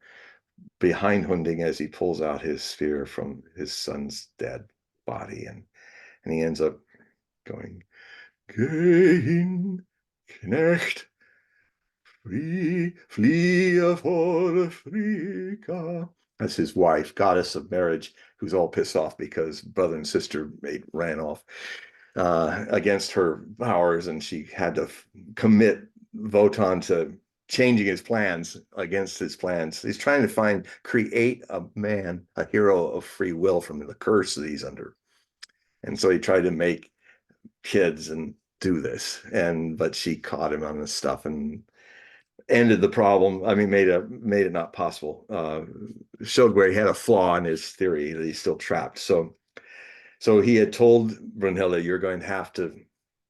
behind Hunding as he pulls out his spear from his son's dead body. And he ends up going, Geh hin, Knecht, fliehe vor Frika. That's his wife, goddess of marriage, who's all pissed off because brother and sister ran off against her powers, and she had to commit Wotan to changing his plans against his plans. He's trying to create a man, a hero of free will from the curse that he's under. And so he tried to make kids and do this, but she caught him on this stuff and ended the problem. I mean, made it not possible. Showed where he had a flaw in his theory that he's still trapped. So he had told Brunhilde, "You're going to have to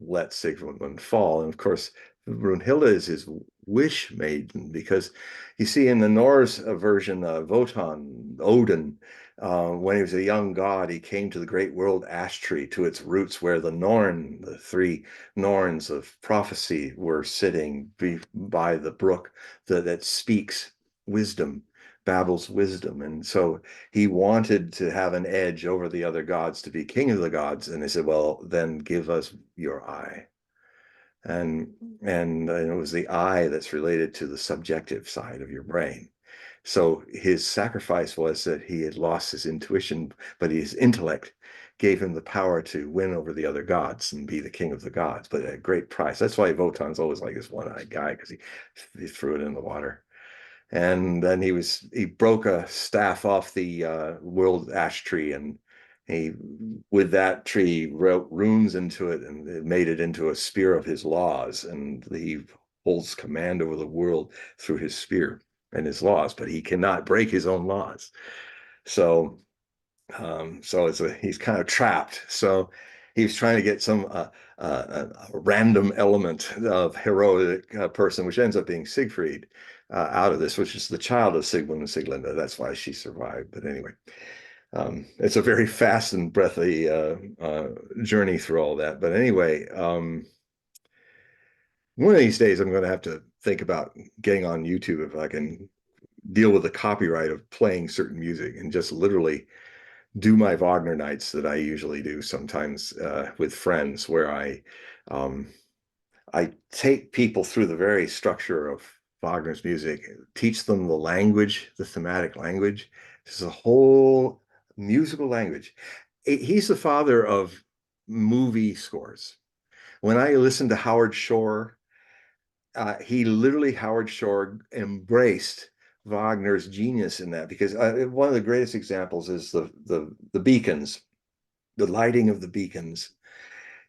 let Sigmund fall." And of course, Brunhilde is his wish maiden, because you see in the Norse version of Wotan, Odin, when he was a young god, he came to the great world ash tree, to its roots, where the three Norns of prophecy were sitting by the brook that speaks wisdom, babbles wisdom. And so he wanted to have an edge over the other gods, to be king of the gods. And they said, well, then give us your eye. And it was the eye that's related to the subjective side of your brain. So his sacrifice was that he had lost his intuition, but his intellect gave him the power to win over the other gods and be the king of the gods, but at a great price. That's why Wotan's always like this one-eyed guy, because he threw it in the water. And then he broke a staff off the world ash tree, and he, with that tree, wrote runes into it, and it made it into a spear of his laws. And he holds command over the world through his spear and his laws, but he cannot break his own laws. So he's kind of trapped. So he's trying to get some a random element of heroic person, which ends up being Siegfried, out of this, which is the child of Sigmund and Sieglinde. That's why she survived. But anyway, it's a very fast and breathy journey through all that. But anyway, One of these days, I'm going to have to think about getting on YouTube if I can deal with the copyright of playing certain music and just literally do my Wagner nights that I usually do sometimes with friends, where um, I take people through the very structure of Wagner's music, teach them the language, the thematic language. This is a whole musical language. He's the father of movie scores. When I listen to Howard Shore, Howard Shore embraced Wagner's genius in that, because one of the greatest examples is the beacons, the lighting of the beacons,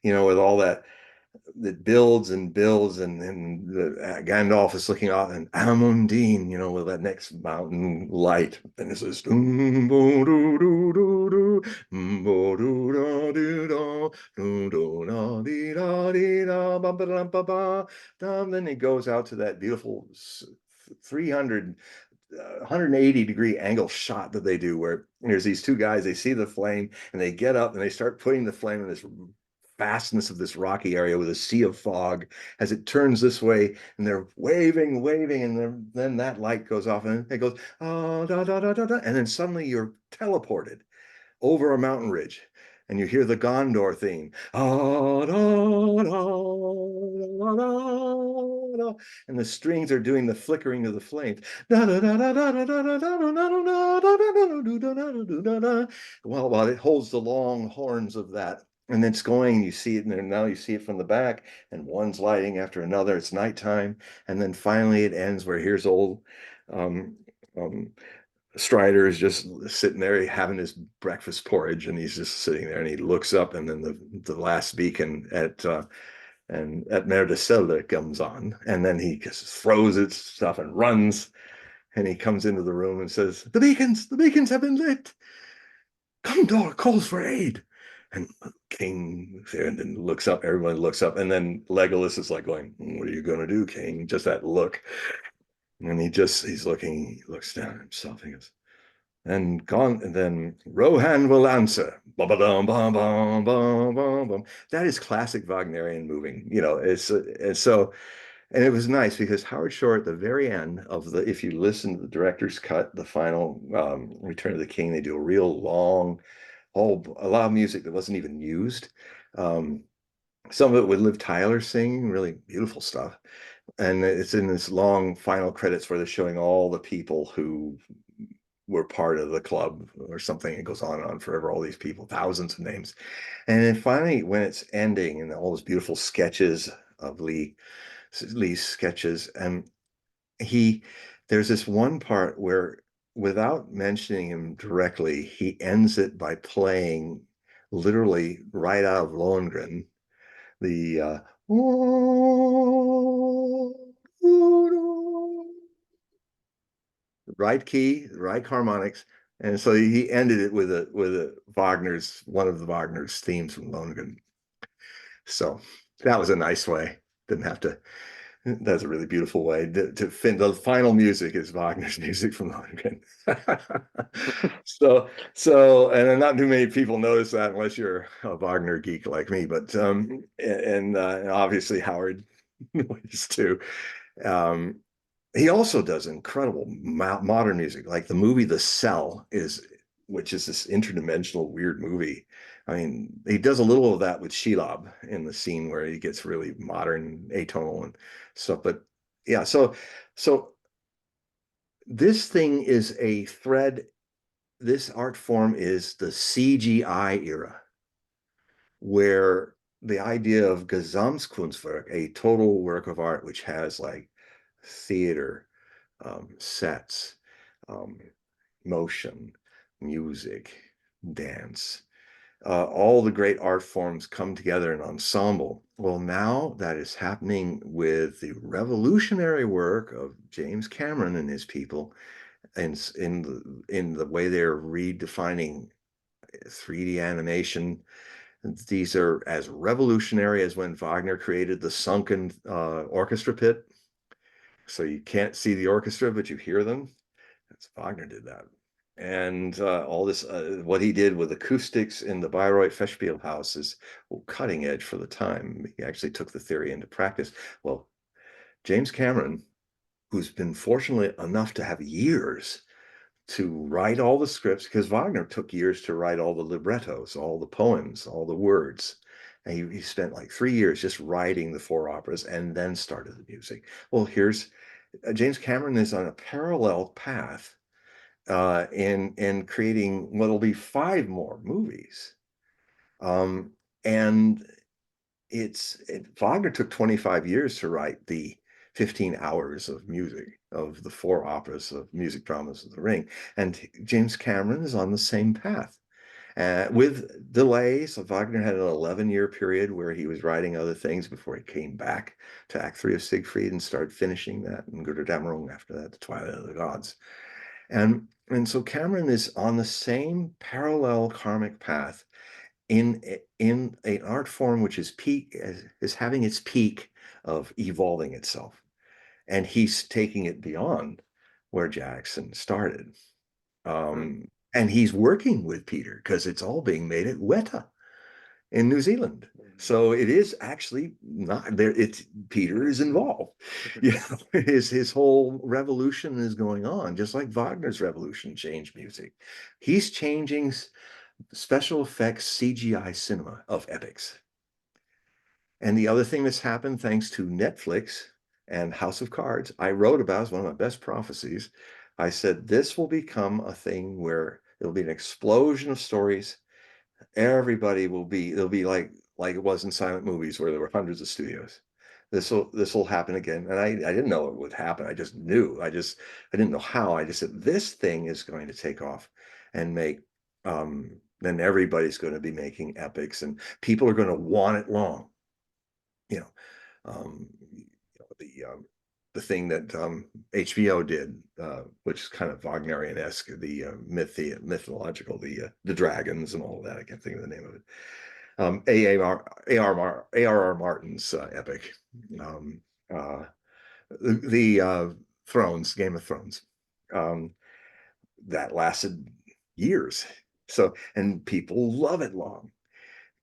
with all that builds and builds, and Gandalf is looking out, and Amundine, with that next mountain light, and it says, then it goes out to that beautiful 300 180-degree angle shot that they do, where there's these two guys, they see the flame and they get up and they start putting the flame in this vastness of this rocky area with a sea of fog as it turns this way, and they're waving, and then that light goes off and it goes, and then suddenly you're teleported over a mountain ridge, and you hear the Gondor theme. And the strings are doing the flickering of the flames. While it holds the long horns of that. And it's going, you see it, and now you see it from the back, and one's lighting after another. It's nighttime. And then finally it ends where here's old um, um, Strider is just sitting there having his breakfast porridge, and he's just sitting there, and he looks up, and then the last beacon at Mer de Selde comes on, and then he just throws its stuff and runs, and he comes into the room and says, the beacons have been lit. Condor calls for aid. And King and then looks up, everyone looks up, and then Legolas is like going, what are you going to do, King? Just that look. And he's looking, he looks down at himself, and he goes, and then Rohan will answer. That is classic Wagnerian moving. And it was nice because Howard Shore at the very end of if you listen to the director's cut, the final Return of the King, they do a real long, a lot of music that wasn't even used. Um, some of it with Liv Tyler singing, really beautiful stuff. And it's in this long final credits where they're showing all the people who were part of the club or something. It goes on and on forever, all these people, thousands of names. And then finally, when it's ending, and all those beautiful sketches of Lee's sketches, and there's this one part where, without mentioning him directly, he ends it by playing literally right out of Lohengrin, the right key, right harmonics. And so he ended it with one of the Wagner's themes from Lohengrin. So that was a nice way. Didn't have to. That's a really beautiful way to fin. The final music is Wagner's music from Lohengrin. And not too many people notice that unless you're a Wagner geek like me. But and obviously Howard is too. Um, he also does incredible modern music, like the movie The Cell which is this interdimensional weird movie. I mean, he does a little of that with Shelob in the scene where he gets really modern, atonal and stuff. But yeah, so this thing is a thread. This art form is the CGI era, where the idea of Gesamtkunstwerk, a total work of art, which has like theater, sets, um, motion, music, dance, all the great art forms come together in ensemble. Well, now that is happening with the revolutionary work of James Cameron and his people, and in the way they're redefining 3D animation. These are as revolutionary as when Wagner created the sunken orchestra pit. So you can't see the orchestra, but you hear them. That's Wagner did that. And all this, what he did with acoustics in the Bayreuth Festspielhaus is cutting edge for the time. He actually took the theory into practice. Well, James Cameron, who's been fortunate enough to have years to write all the scripts, because Wagner took years to write all the librettos, all the poems, all the words. And he spent like 3 years just writing the 4 operas and then started the music. Well, here's James Cameron is on a parallel path in creating what'll be 5 more movies. And Wagner took 25 years to write the 15 hours of music of the 4 operas of music dramas of the Ring. And James Cameron is on the same path. With delays, so Wagner had an 11-year period where he was writing other things before he came back to Act 3 of Siegfried and started finishing that, and Götterdämmerung after that, The Twilight of the Gods. And so Cameron is on the same parallel karmic path in an art form which is having its peak of evolving itself, and he's taking it beyond where Jackson started. And he's working with Peter because it's all being made at Weta in New Zealand. So it is actually not there. It's Peter is involved. You know, his whole revolution is going on, just like Wagner's revolution changed music. He's changing special effects CGI cinema of epics. And the other thing that's happened thanks to Netflix and House of Cards, I wrote about as one of my best prophecies. I said, this will become a thing where it'll be an explosion of stories. Everybody will be, it'll be like it was in silent movies where there were hundreds of studios. This will happen again. And I didn't know it would happen. I just knew. I didn't know how. I just said, this thing is going to take off and make, then everybody's going to be making epics and people are going to want it long. You know, the thing that HBO did, which is kind of Wagnerian-esque, the mythological, the dragons and all of that. I can't think of the name of it. A.R.R. Martin's epic, the Thrones, Game of Thrones, that lasted years. So, and people love it long,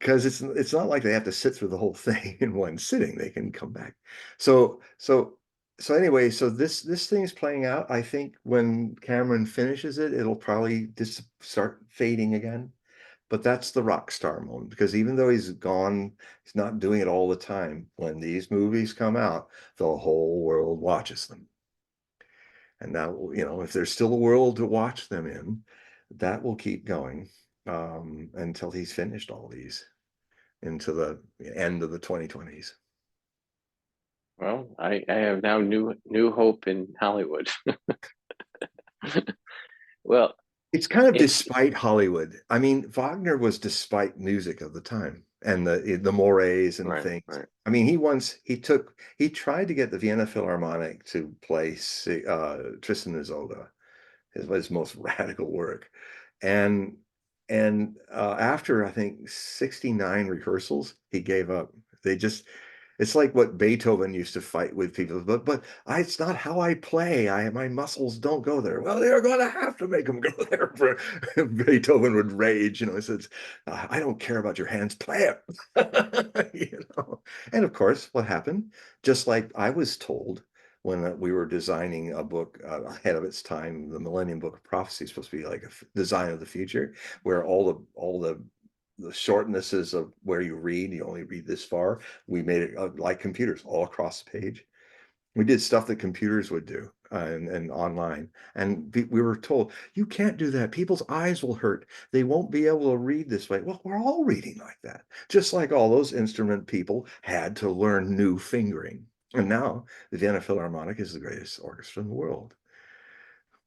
because it's not like they have to sit through the whole thing in one sitting. They can come back. So anyway, so this thing is playing out. I think when Cameron finishes it, it'll probably just start fading again. But that's the rock star moment, because even though he's gone, he's not doing it all the time. When these movies come out, the whole world watches them. And now, you know, if there's still a world to watch them in, that will keep going until he's finished all these into the end of the 2020s. Well, I have now new hope in Hollywood. Well, It's kind of it's despite Hollywood. I mean, Wagner was despite music of the time and the mores and right, things. right. I mean, he tried to get the Vienna Philharmonic to play Tristan and Isolde, his most radical work. And after I think 69 rehearsals, he gave up. It's like what Beethoven used to fight with people, but it's not how I play. My muscles don't go there. Well, they're going to have to make them go there. Beethoven would rage, you know. He says, "I don't care about your hands. Play it." You know. And of course, what happened? Just like I was told when we were designing a book ahead of its time, the Millennium Book of Prophecy is supposed to be like a design of the future, where all the shortnesses of where you only read this far. We made it like computers all across the page. We did stuff that computers would do and online. And we were told, you can't do that. People's eyes will hurt. They won't be able to read this way. Well, we're all reading like that. Just like all those instrument people had to learn new fingering. And now the Vienna Philharmonic is the greatest orchestra in the world.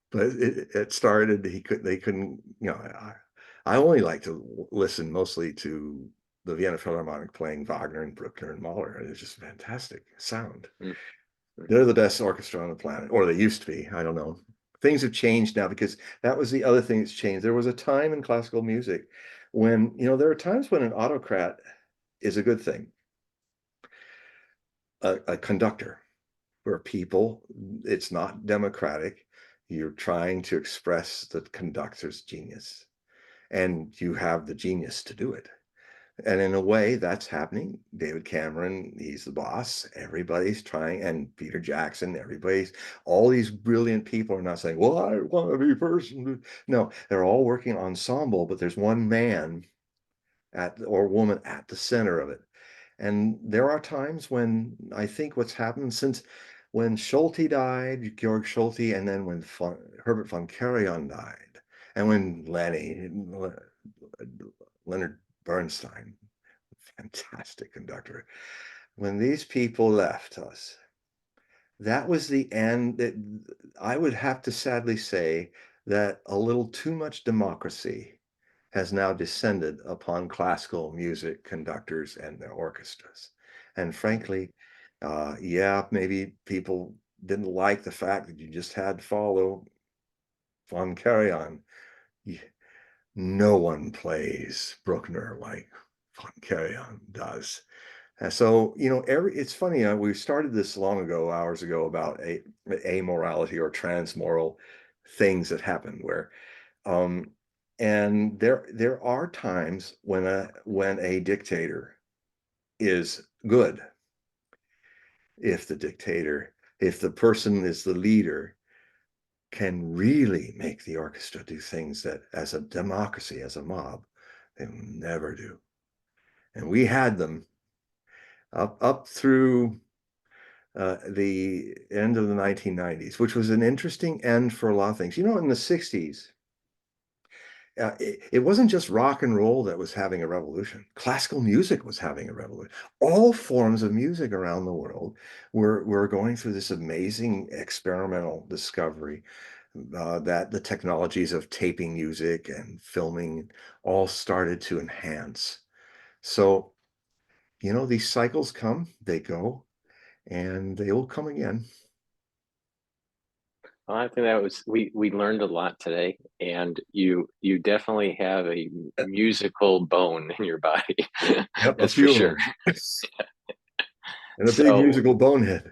But it started, they couldn't, you know, I only like to listen mostly to the Vienna Philharmonic playing Wagner and Bruckner and Mahler. It's just fantastic sound. Mm-hmm. They're the best orchestra on the planet, or they used to be. I don't know. Things have changed now, because that was the other thing that's changed. There was a time in classical music when, you know, there are times when an autocrat is a good thing. A conductor, where people, it's not democratic. You're trying to express the conductor's genius, and you have the genius to do it. And in a way, that's happening. David Cameron, he's the boss. Everybody's trying, and Peter Jackson, everybody's, all these brilliant people are not saying, well, I want to be person. No, they're all working ensemble, but there's one man at or woman at the center of it. And there are times when I think what's happened since when Schulte died, Georg Schulte, and then when Herbert von Karajan died, and when Leonard Bernstein, fantastic conductor, when these people left us, that was the end. That I would have to sadly say that a little too much democracy has now descended upon classical music conductors and their orchestras. And frankly, yeah, maybe people didn't like the fact that you just had to follow von Karajan. No one plays Bruckner like von Karajan does. And so, it's funny, we started this long ago, hours ago, about amorality or transmoral things that happen where, um, and there are times when a dictator is good. If the person is the leader, can really make the orchestra do things that, as a democracy, as a mob, they will never do. And we had them up through the end of the 1990s, which was an interesting end for a lot of things. In the 60s, it wasn't just rock and roll that was having a revolution. Classical music was having a revolution. All forms of music around the world were going through this amazing experimental discovery that the technologies of taping music and filming all started to enhance. So, these cycles come, they go, and they will come again. Well, I think that was we learned a lot today, and you definitely have a musical bone in your body. Yep, a That's for few of sure. them. And a big So musical bonehead.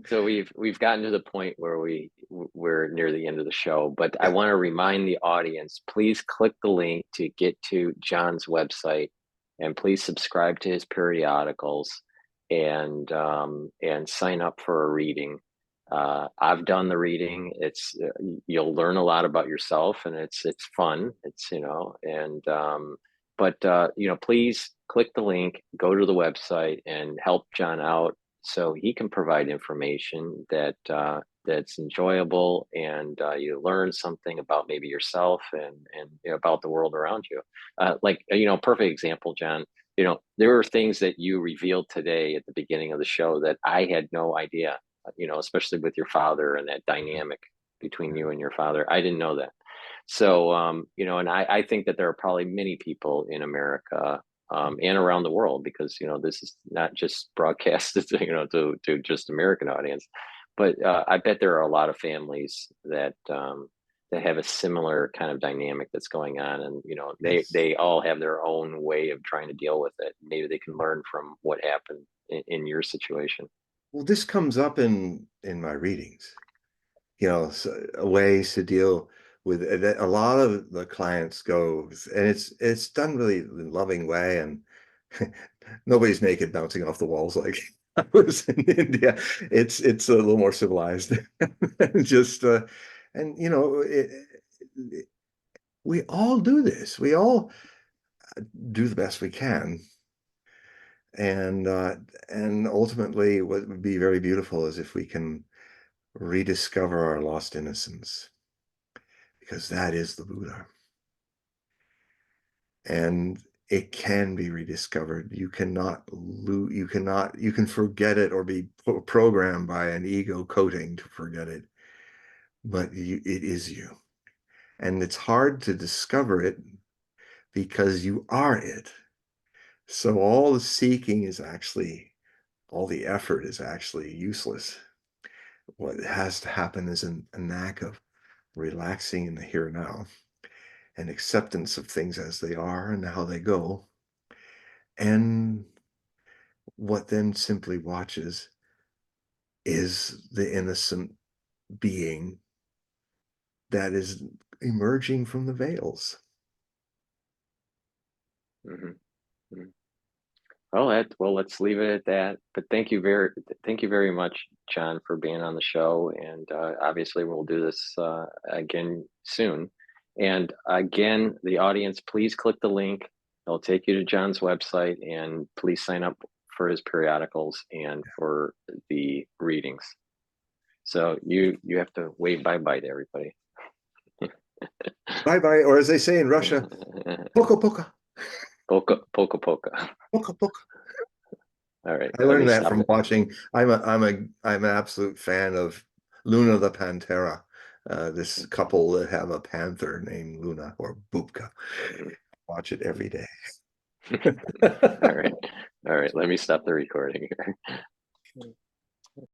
so we've gotten to the point where we're near the end of the show, but I Yeah. want to remind the audience, please click the link to get to John's website, and please subscribe to his periodicals, and sign up for a reading. I've done the reading. You'll learn a lot about yourself, and it's fun. Please click the link, go to the website, and help John out so he can provide information that's enjoyable, and you learn something about maybe yourself and about the world around you. Perfect example, John. There were things that you revealed today at the beginning of the show that I had no idea. Especially with your father and that dynamic between you and your father. I didn't know that. So, and I think that there are probably many people in America and around the world, because this is not just broadcasted to just American audience, but I bet there are a lot of families that have a similar kind of dynamic that's going on, and Yes. they all have their own way of trying to deal with it. Maybe they can learn from what happened in your situation. Well, this comes up in my readings. Ways to deal with it. A lot of the clients go, and it's done really in a loving way, and nobody's naked bouncing off the walls like I was in India. It's a little more civilized. Just and we all do this. We all do the best we can. And ultimately what would be very beautiful is if we can rediscover our lost innocence, because that is the Buddha. And it can be rediscovered. You cannot lose, you can forget it or be programmed by an ego coating to forget it, but it is you. And it's hard to discover it because you are it. So all the seeking is actually, all the effort is actually useless. What has to happen is a knack of relaxing in the here and now, and acceptance of things as they are and how they go. And what then simply watches is the innocent being that is emerging from the veils. Mhm. Mhm. Well, let's leave it at that. But thank you very much, John, for being on the show. And obviously, we'll do this again soon. And again, the audience, please click the link. It'll take you to John's website, and please sign up for his periodicals and for the readings. So you have to wave bye-bye to everybody. Bye bye, or as they say in Russia, poka poka, Polka polka. poka poka. All right, I let me learned that stop from it. watching. I'm an absolute fan of Luna the Pantera. This couple that have a panther named Luna or Bubka. Watch it every day. All right. All right. Let me stop the recording here.